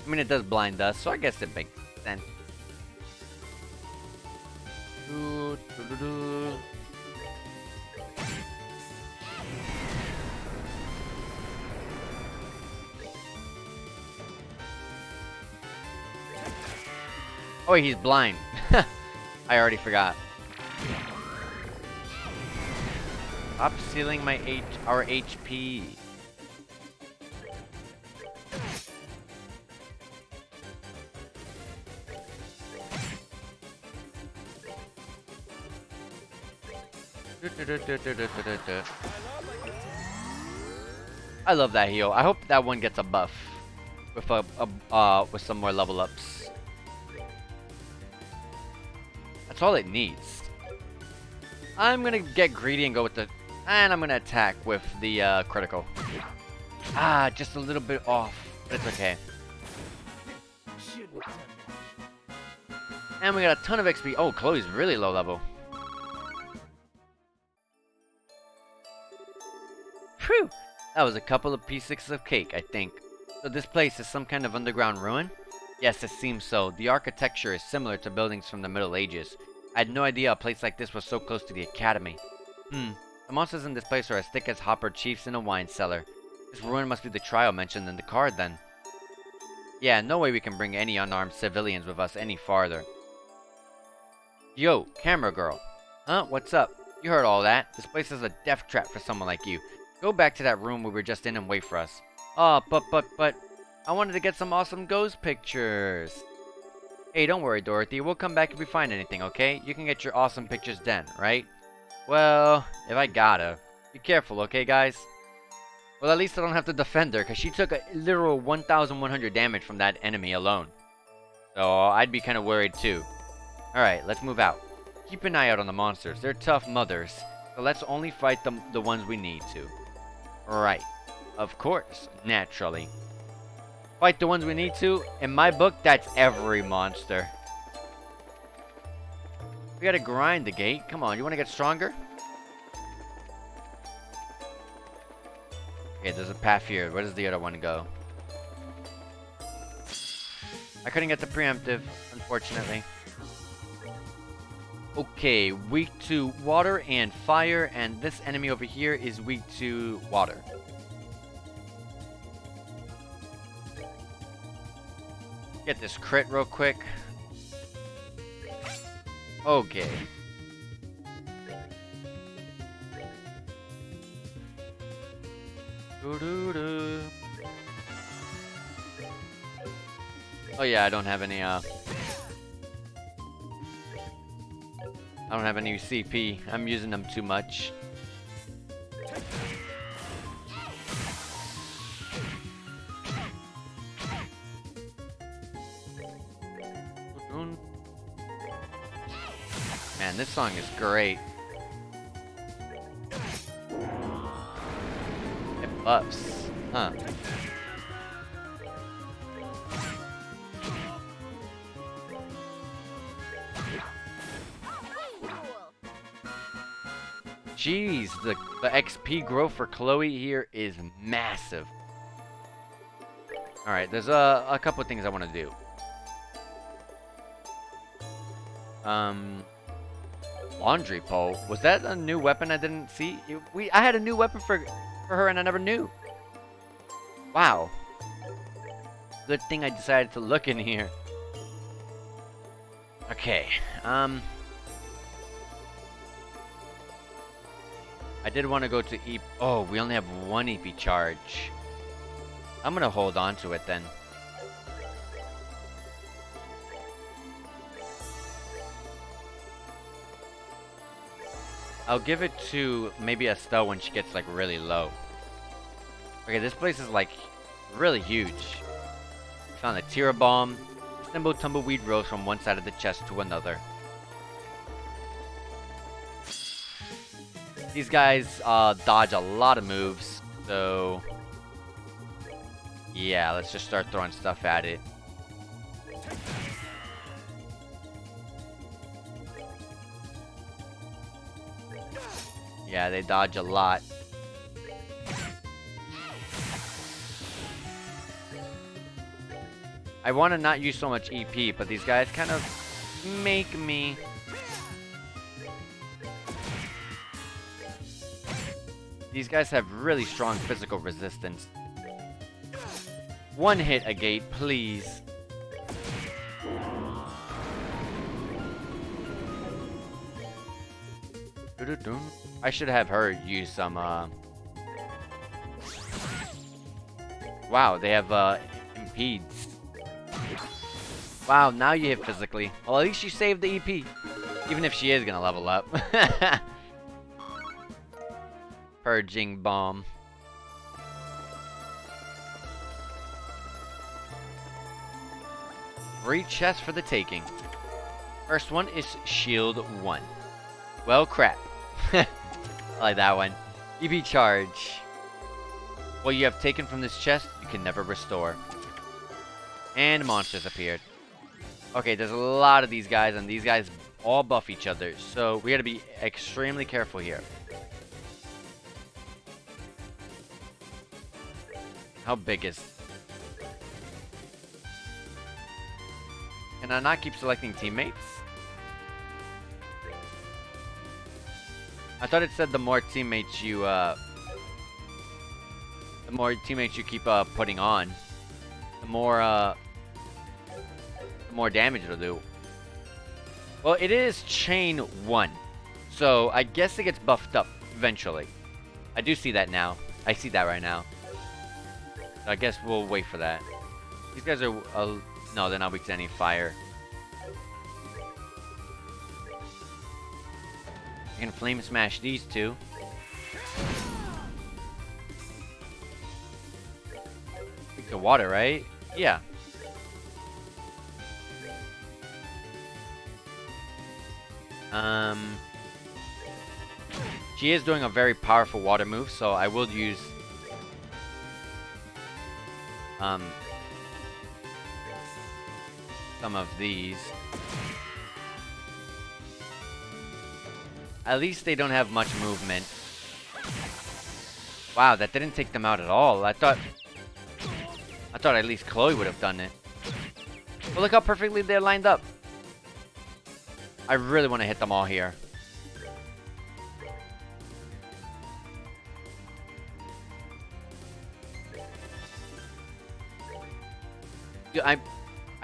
I mean, it does blind us, so I guess it makes sense. Oh, he's blind. I already forgot. Stop stealing our HP. I love that heal. I hope that one gets a buff with some more level ups. That's all it needs. I'm gonna get greedy and go with and I'm gonna attack with the critical. Ah, just a little bit off, but it's okay. And we got a ton of XP. Oh, Chloe's really low level. Phew! That was a couple of pieces of cake, I think. So this place is some kind of underground ruin? Yes, it seems so. The architecture is similar to buildings from the Middle Ages. I had no idea a place like this was so close to the academy. The monsters in this place are as thick as Hopper Chiefs in a wine cellar. This ruin must be the trial mentioned in the card then. Yeah, no way we can bring any unarmed civilians with us any farther. Yo, camera girl. Huh? What's up? You heard all that. This place is a death trap for someone like you. Go back to that room we were just in and wait for us. Oh, but, I wanted to get some awesome ghost pictures. Hey, don't worry, Dorothy. We'll come back if we find anything, okay? You can get your awesome pictures then, right? Well, if I gotta. Be careful, okay, guys? Well, at least I don't have to defend her, because she took a literal 1,100 damage from that enemy alone. So I'd be kind of worried too. Alright, let's move out. Keep an eye out on the monsters. They're tough mothers, so let's only fight the ones we need to. Right. Of course. Naturally. Fight the ones we need to? In my book, that's every monster. We gotta grind the gate. Come on, you wanna get stronger? Okay, there's a path here. Where does the other one go? I couldn't get the preemptive, unfortunately. Okay, weak to water and fire, and this enemy over here is weak to water. Get this crit real quick. Okay. Doo-doo-doo. Oh yeah, I don't have any CP. I'm using them too much. Man, this song is great. It buffs. Huh. Jeez, the XP growth for Chloe here is massive. Alright, there's a couple of things I want to do. Laundry pole. Was that a new weapon I didn't see? I had a new weapon for her and I never knew. Wow. Good thing I decided to look in here. Okay. I did want to go to EP. Oh, we only have one EP charge. I'm gonna hold on to it then. I'll give it to maybe Estelle when she gets like really low. Okay, this place is like really huge. Found a Tira bomb. Simple tumbleweed rose from one side of the chest to another. These guys dodge a lot of moves, so yeah, let's just start throwing stuff at it. Yeah, they dodge a lot. I want to not use so much EP, but these guys kind of make me. These guys have really strong physical resistance. One hit a gate, please. I should have her use some, Wow, they have, impedes. Wow, now you hit physically. Well, at least you saved the EP. Even if she is gonna level up. Purging bomb. Three chests for the taking. First one is shield 1. Well, crap. I like that one. EP charge. What you have taken from this chest, you can never restore. And monsters appeared. Okay, there's a lot of these guys, and these guys all buff each other, so we gotta be extremely careful here. How big is... Can I not keep selecting teammates? I thought it said the more teammates you keep putting on, the more damage it'll do. Well, it is chain 1, so I guess it gets buffed up eventually. I do see that now. I see that right now. So I guess we'll wait for that. These guys are no, they're not weak to any fire. I can flame smash these two. to water, right? Yeah. She is doing a very powerful water move, so I will use some of these. At least they don't have much movement. Wow, that didn't take them out at all. I thought at least Chloe would have done it. But look how perfectly they're lined up. I really want to hit them all here. I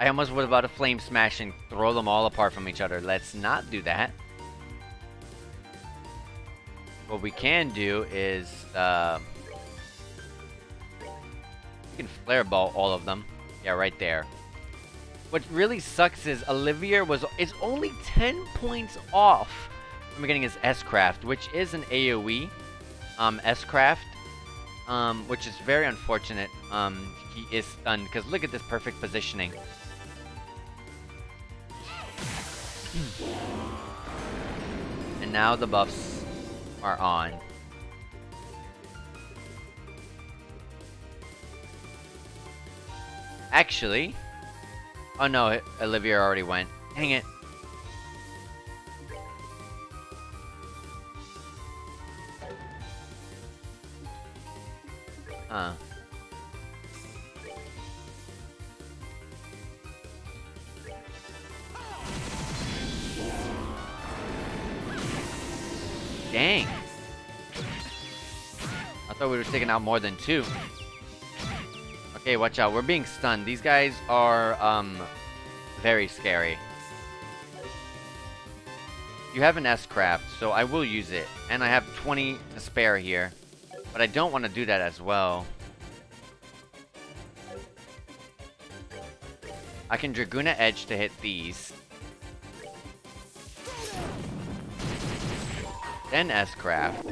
almost was about to flame smash and throw them all apart from each other. Let's not do that. What we can do is we can flare ball all of them. Yeah, right there. What really sucks is Olivia is only 10 points off from getting his S-Craft, which is an AoE S-Craft, which is very unfortunate. He is stunned because look at this perfect positioning. And now the buffs are on. Actually, oh no, Olivia already went. Dang it. Huh. Dang. I thought we were taking out more than 2. Okay, watch out. We're being stunned. These guys are, very scary. You have an S-Craft, so I will use it. And I have 20 to spare here. But I don't want to do that as well. I can Dragoona Edge to hit these. Then S-Craft.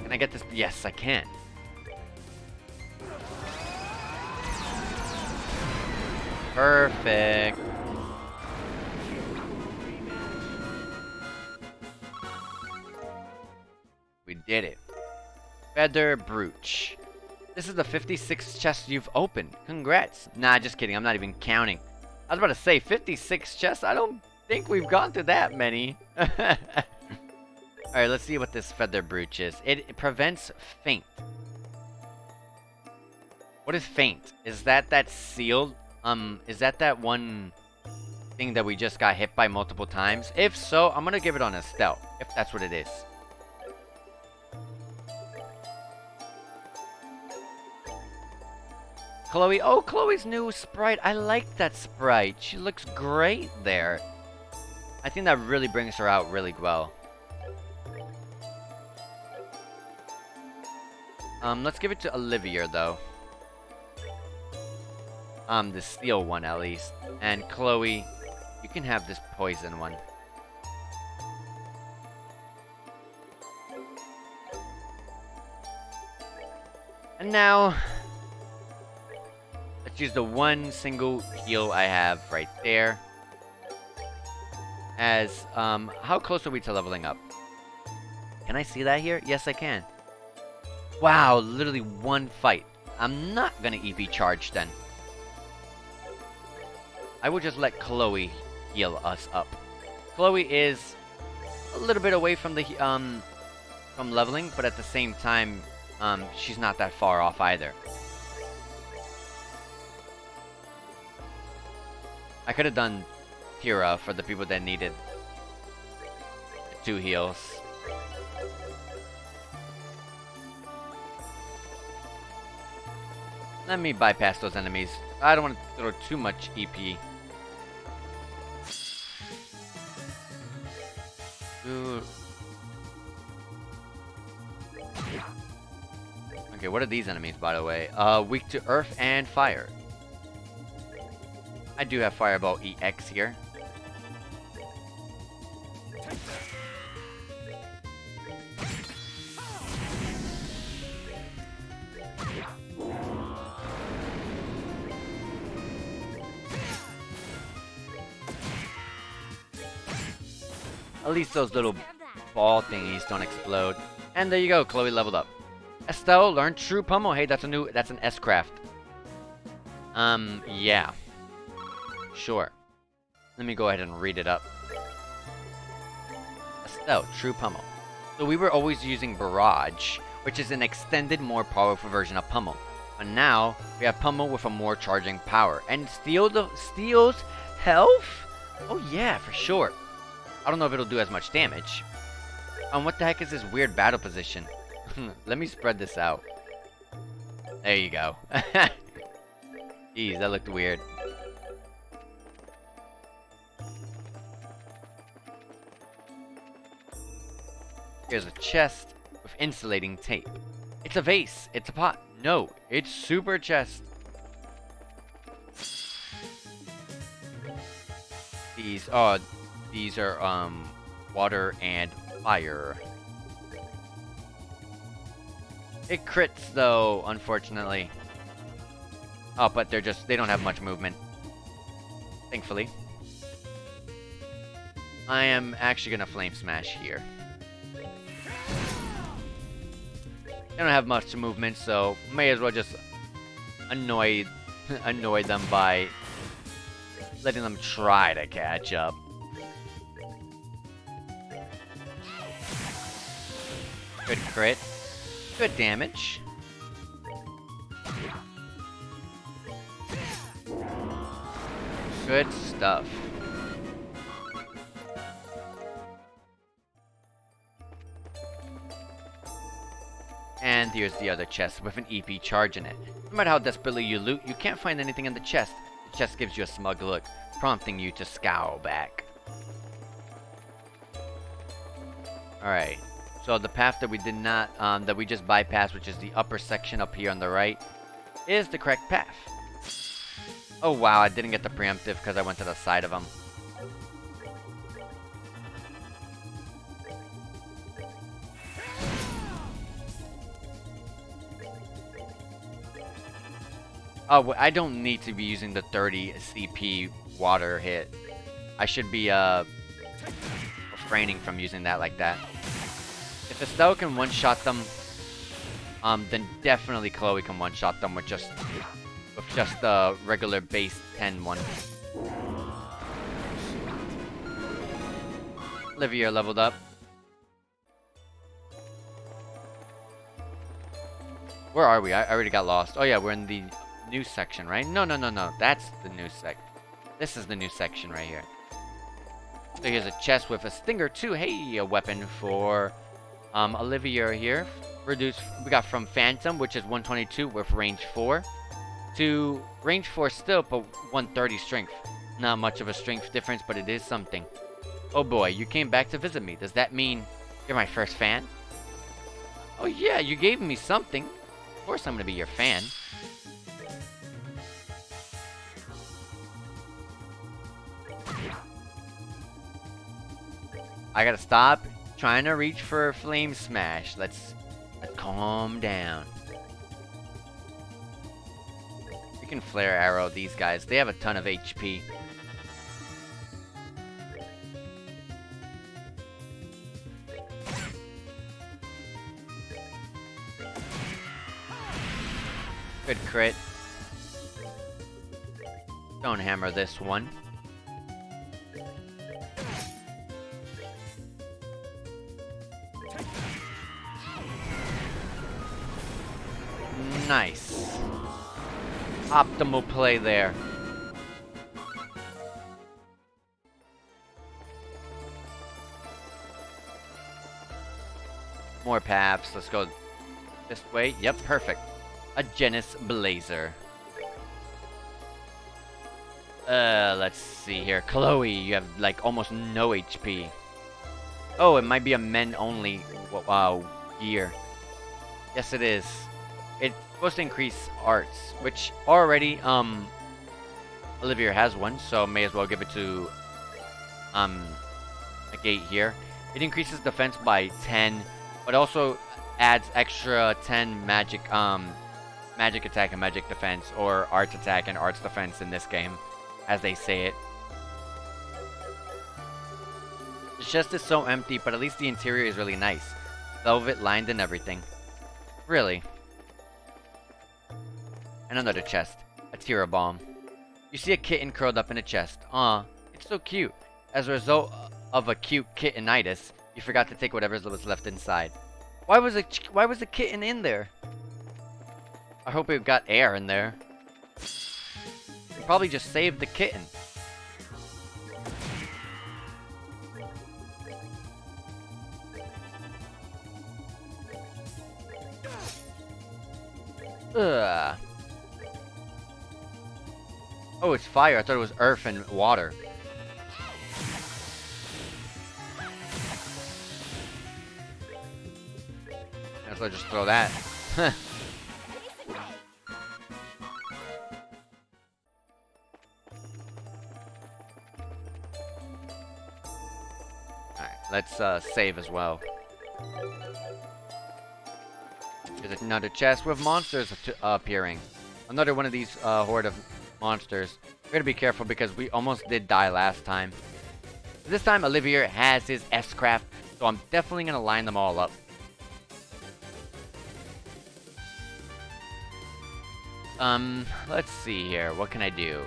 Can I get this? Yes, I can. Perfect. We did it. Feather Brooch. This is the 56th chest you've opened. Congrats. Nah, just kidding. I'm not even counting. I was about to say 56 chests. I don't think we've gone to that many. Alright, let's see what this Feather Brooch is. It prevents faint. What is faint? Is that sealed? Is that one thing that we just got hit by multiple times? If so, I'm gonna give it on a stealth, if that's what it is. Chloe, oh, Chloe's new sprite. I like that sprite. She looks great there. I think that really brings her out really well. Let's give it to Olivia, though. The steel one, at least. And Chloe, you can have this poison one. And now, let's use the one single heal I have right there. As, how close are we to leveling up? Can I see that here? Yes, I can. Wow, literally one fight. I'm not gonna EP charge then. I will just let Chloe heal us up. Chloe is a little bit away from the from leveling, but at the same time, she's not that far off either. I could have done Tira for the people that needed 2 heals. Let me bypass those enemies. I don't want to throw too much EP. Ooh. Okay, what are these enemies, by the way? Weak to earth and fire. I do have Fireball EX here. At least those little ball thingies don't explode. And there you go, Chloe leveled up. Estelle learned True Pummel. Hey, that's an S-craft. Yeah. Sure. Let me go ahead and read it up. Estelle, True Pummel. So we were always using Barrage, which is an extended, more powerful version of Pummel. But now, we have Pummel with a more charging power. And steals health? Oh yeah, for sure. I don't know if it'll do as much damage. What the heck is this weird battle position? Let me spread this out. There you go. Jeez, that looked weird. Here's a chest with insulating tape. It's a vase. It's a pot. No, it's super chest. These are water and fire. It crits though, unfortunately. Oh, but they don't have much movement. Thankfully. I am actually gonna flame smash here. They don't have much movement, so may as well just annoy them by letting them try to catch up. Good crit. Good damage. Good stuff. And here's the other chest with an EP charge in it. No matter how desperately you loot, you can't find anything in the chest. The chest gives you a smug look, prompting you to scowl back. Alright, so the path that we did not, that we just bypassed, which is the upper section up here on the right, is the correct path. Oh wow, I didn't get the preemptive because I went to the side of them. Oh, I don't need to be using the 30 CP water hit. I should be refraining from using that like that. If Estelle can one-shot them, then definitely Chloe can one-shot them with just the regular base 10 one. Olivia leveled up. Where are we? I already got lost. Oh yeah, we're in the new section, right? No. That's the new This is the new section right here. So here's a chest with a stinger too. Hey, a weapon for Olivia here. Reduced. We got from Phantom, which is 122 with range 4, to range 4 still, but 130 strength. Not much of a strength difference, but it is something. Oh boy, you came back to visit me. Does that mean you're my first fan? Oh yeah, you gave me something. Of course I'm gonna be your fan. I gotta stop trying to reach for Flame Smash. Let's calm down. You can Flare Arrow these guys. They have a ton of HP. Good crit. Don't hammer this one. Nice. Optimal play there. More paths. Let's go this way. Yep, perfect. A Genis Blazer. Let's see here. Chloe, you have like almost no HP. Oh, it might be a men only gear. Yes, it is. It's supposed to increase arts, which already Olivia has one, so may as well give it to a gate here. It increases defense by 10, but also adds extra 10 magic attack and magic defense, or arts attack and arts defense in this game, as they say it. chest is so empty, but at least the interior is really nice. Velvet lined and everything. Really. And another chest. A Tira bomb. You see a kitten curled up in a chest. Aw, it's so cute. As a result of a cute kittenitis, you forgot to take whatever was left inside. Why was the kitten in there? I hope it got air in there. You probably just saved the kitten. Ugh. Oh, it's fire. I thought it was earth and water. Guess I'll just throw that. Alright, let's save as well. There's another chest with monsters appearing. Another one of these horde of monsters. We're gonna be careful because we almost did die last time. This time Olivier has his S-Craft, so I'm definitely gonna line them all up. Let's see here. What can I do?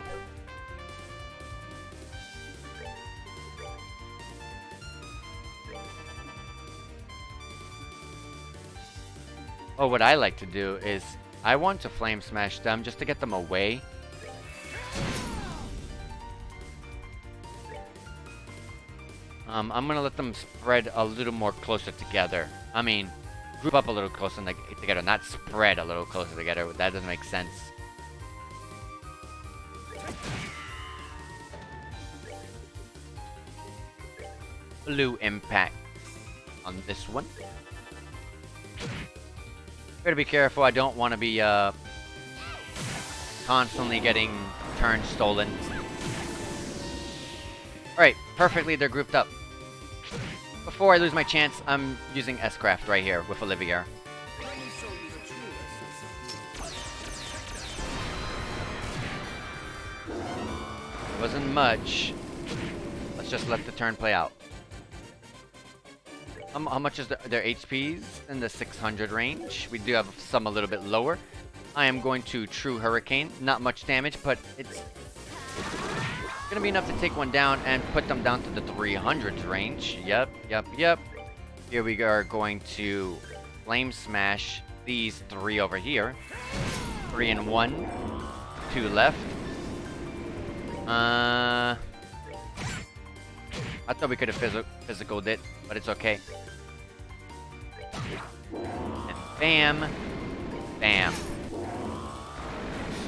Oh, what I like to do is I want to flame smash them just to get them away. I'm gonna let them spread a little more closer together. I mean, group up a little closer together, not spread a little closer together. That doesn't make sense. Blue impact on this one. Gotta be careful. I don't want to be constantly getting turns stolen. Alright, perfectly, they're grouped up. Before I lose my chance, I'm using S-Craft right here with Olivier. Wasn't much. Let's just let the turn play out. How much is their HPs? In the 600 range. We do have some a little bit lower. I am going to True Hurricane. Not much damage, but it's gonna be enough to take one down and put them down to the 300s range. Yep. Here we are going to Flame Smash these three over here. 3 and 1. 2 left. I thought we could have physicaled it, but it's okay. And bam. Bam.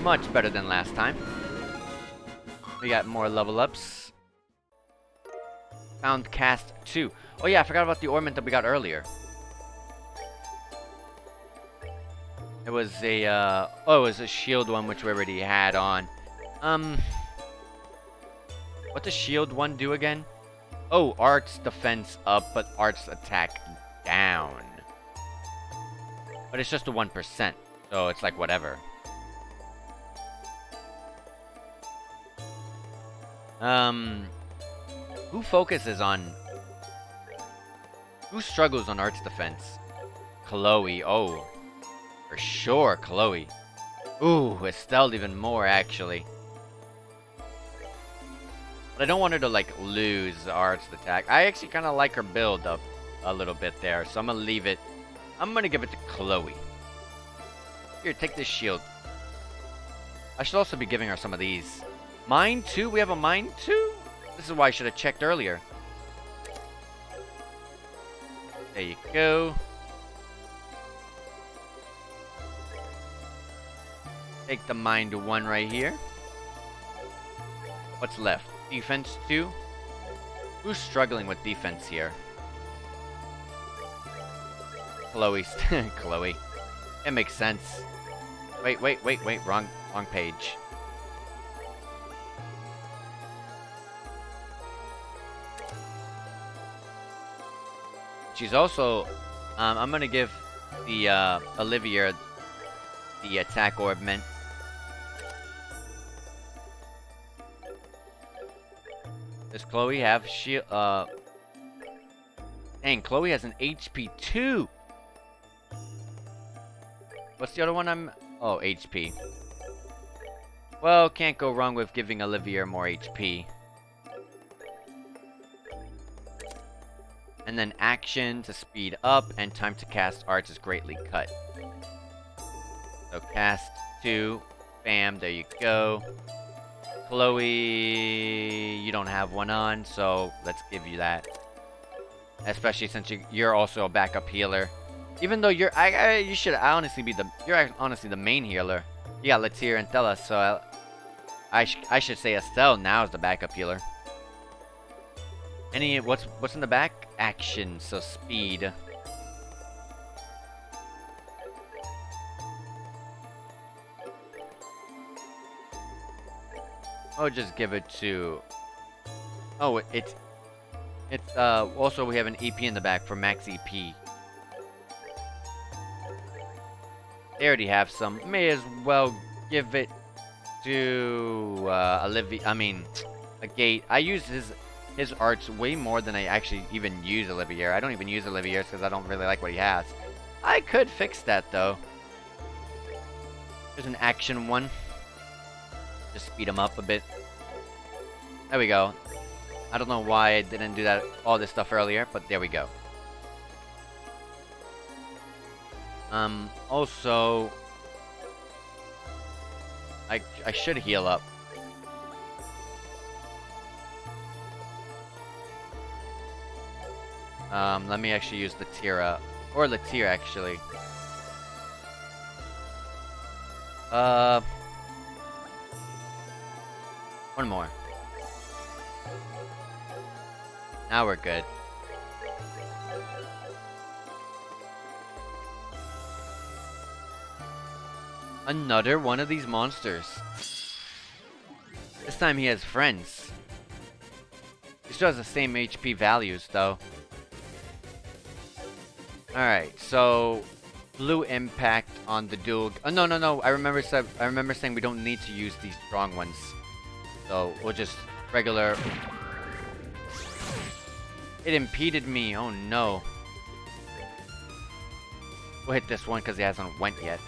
Much better than last time. We got more level ups. Found cast 2. Oh yeah, I forgot about the ornament that we got earlier. It was a, it was a shield one, which we already had on. What does shield one do again? Oh, arts defense up, but arts attack down. But it's just a 1%, so it's like whatever. Who focuses on... Who struggles on arts defense? Chloe, oh. For sure, Chloe. Ooh, Estelle even more, actually. But I don't want her to, like, lose arts attack. I actually kind of like her build up a little bit there, so I'm going to leave it. I'm going to give it to Chloe. Here, take this shield. I should also be giving her some of these. Mine too? We have a mine too? This is why I should have checked earlier. There you go. Take the mind 1 right here. What's left? Defense 2? Who's struggling with defense here? Chloe's. Chloe. It makes sense. Wait. Wrong page. She's also... I'm gonna give the Olivier the attack ornament. Does Chloe have shield? Dang, Chloe has an HP 2. What's the other one Oh, HP. Well, can't go wrong with giving Olivia more HP. And then action to speed up, and time to cast arts is greatly cut. So cast 2. Bam, there you go. Chloe, you don't have one on, so let's give you that. Especially since you're also a backup healer. Even though you're honestly the main healer. Yeah, let's hear and tell us. So I should say Estelle now is the backup healer. What's in the back? Action, so speed. Oh, just give it to. Oh, it's also we have an EP in the back for max EP. They already have some. May as well give it to Olivia. I mean, a Gate. I use his arts way more than I actually even use Olivier. I don't even use Olivier because I don't really like what he has. I could fix that though. There's an action one. Just speed him up a bit. There we go. I don't know why I didn't do all this stuff earlier, but there we go. Also, I should heal up. Let me actually use Latira, or Latir actually. One more. Now we're good. Another one of these monsters. This time he has friends. He still has the same HP values though. Alright, so blue impact on the dual. Oh no. I remember saying we don't need to use these strong ones. So we'll just regular. It impeded me. Oh no. We'll hit this one because he hasn't went yet.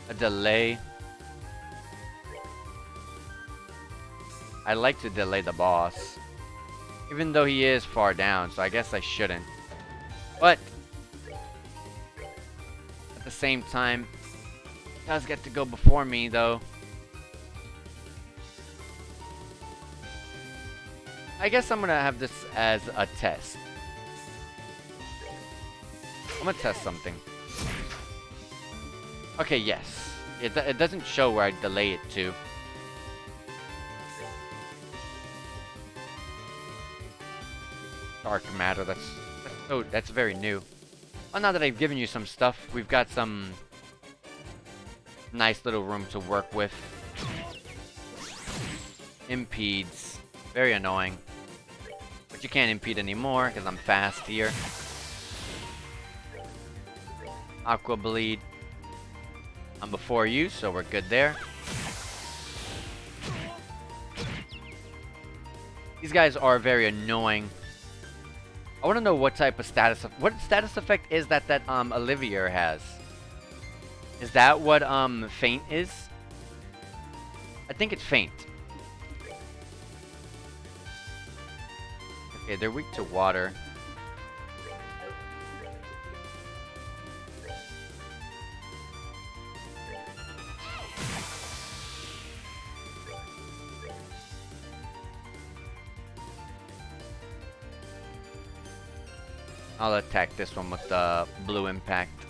A delay. I like to delay the boss. Even though he is far down, so I guess I shouldn't. But at the same time, he does get to go before me though. I guess I'm gonna have this as a test. I'm gonna test something. Okay, yes. It doesn't show where I delay it to. Dark matter, that's very new. Well, now that I've given you some stuff, we've got some nice little room to work with. Impedes. Very annoying. But you can't impede anymore, because I'm fast here. Aqua Bleed. I'm before you, so we're good there. These guys are very annoying. I want to know what type of what status effect is that Olivier has. Is that what Faint is? I think it's Faint. Okay, they're weak to water. I'll attack this one with the blue impact.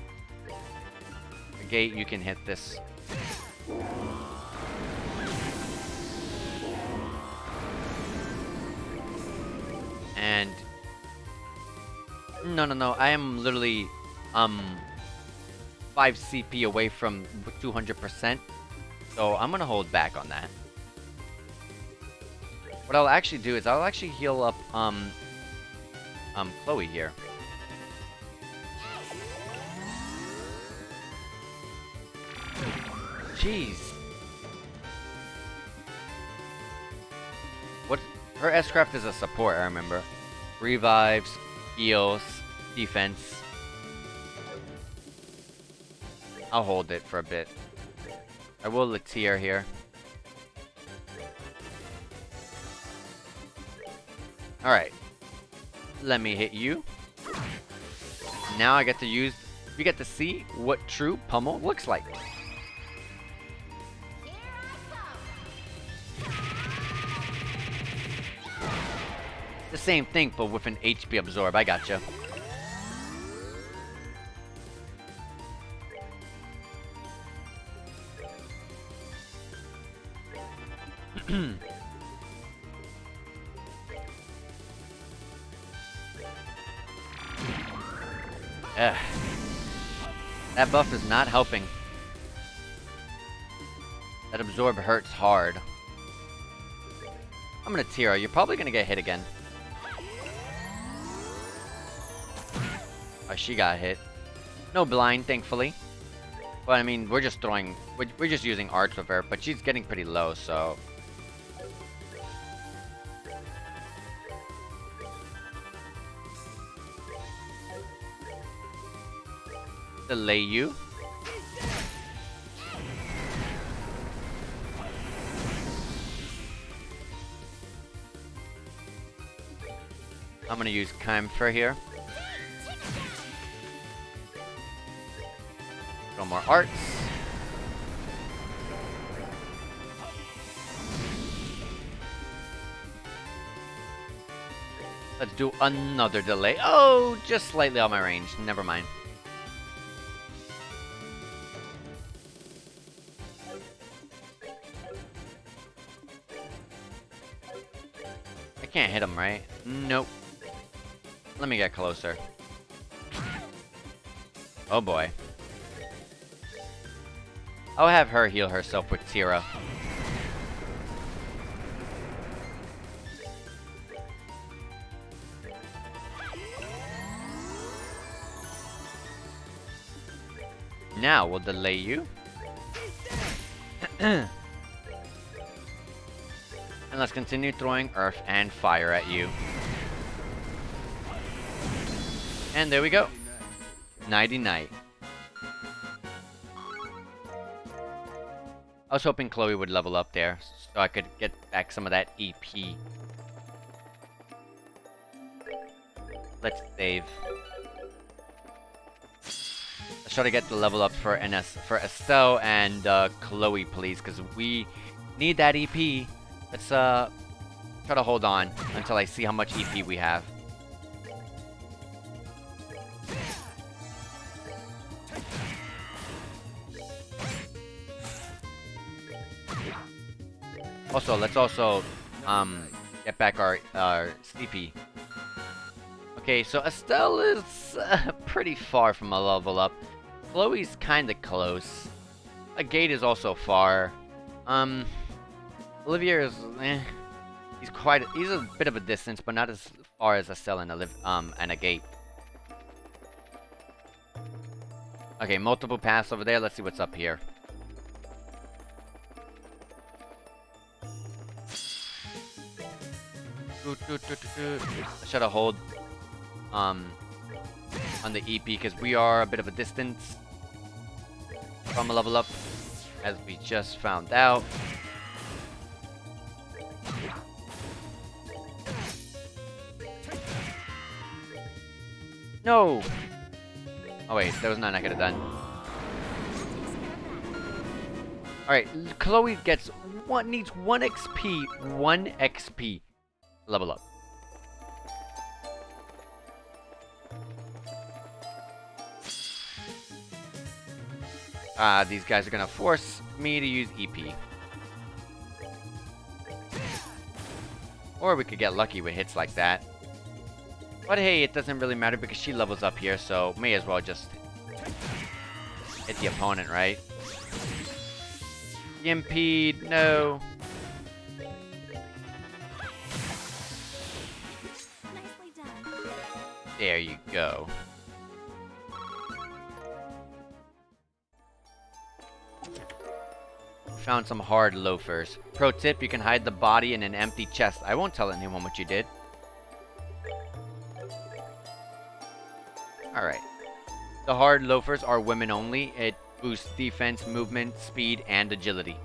The Gate, you can hit this. And no, I am literally 5 CP away from 200%. So I'm gonna hold back on that. What I'll actually do is I'll actually heal up Chloe here. Jeez. What? Her S-Craft is a support, I remember. Revives, heals, defense. I'll hold it for a bit. I will Latier here. Alright. Let me hit you. Now I get to use... We get to see what true pummel looks like. The same thing, but with an HP absorb. I gotcha. Ugh. That buff is not helping. That absorb hurts hard. I'm gonna tear her. You're probably gonna get hit again. Oh, she got hit. No blind, thankfully. But I mean, we're just throwing... We're just using arts with her, but she's getting pretty low, so... Delay you. I'm gonna use Camphor here. No more arts. Let's do another delay. Oh, just slightly out my range. Never mind. I can't hit him, right? Nope. Let me get closer. Oh boy. I'll have her heal herself with Tira. Now we'll delay you. And let's continue throwing earth and fire at you. And there we go. Nighty night. I was hoping Chloe would level up there, so I could get back some of that EP. Let's save. Let's try to get the level up for Estelle and Chloe, please, because we need that EP. Let's try to hold on until I see how much EP we have. Also, let's also get back our CP. Okay, so Estelle is pretty far from a level up. Chloe's kinda close. A Gate is also far. Olivier is he's a bit of a distance, but not as far as Estelle and a Gate. Okay, multiple paths over there. Let's see what's up here. I should have hold on the EP because we are a bit of a distance from a level up, as we just found out. No! Oh wait, that was nothing I could have done. Alright, Chloe needs 1 XP. 1 XP. Level up. These guys are gonna force me to use EP. Or we could get lucky with hits like that. But hey, it doesn't really matter because she levels up here, so may as well just hit the opponent, right? Impede, no. There you go. found some hard loafers. Pro tip, you can hide the body in an empty chest. I won't tell anyone what you did. Alright. The hard loafers are women only. It boosts defense, movement, speed, and agility.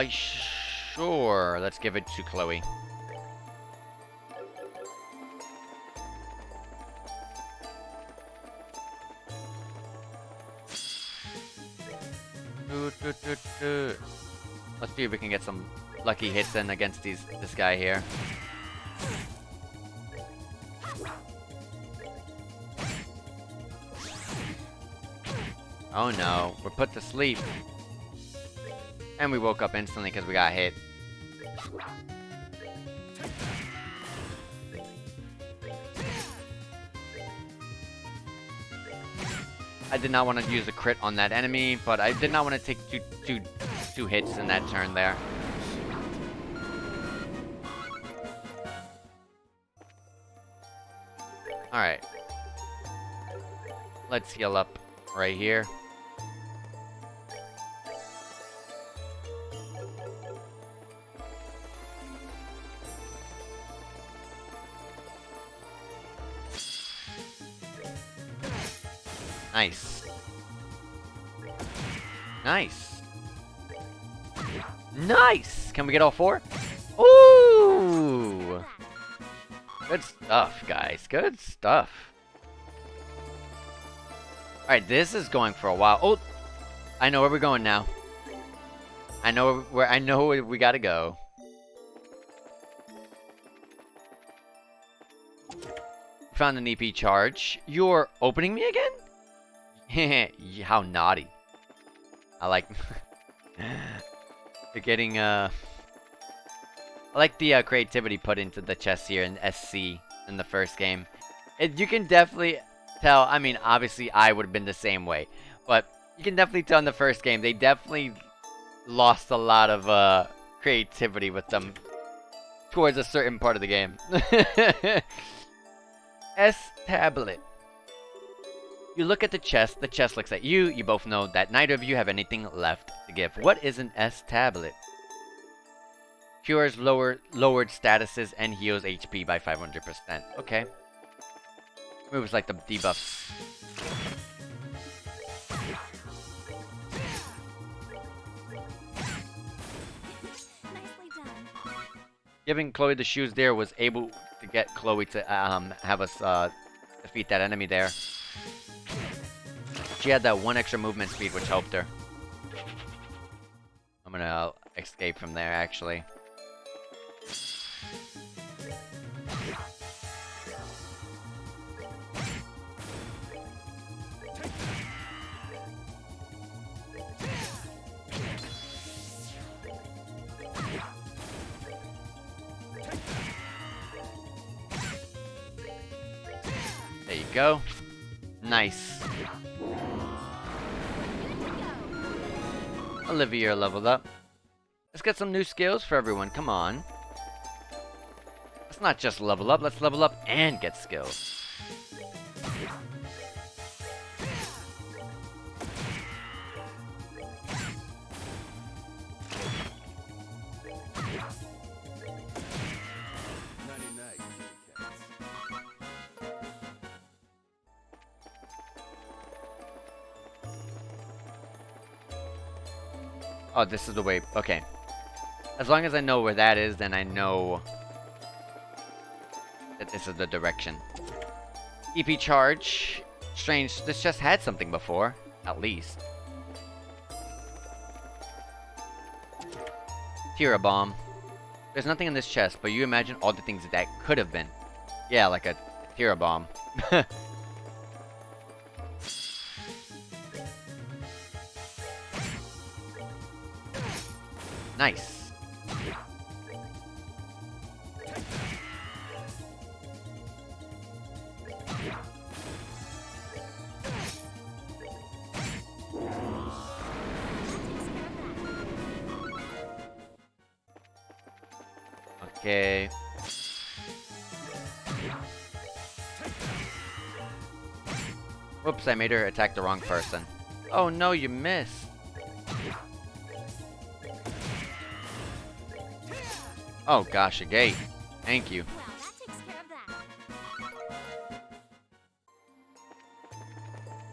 Sure. Let's give it to Chloe. Let's see if we can get some lucky hits in against this guy here. Oh no, we're put to sleep. And we woke up instantly because we got hit. I did not want to use a crit on that enemy, but I did not want to take two hits in that turn there. Alright. Let's heal up right here. Nice. Nice. Nice! Can we get all four? Ooh! Good stuff, guys. Good stuff. Alright, this is going for a while. Oh! I know where we're going now. I know where we gotta go. Found an EP charge. You're opening me again? How naughty. I like... You're getting, I like the creativity put into the chess here in SC in the first game. You can definitely tell, I mean, obviously I would have been the same way. But you can definitely tell in the first game, they definitely lost a lot of creativity with them towards a certain part of the game. S-tablet. You look at the chest looks at you. You both know that neither of you have anything left to give. What is an S-tablet? Cures lowered statuses and heals HP by 500%. Okay. Moves like the debuffs. Giving Chloe the shoes there was able to get Chloe to have us defeat that enemy there. She had that one extra movement speed, which helped her. I'm gonna escape from there, actually. There you go. Nice. Olivia leveled up. Let's get some new skills for everyone. Come on. Let's not just level up. Let's level up and get skills. Oh, this is the way. Okay. As long as I know where that is, then I know that this is the direction. EP charge. Strange. This just had something before. At least. Tira bomb. There's nothing in this chest, but you imagine all the things that could have been. Yeah, like a Tira bomb. Nice. Okay. Whoops, I made her attack the wrong person. Oh no, you missed. Oh gosh, a gate. Thank you. Well, that takes care of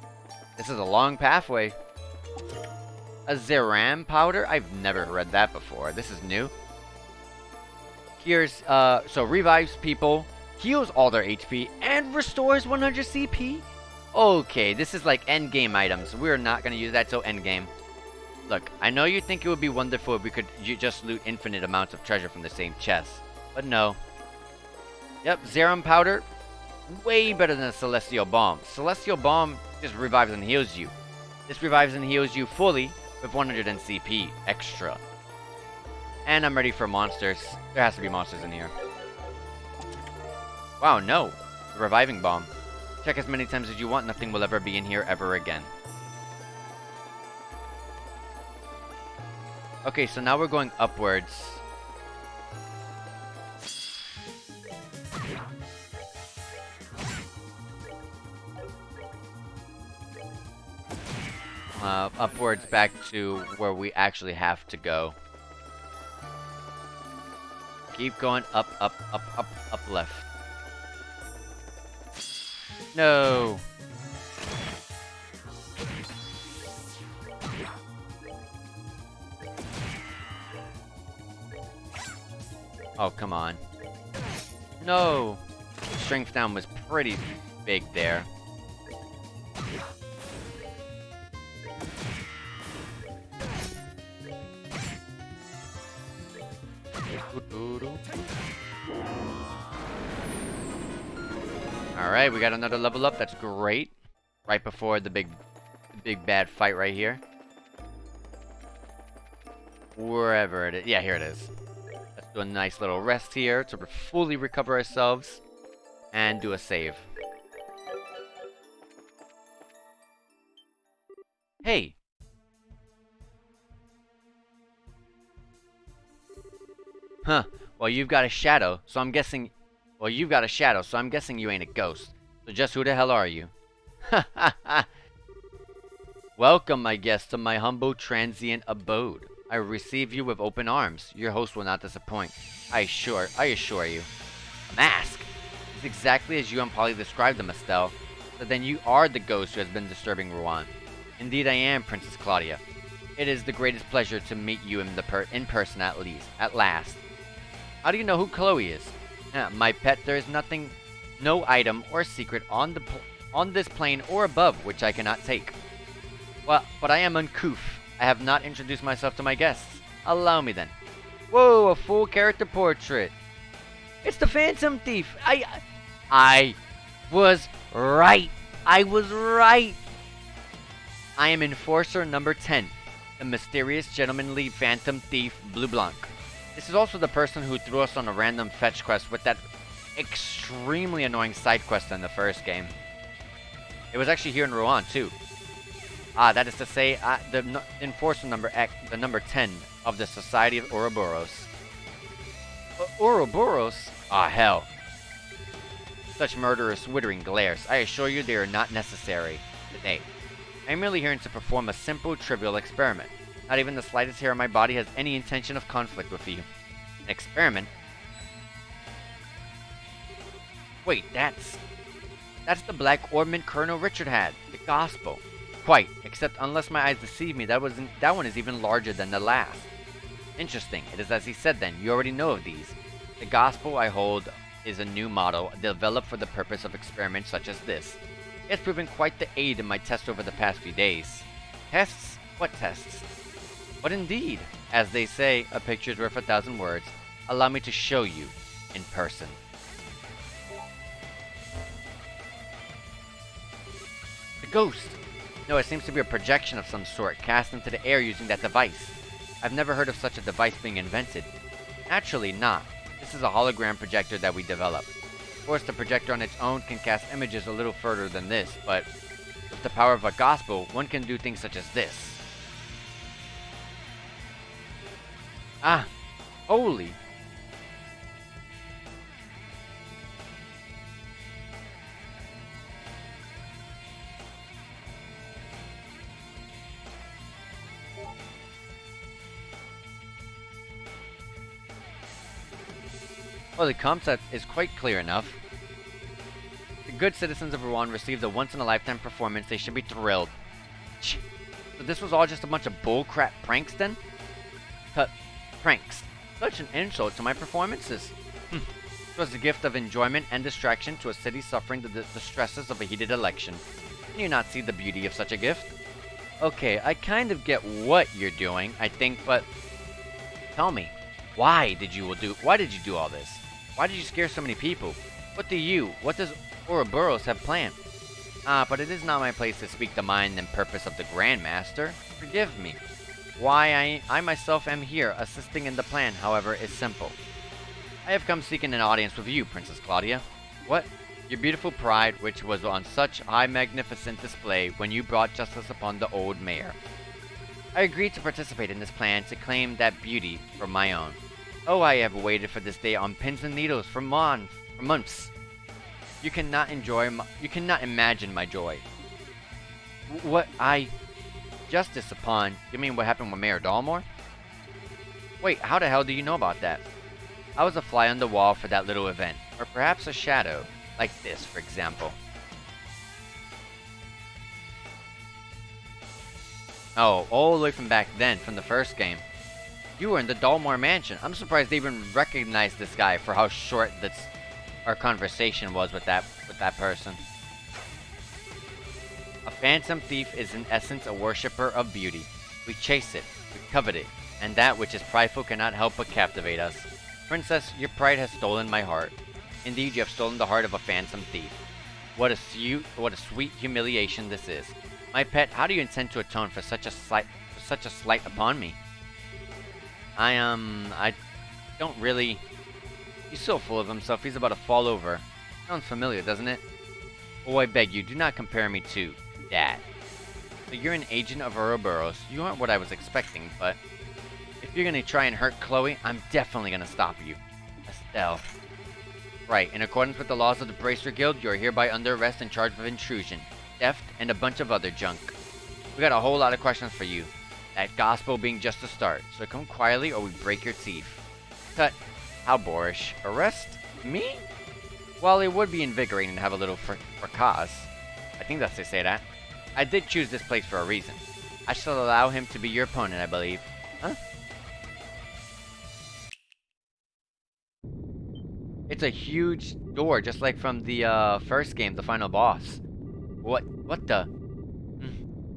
that. This is a long pathway. A Zeram powder? I've never read that before. This is new. Here's, so revives people, heals all their HP, and restores 100 CP? Okay, this is like endgame items. We're not gonna use that till endgame. Look, I know you think it would be wonderful if we could just loot infinite amounts of treasure from the same chest. But no. Yep, Zeram powder. Way better than a Celestial Bomb. Celestial Bomb just revives and heals you. This revives and heals you fully with 100 CP extra. And I'm ready for monsters. There has to be monsters in here. Wow, no. The Reviving Bomb. Check as many times as you want. Nothing will ever be in here ever again. Okay, so now we're going upwards. Upwards back to where we actually have to go. Keep going up, up, up, up, up left. No! Oh, come on. No! Strength down was pretty big there. Alright, we got another level up. That's great. Right before the big bad fight right here. Wherever it is. Yeah, here it is. Let's do a nice little rest here to fully recover ourselves. And do a save. Hey! Huh. Well, you've got a shadow, so I'm guessing... Well, you've got a shadow, so I'm guessing you ain't a ghost. So just who the hell are you? Ha ha ha! Welcome, my guest, to my humble transient abode. I receive you with open arms. Your host will not disappoint. I assure you. A mask! It's exactly as you and Polly described them, Estelle. So then you are the ghost who has been disturbing Rouen. Indeed I am, Princess Claudia. It is the greatest pleasure to meet you in person at last. How do you know who Chloe is? My pet, there is nothing, no item or secret on this plane or above which I cannot take. Well, but I am uncouth. I have not introduced myself to my guests. Allow me then. Whoa, a full character portrait. It's the Phantom Thief. I was right. I was right. I am Enforcer number 10, the mysterious gentlemanly Phantom Thief Blue Blanc. This is also the person who threw us on a random fetch quest with that extremely annoying side quest in the first game. It was actually here in Rouen too. That is to say, the Enforcer number the number 10 of the Society of Ouroboros. Ouroboros? Ah, hell. Such murderous, withering glares. I assure you they are not necessary today. I am merely here to perform a simple, trivial experiment. Not even the slightest hair on my body has any intention of conflict with you. An experiment? Wait, that's the black ornament Colonel Richard had. The Gospel. Quite, except unless my eyes deceive me, that one is even larger than the last. Interesting. It is as he said then. You already know of these. The Gospel I hold is a new model developed for the purpose of experiments such as this. It's proven quite the aid in my test over the past few days. Tests? What tests? But indeed, as they say, a picture's worth 1,000 words. Allow me to show you in person. The ghost! No, it seems to be a projection of some sort, cast into the air using that device. I've never heard of such a device being invented. Naturally not. This is a hologram projector that we developed. Of course, the projector on its own can cast images a little further than this, but with the power of a gospel, one can do things such as this. Ah, holy. Well, the concept is quite clear enough. The good citizens of Rouen received a once-in-a-lifetime performance. They should be thrilled. So this was all just a bunch of bullcrap pranks then? Pranks. Such an insult to my performances. It was a gift of enjoyment and distraction to a city suffering the stresses of a heated election. Can you not see the beauty of such a gift? Okay, I kind of get what you're doing, I think, but tell me, why did you do all this? Why did you scare so many people? What does Ouroboros have planned? But it is not my place to speak the mind and purpose of the Grand Master. Forgive me. Why I myself am here, assisting in the plan, however, is simple. I have come seeking an audience with you, Princess Claudia. What? Your beautiful pride, which was on such high magnificent display when you brought justice upon the old mayor. I agreed to participate in this plan to claim that beauty for my own. Oh, I have waited for this day on pins and needles for months. You cannot imagine my joy. Justice upon? You mean what happened with Mayor Dalmore? Wait, how the hell do you know about that? I was a fly on the wall for that little event, or perhaps a shadow, like this, for example. Oh, all the way from back then, from the first game. You were in the Dalmore mansion. I'm surprised they even recognized this guy for how short our conversation was with that person. A phantom thief is in essence a worshipper of beauty. We chase it, we covet it, and that which is prideful cannot help but captivate us. Princess, your pride has stolen my heart. Indeed, you have stolen the heart of a phantom thief. What a sweet humiliation this is. My pet, how do you intend to atone for such a slight upon me? I don't really... He's so full of himself, he's about to fall over. Sounds familiar, doesn't it? Oh, I beg you, do not compare me to that. So you're an agent of Ouroboros. You aren't what I was expecting, but... If you're gonna try and hurt Chloe, I'm definitely gonna stop you. Estelle. Right, in accordance with the laws of the Bracer Guild, you are hereby under arrest and charged with intrusion, theft, and a bunch of other junk. We got a whole lot of questions for you. That gospel being just a start, so come quietly or we break your teeth. Tut. How boorish. Arrest? Me? Well, it would be invigorating to have a little fracas. I think that's to say that. I did choose this place for a reason. I shall allow him to be your opponent, I believe. Huh? It's a huge door, just like from the first game, the final boss. What the?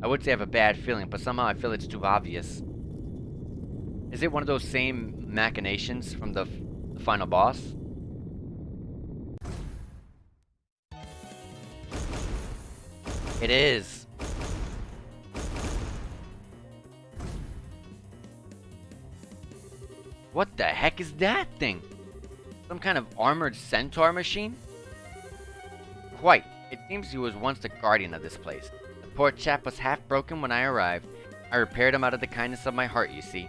I would say I have a bad feeling, but somehow I feel it's too obvious. Is it one of those same machinations from the final boss? It is. What the heck is that thing? Some kind of armored centaur machine? Quite. It seems he was once the guardian of this place. The poor chap was half broken when I arrived. I repaired him out of the kindness of my heart, you see.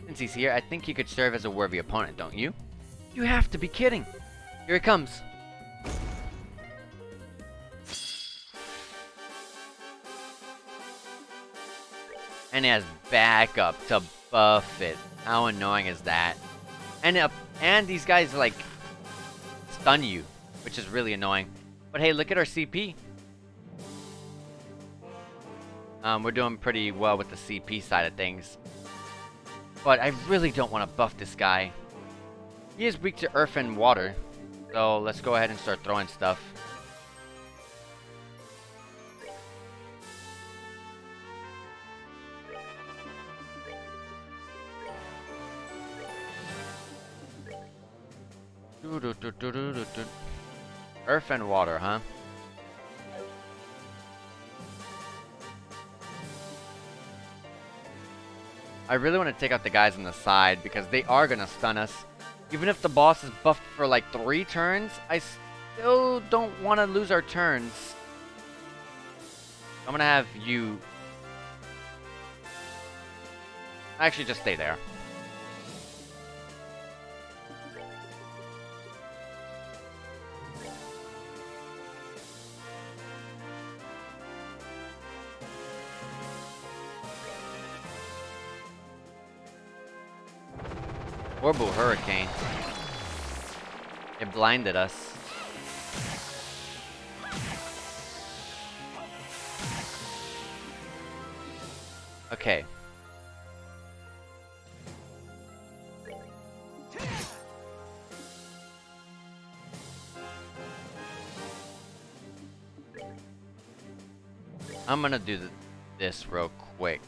Since he's here, I think he could serve as a worthy opponent, don't you? You have to be kidding. Here it comes. And he has backup to buff it. How annoying is that? And these guys like stun you, which is really annoying. But hey, look at our CP. We're doing pretty well with the CP side of things. But I really don't want to buff this guy. He is weak to earth and water. So let's go ahead and start throwing stuff. Earth and water, huh? I really want to take out the guys on the side because they are going to stun us. Even if the boss is buffed for like 3 turns, I still don't want to lose our turns. I'm going to have you... Actually, just stay there. Horrible hurricane. It blinded us. Okay. I'm gonna do this real quick.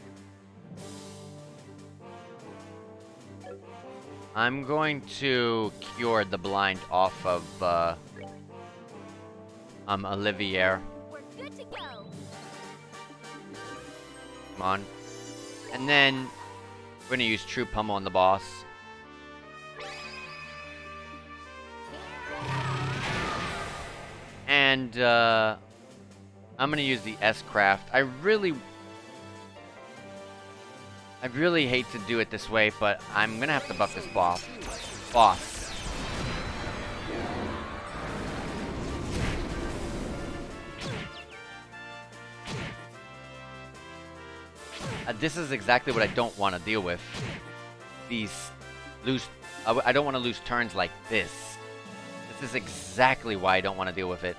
I'm going to cure the blind off of Olivier. We're good to go. Come on. And then we're gonna use True Pummel on the boss. And I'm gonna use the S-Craft. I really hate to do it this way, but I'm gonna have to buff this boss. This is exactly what I don't want to deal with. These I don't want to lose turns like this. This is exactly why I don't want to deal with it.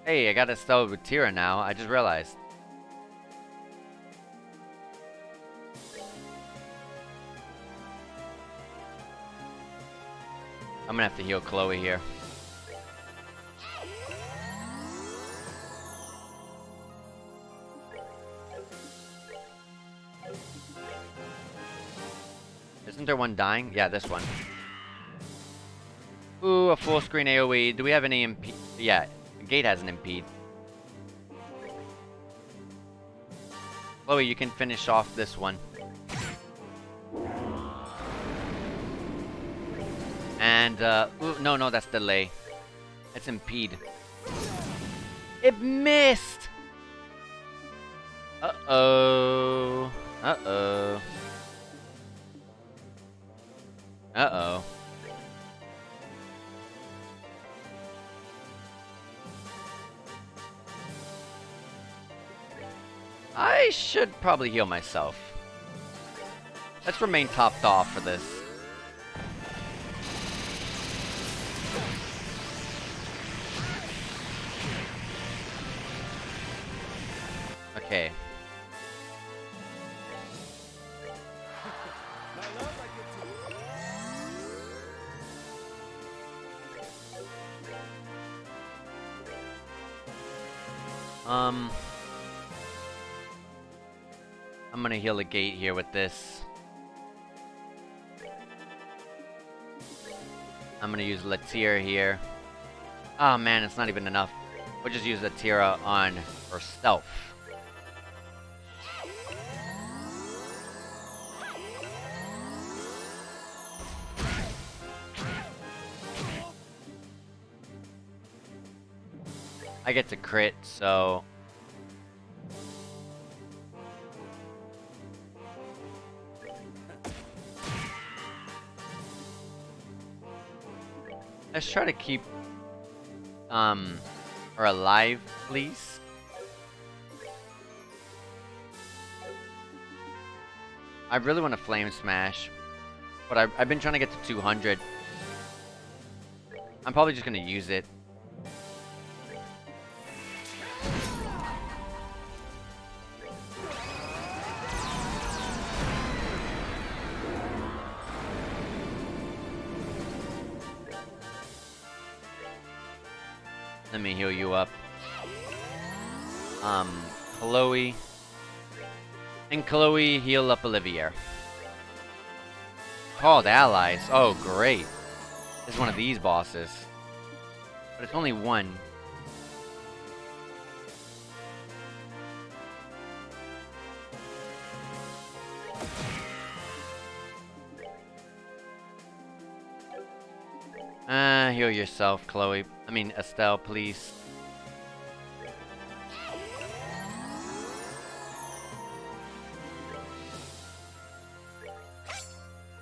Hey, I got a style with Tira now. I just realized. I'm gonna have to heal Chloe here. Isn't there one dying? Yeah, this one. Ooh, a full screen AoE. Do we have any impede? Yeah, the gate has an impede. Chloe, you can finish off this one. And, ooh, no, that's delay. It's impede. It missed! Uh-oh. Uh-oh. Uh-oh. I should probably heal myself. Let's remain topped off for this. Okay. I'm gonna heal the gate here with this. I'm gonna use Latira here. Oh man, it's not even enough. We'll just use Latira on herself. I get to crit, so... Let's try to keep, her alive, please. I really want to Flame Smash, but I've been trying to get to 200. I'm probably just going to use it. Let me heal you up. Chloe. And Chloe, heal up Olivier. Called allies. Oh, great. This is one of these bosses. But it's only one. Heal yourself, Chloe. I mean, Estelle, please.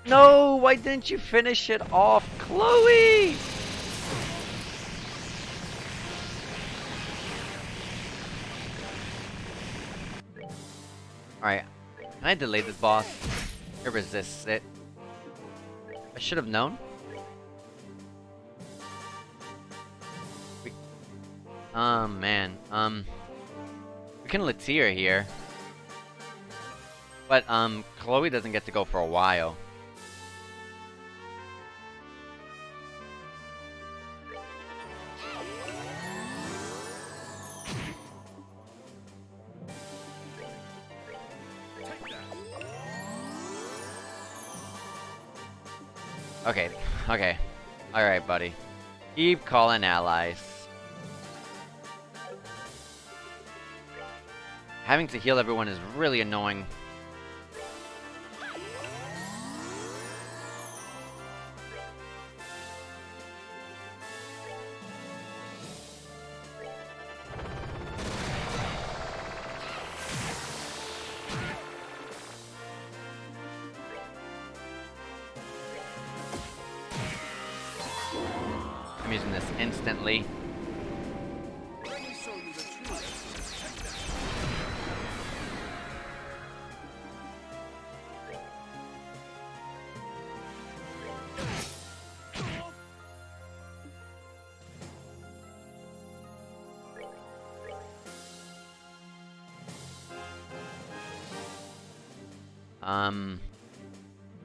No, why didn't you finish it off, Chloe? Alright. Can I delay this boss? It resists it. I should have known. Man. We can Latir here. But, Chloe doesn't get to go for a while. Okay, okay. Alright, buddy. Keep calling allies. Having to heal everyone is really annoying. I'm using this instantly.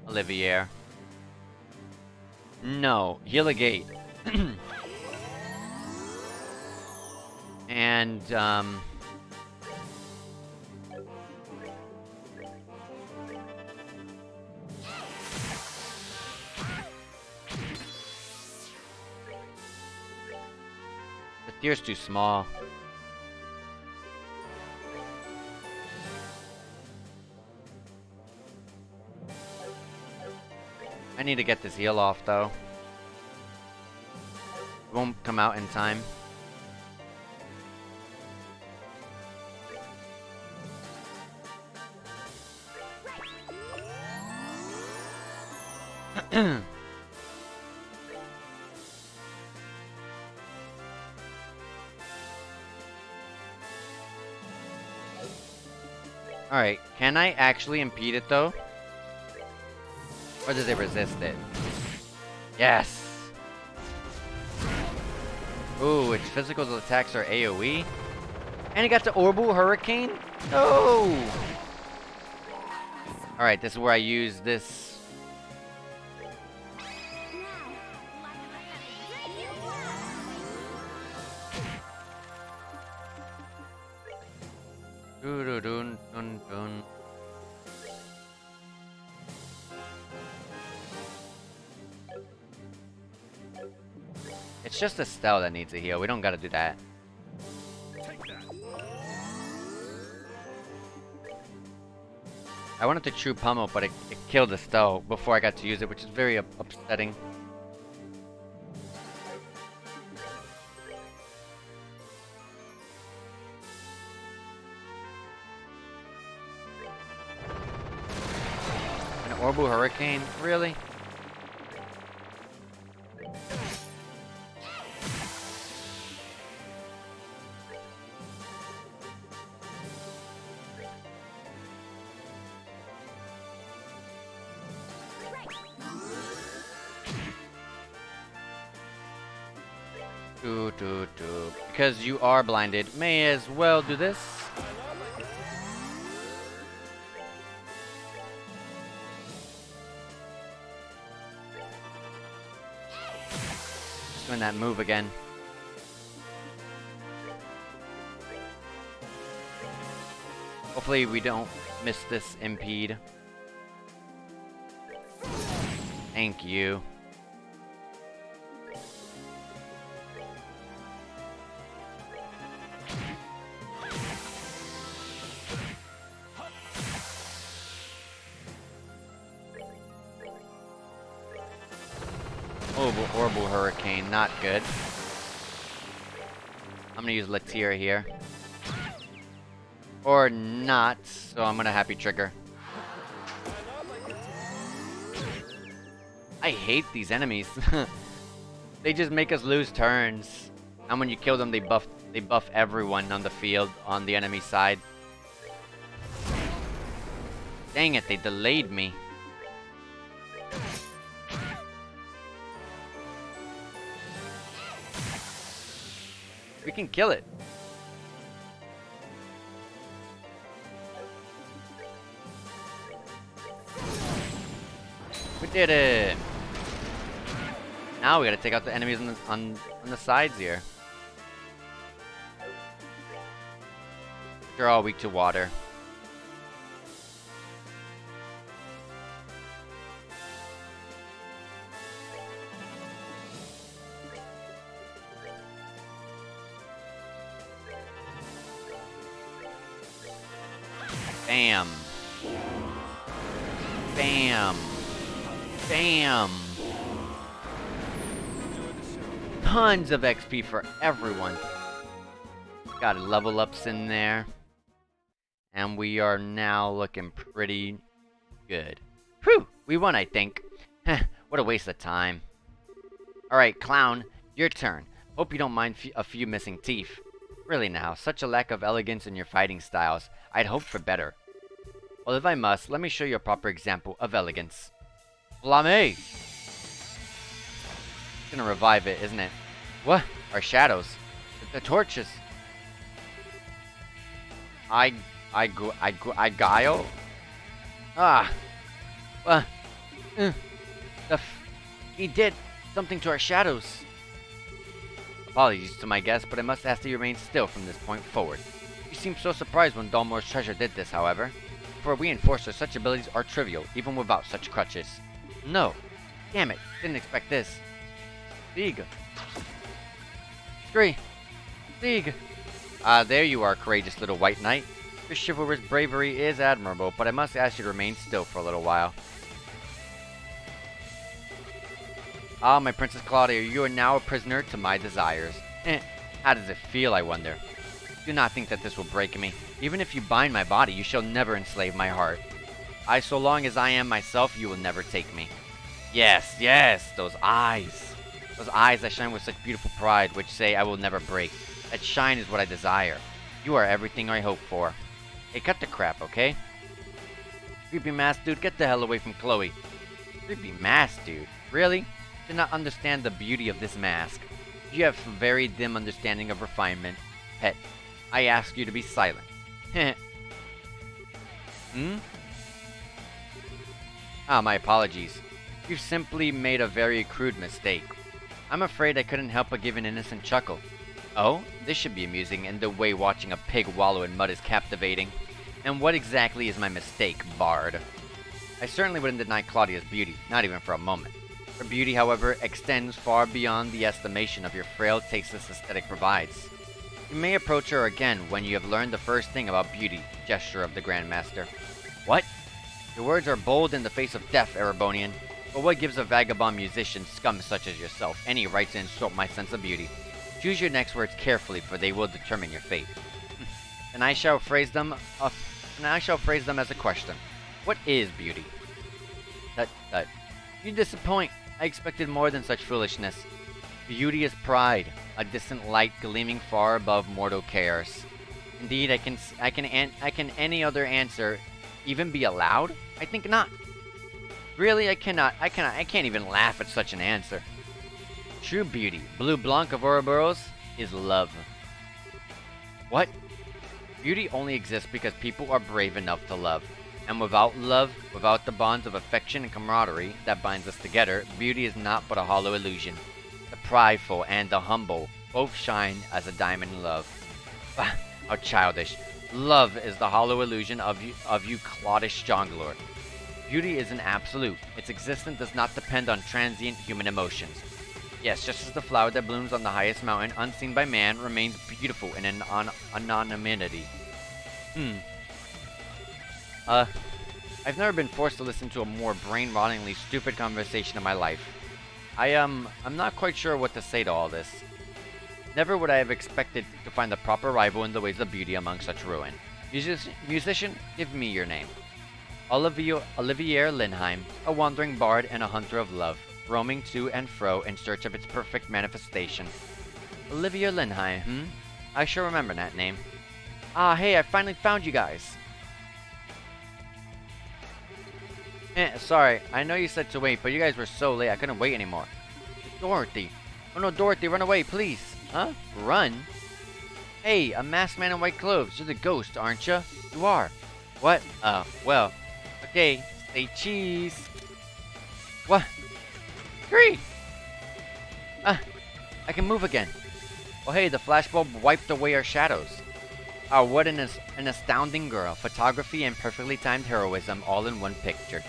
Olivier. No, heal a gate. And, the tier's too small. I need to get this heal off, though. It won't come out in time. Alright, can I actually impede it, though? Or does it resist it? Yes! Ooh, its physical attacks are AoE? And it got the Orbital Hurricane? No! Alright, this is where I use this. Dun. It's just Estelle that needs a heal. We don't gotta do that. I wanted to true pummel, but it killed Estelle before I got to use it, which is very upsetting. An Orbital Hurricane? Really? Because you are blinded, may as well do this. Just doing that move again. Hopefully we don't miss this impede. Thank you. Orbital Hurricane, not good. I'm gonna use Latir here. Or not, so I'm gonna Happy Trigger. I hate these enemies. They just make us lose turns. And when you kill them, they buff everyone on the field on the enemy side. Dang it, they delayed me. We can kill it. We did it. Now we gotta take out the enemies on the sides here. They're all weak to water. Bam. Bam. Bam. Tons of XP for everyone. Got level ups in there. And we are now looking pretty good. Whew! We won, I think. What a waste of time. Alright, Clown, your turn. Hope you don't mind a few missing teeth. Really now, such a lack of elegance in your fighting styles. I'd hoped for better. Well, if I must, let me show you a proper example of elegance. Blame! It's gonna revive it, isn't it? What? Our shadows. The torches. I guile? Ah. He did something to our shadows. Apologies to my guest, but I must ask that you remain still from this point forward. You seem so surprised when Dalmore's treasure did this, however. For we enforcers, such abilities are trivial, even without such crutches. No. Damn it, didn't expect this. Sieg. Scree. Sieg. Ah, there you are, courageous little white knight. Your chivalrous bravery is admirable, but I must ask you to remain still for a little while. Ah, my Princess Claudia, you are now a prisoner to my desires. How does it feel, I wonder? Do not think that this will break me. Even if you bind my body, you shall never enslave my heart. So long as I am myself, you will never take me. Yes, yes, those eyes. Those eyes that shine with such beautiful pride, which say I will never break. That shine is what I desire. You are everything I hope for. Hey, cut the crap, okay? Creepy mask dude, get the hell away from Chloe. Creepy mask dude? Really? Do not understand the beauty of this mask. You have a very dim understanding of refinement. Pet, I ask you to be silent. Ah, my apologies. You've simply made a very crude mistake. I'm afraid I couldn't help but give an innocent chuckle. Oh, this should be amusing, and the way watching a pig wallow in mud is captivating. And what exactly is my mistake, Bard? I certainly wouldn't deny Claudia's beauty, not even for a moment. Her beauty, however, extends far beyond the estimation of your frail tasteless aesthetic provides. You may approach her again when you have learned the first thing about beauty, gesture of the Grandmaster. What? Your words are bold in the face of death, Erebonian. But what gives a vagabond musician, scum such as yourself, any right to insult my sense of beauty? Choose your next words carefully, for they will determine your fate. And I shall phrase them as a question. What is beauty? Tut. You disappoint. I expected more than such foolishness. Beauty is pride, a distant light gleaming far above mortal cares. Indeed, I can any other answer even be allowed? I think not. Really, I can't even laugh at such an answer. True beauty, Blue Blanc of Ouroboros, is love. What? Beauty only exists because people are brave enough to love. And without love, without the bonds of affection and camaraderie that binds us together, beauty is not but a hollow illusion. The prideful and the humble both shine as a diamond in love. Bah, how childish. Love is the hollow illusion of you cloddish jongleur. Beauty is an absolute. Its existence does not depend on transient human emotions. Yes, just as the flower that blooms on the highest mountain, unseen by man, remains beautiful in an anonymity. I've never been forced to listen to a more brain-rottingly stupid conversation in my life. I'm not quite sure what to say to all this. Never would I have expected to find the proper rival in the ways of beauty among such ruin. Musician, give me your name. Olivier Linheim, a wandering bard and a hunter of love, roaming to and fro in search of its perfect manifestation. Olivier Linheim, I shall remember that name. Ah, hey, I finally found you guys. Sorry. I know you said to wait, but you guys were so late I couldn't wait anymore. Dorothy. Oh no, Dorothy, run away, please. Huh? Run? Hey, a masked man in white clothes. You're the ghost, aren't you? You are. What? Well. Okay, say cheese. What? Great! I can move again. Well, hey, the flashbulb wiped away our shadows. Oh, what an astounding girl. Photography and perfectly timed heroism all in one picture.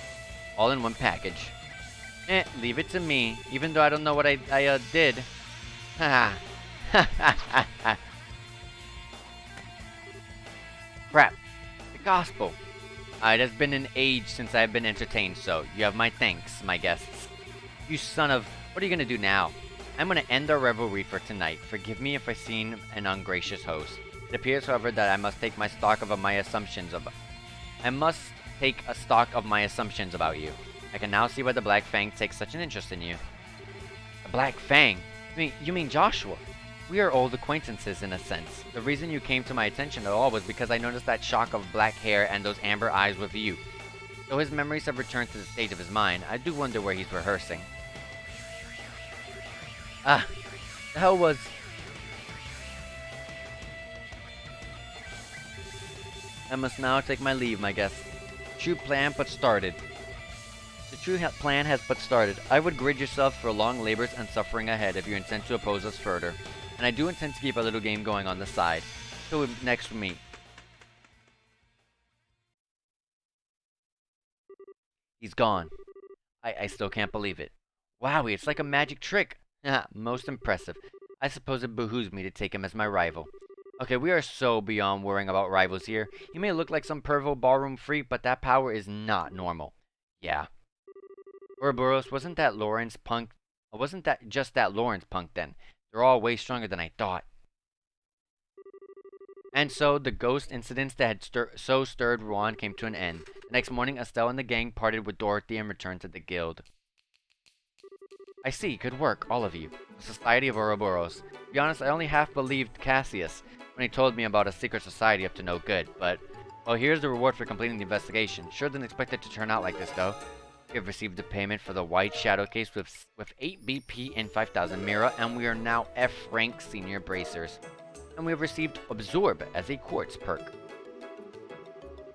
All in one package. Leave it to me, even though I don't know what I did. Ha ha. Crap. The gospel. It has been an age since I have been entertained, so you have my thanks, my guests. You son of... What are you gonna do now? I'm gonna end our revelry for tonight. Forgive me if I seem an ungracious host. It appears, however, that I must take stock of my assumptions about you. I can now see why the Black Fang takes such an interest in you. The Black Fang? You mean Joshua? We are old acquaintances in a sense. The reason you came to my attention at all was because I noticed that shock of black hair and those amber eyes with you. Though his memories have returned to the stage of his mind, I do wonder where he's rehearsing. The hell was... I must now take my leave, my guest. The true plan has but started. I would grid yourself for long labors and suffering ahead if you intend to oppose us further. And I do intend to keep a little game going on the side. Till we next meet. He's gone. I still can't believe it. Wowie, it's like a magic trick. Most impressive. I suppose it behooves me to take him as my rival. Okay, we are so beyond worrying about rivals here. He may look like some pervo ballroom freak, but that power is not normal. Yeah. Ouroboros, wasn't that just that Lawrence punk then? They're all way stronger than I thought. And so, the ghost incidents that had stirred Rouen came to an end. The next morning, Estelle and the gang parted with Dorothy and returned to the guild. I see, good work, all of you. The Society of Ouroboros. To be honest, I only half believed Cassius when he told me about a secret society up to no good, but... Well, here's the reward for completing the investigation. Sure didn't expect it to turn out like this, though. We have received the payment for the White Shadow case with 8 BP and 5,000 Mira, and we are now F-rank senior bracers. And we have received Absorb as a quartz perk.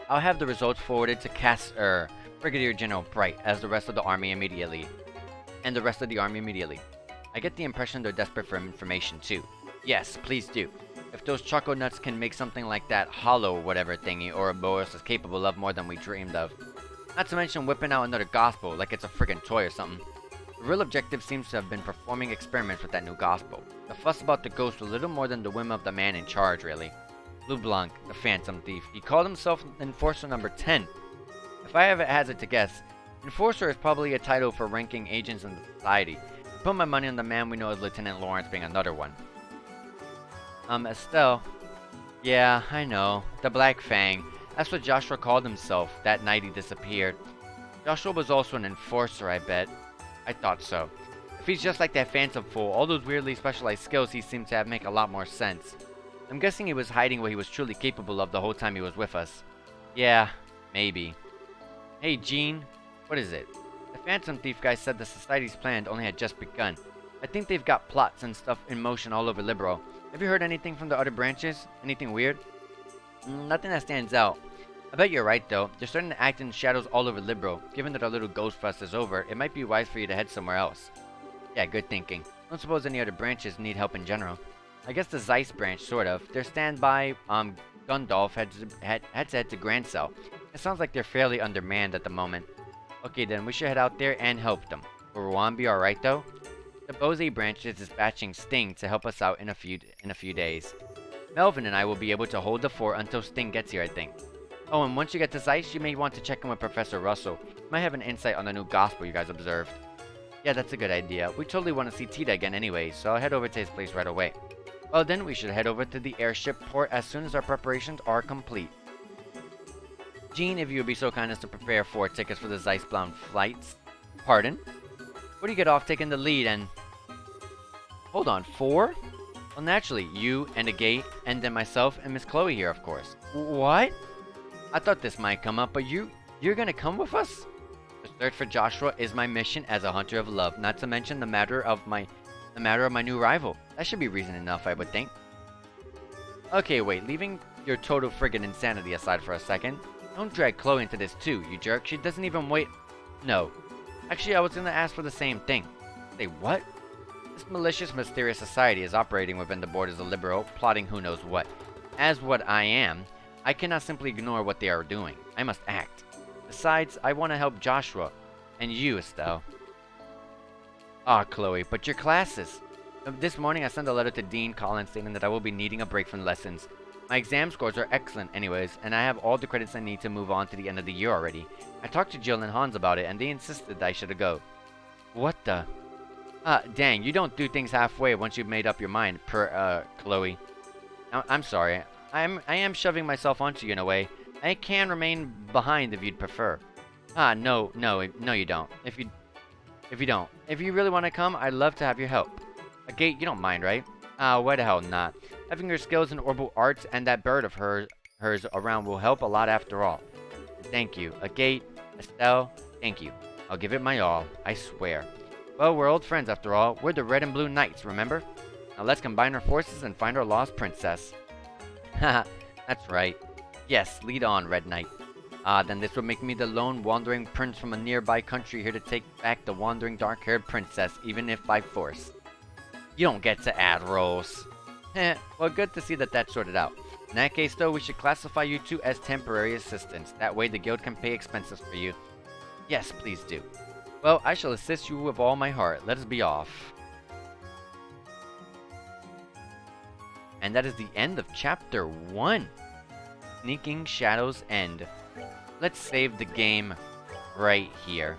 I'll have the results forwarded to Brigadier General Bright as the rest of the army immediately. I get the impression they're desperate for information too. Yes, please do. If those Choco Nuts can make something like that hollow whatever thingy Ouroboros is capable of more than we dreamed of. Not to mention whipping out another gospel like it's a friggin' toy or something. The real objective seems to have been performing experiments with that new gospel. The fuss about the ghost was little more than the whim of the man in charge, really. Leblanc, the Phantom Thief. He called himself Enforcer number 10. If I ever hazard to guess, Enforcer is probably a title for ranking agents in the society. I put my money on the man we know as Lieutenant Lawrence being another one. Estelle. Yeah, I know. The Black Fang. That's what Joshua called himself that night he disappeared. Joshua was also an enforcer, I bet. I thought so. If he's just like that Phantom fool, all those weirdly specialized skills he seemed to have make a lot more sense. I'm guessing he was hiding what he was truly capable of the whole time he was with us. Yeah, maybe. Hey, Gene. What is it? The Phantom Thief guy said the Society's plan only had just begun. I think they've got plots and stuff in motion all over Libero. Have you heard anything from the other branches? Anything weird? Nothing that stands out. I bet you're right, though. They're starting to act in shadows all over Libero. Given that our little ghost fest is over, it might be wise for you to head somewhere else. Yeah, good thinking. Don't suppose any other branches need help in general. I guess the Zeiss branch, sort of. Their standby, Gundolf heads to head to Grand Cell. It sounds like they're fairly undermanned at the moment. Okay then, we should head out there and help them. Will Rouen be alright, though? The Bose branch is dispatching Sting to help us out in a few days. Melvin and I will be able to hold the fort until Sting gets here, I think. Oh, and once you get to Zeiss, you may want to check in with Professor Russell. He might have an insight on the new gospel you guys observed. Yeah, that's a good idea. We totally want to see Tita again anyway, so I'll head over to his place right away. Well then, we should head over to the airship port as soon as our preparations are complete. Gene, if you would be so kind as to prepare 4 tickets for the Zeiss-bound flights. Pardon? What do you get off taking the lead and... Hold on, 4? Well, naturally, you and a gate, and then myself and Miss Chloe here, of course. What? I thought this might come up, but you're gonna come with us? The search for Joshua is my mission as a hunter of love, not to mention the matter of my new rival. That should be reason enough, I would think. Okay, wait, leaving your total friggin' insanity aside for a second, don't drag Chloe into this too, you jerk. She doesn't even wait. No. Actually, I was gonna ask for the same thing. Say what? This malicious, mysterious society is operating within the borders of liberal, plotting who knows what. As what I am, I cannot simply ignore what they are doing. I must act. Besides, I want to help Joshua. And you, Estelle. Ah, Chloe, but your classes. This morning, I sent a letter to Dean Collins stating that I will be needing a break from lessons. My exam scores are excellent anyways, and I have all the credits I need to move on to the end of the year already. I talked to Jill and Hans about it, and they insisted that I should go. What the? Dang, you don't do things halfway once you've made up your mind, Chloe. I'm sorry. I am shoving myself onto you in a way. I can remain behind if you'd prefer. No, you don't. If you really want to come, I'd love to have your help. A gate, you don't mind, right? Why the hell not? Having your skills in orbital arts and that bird of hers around will help a lot after all. Thank you. A gate, Estelle, thank you. I'll give it my all, I swear. Well, we're old friends after all. We're the Red and Blue Knights, remember? Now let's combine our forces and find our lost princess. Haha, that's right. Yes, lead on, Red Knight. Then this would make me the lone wandering prince from a nearby country here to take back the wandering dark-haired princess, even if by force. You don't get to add roles. Well, good to see that that's sorted out. In that case, though, we should classify you two as temporary assistants. That way the guild can pay expenses for you. Yes, please do. Well, I shall assist you with all my heart. Let us be off. And that is the end of Chapter 1. Sneaking Shadows End. Let's save the game right here.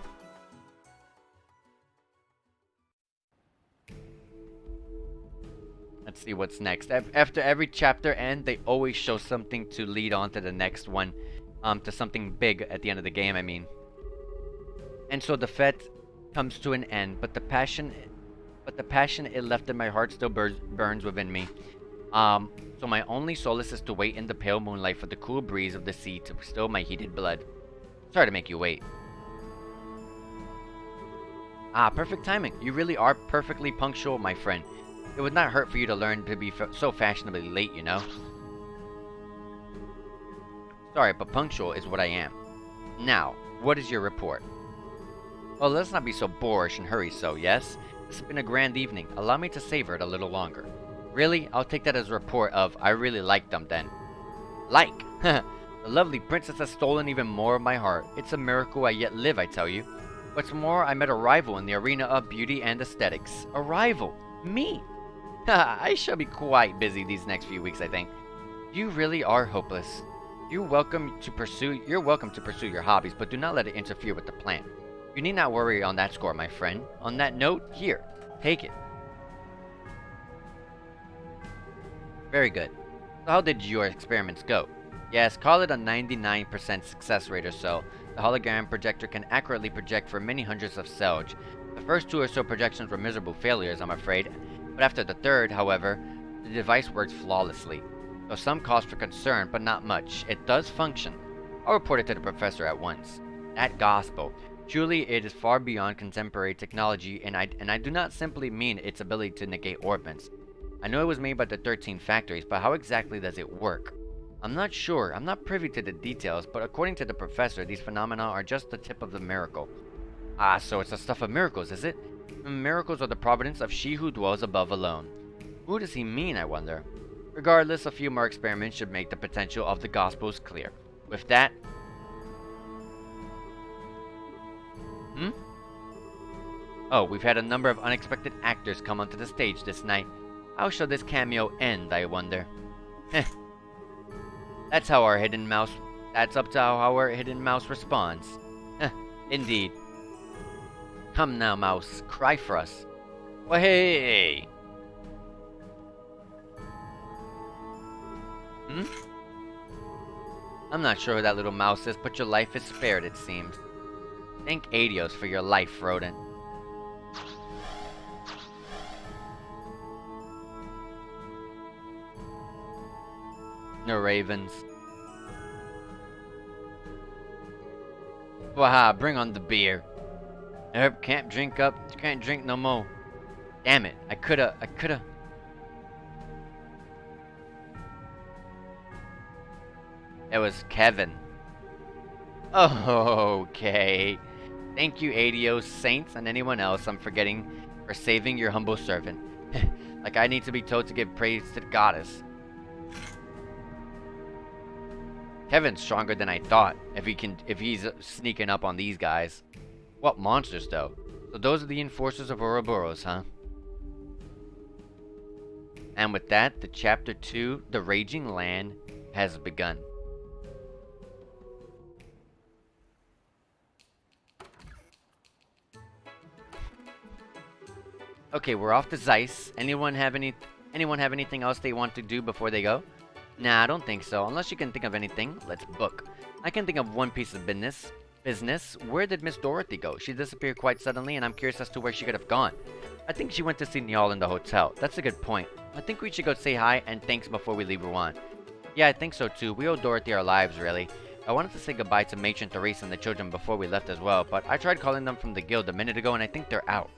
Let's see what's next. After every chapter end, they always show something to lead on to the next one. To something big at the end of the game, I mean. And so the fete comes to an end, but the passion it left in my heart still burns within me. So my only solace is to wait in the pale moonlight for the cool breeze of the sea to still my heated blood. Sorry to make you wait. Perfect timing. You really are perfectly punctual, my friend. It would not hurt for you to learn to be so fashionably late, you know? Sorry, but punctual is what I am. Now, what is your report? Well, let's not be so boorish and hurry so, yes? This has been a grand evening. Allow me to savor it a little longer. Really? I'll take that as a report of, I really like them then. Like? The lovely princess has stolen even more of my heart. It's a miracle I yet live, I tell you. What's more, I met a rival in the arena of beauty and aesthetics. A rival? Me? I shall be quite busy these next few weeks, I think. You really are hopeless. You're welcome to pursue your hobbies, but do not let it interfere with the plan. You need not worry on that score, my friend. On that note, here, take it. Very good. So how did your experiments go? Yes, call it a 99% success rate or so. The hologram projector can accurately project for many hundreds of cells. The first 2 or so projections were miserable failures, I'm afraid. But after the third, however, the device works flawlessly. So some cause for concern, but not much. It does function. I'll report it to the professor at once. That gospel. Truly, it is far beyond contemporary technology, and I do not simply mean its ability to negate orbits. I know it was made by the 13 factories, but how exactly does it work? I'm not sure. I'm not privy to the details, but according to the professor, these phenomena are just the tip of the miracle. So it's the stuff of miracles, is it? Miracles are the providence of she who dwells above alone. Who does he mean, I wonder? Regardless, a few more experiments should make the potential of the Gospels clear. With that... Oh, we've had a number of unexpected actors come onto the stage this night. How shall this cameo end, I wonder? That's up to how our hidden mouse responds. Indeed. Come now, mouse, cry for us. Well, hey! I'm not sure who that little mouse is, but your life is spared, it seems. Thank Adios for your life, rodent. No ravens. Waha, bring on the beer. Nope, can't drink no more. Damn it, I coulda. It was Kevin. Oh, okay. Thank you, Adios, Saints, and anyone else I'm forgetting for saving your humble servant. Like I need to be told to give praise to the goddess. Kevin's stronger than I thought, if he's sneaking up on these guys. What monsters, though? So those are the enforcers of Ouroboros, huh? And with that, the Chapter 2, The Raging Land, has begun. Okay, we're off to Zeiss. Anyone have anything else they want to do before they go? Nah, I don't think so. Unless you can think of anything, let's book. I can think of one piece of business. Where did Miss Dorothy go? She disappeared quite suddenly, and I'm curious as to where she could have gone. I think she went to see Niall in the hotel. That's a good point. I think we should go say hi and thanks before we leave Rouen. Yeah, I think so too. We owe Dorothy our lives, really. I wanted to say goodbye to Matron Therese and the children before we left as well, but I tried calling them from the guild a minute ago, and I think they're out.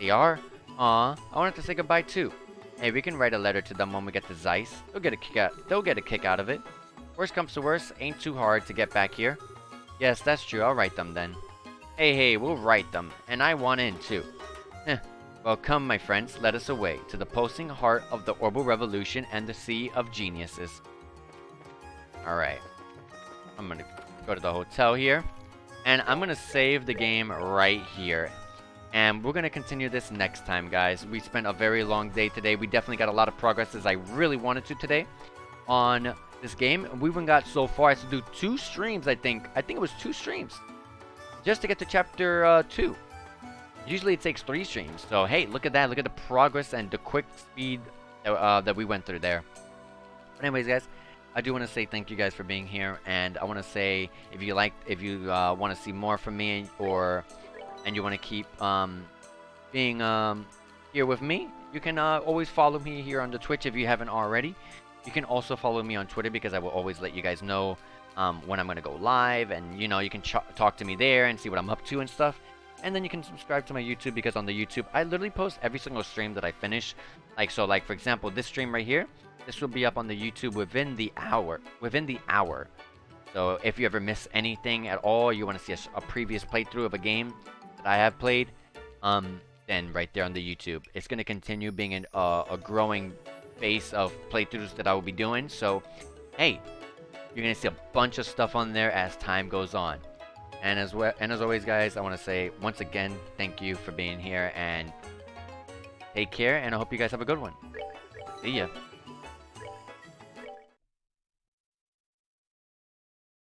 They are? Aw, I wanted to say goodbye too. Hey, we can write a letter to them when we get to Zeiss. They'll get a kick out of it. Worst comes to worst, ain't too hard to get back here. Yes, that's true. I'll write them then. Hey, we'll write them. And I want in too. Well, come, my friends, let us away to the pulsing heart of the Orbital Revolution and the Sea of Geniuses. Alright. I'm gonna go to the hotel here. And I'm gonna save the game right here. And we're gonna continue this next time, guys. We spent a very long day today. We definitely got a lot of progress as I really wanted to today on this game. We even got so far as to do 2 streams, I think. I think it was 2 streams. Just to get to chapter 2. Usually it takes 3 streams. So, hey, look at that. Look at the progress and the quick speed that we went through there. But anyways, guys, I do want to say thank you guys for being here. And I want to say, if you want to see more from me and you want to keep being here with me, you can always follow me here on the Twitch if you haven't already. You can also follow me on Twitter because I will always let you guys know when I'm going to go live. And, you know, you can talk to me there and see what I'm up to and stuff. And then you can subscribe to my YouTube because on the YouTube, I literally post every single stream that I finish. Like, for example, this stream right here, this will be up on the YouTube within the hour. So if you ever miss anything at all, you want to see a previous playthrough of a game that I have played, then right there on the YouTube. It's going to continue being a growing base of playthroughs that I will be doing. So, hey, you're going to see a bunch of stuff on there as time goes on. And as always, guys, I want to say once again, thank you for being here and take care. And I hope you guys have a good one. See ya.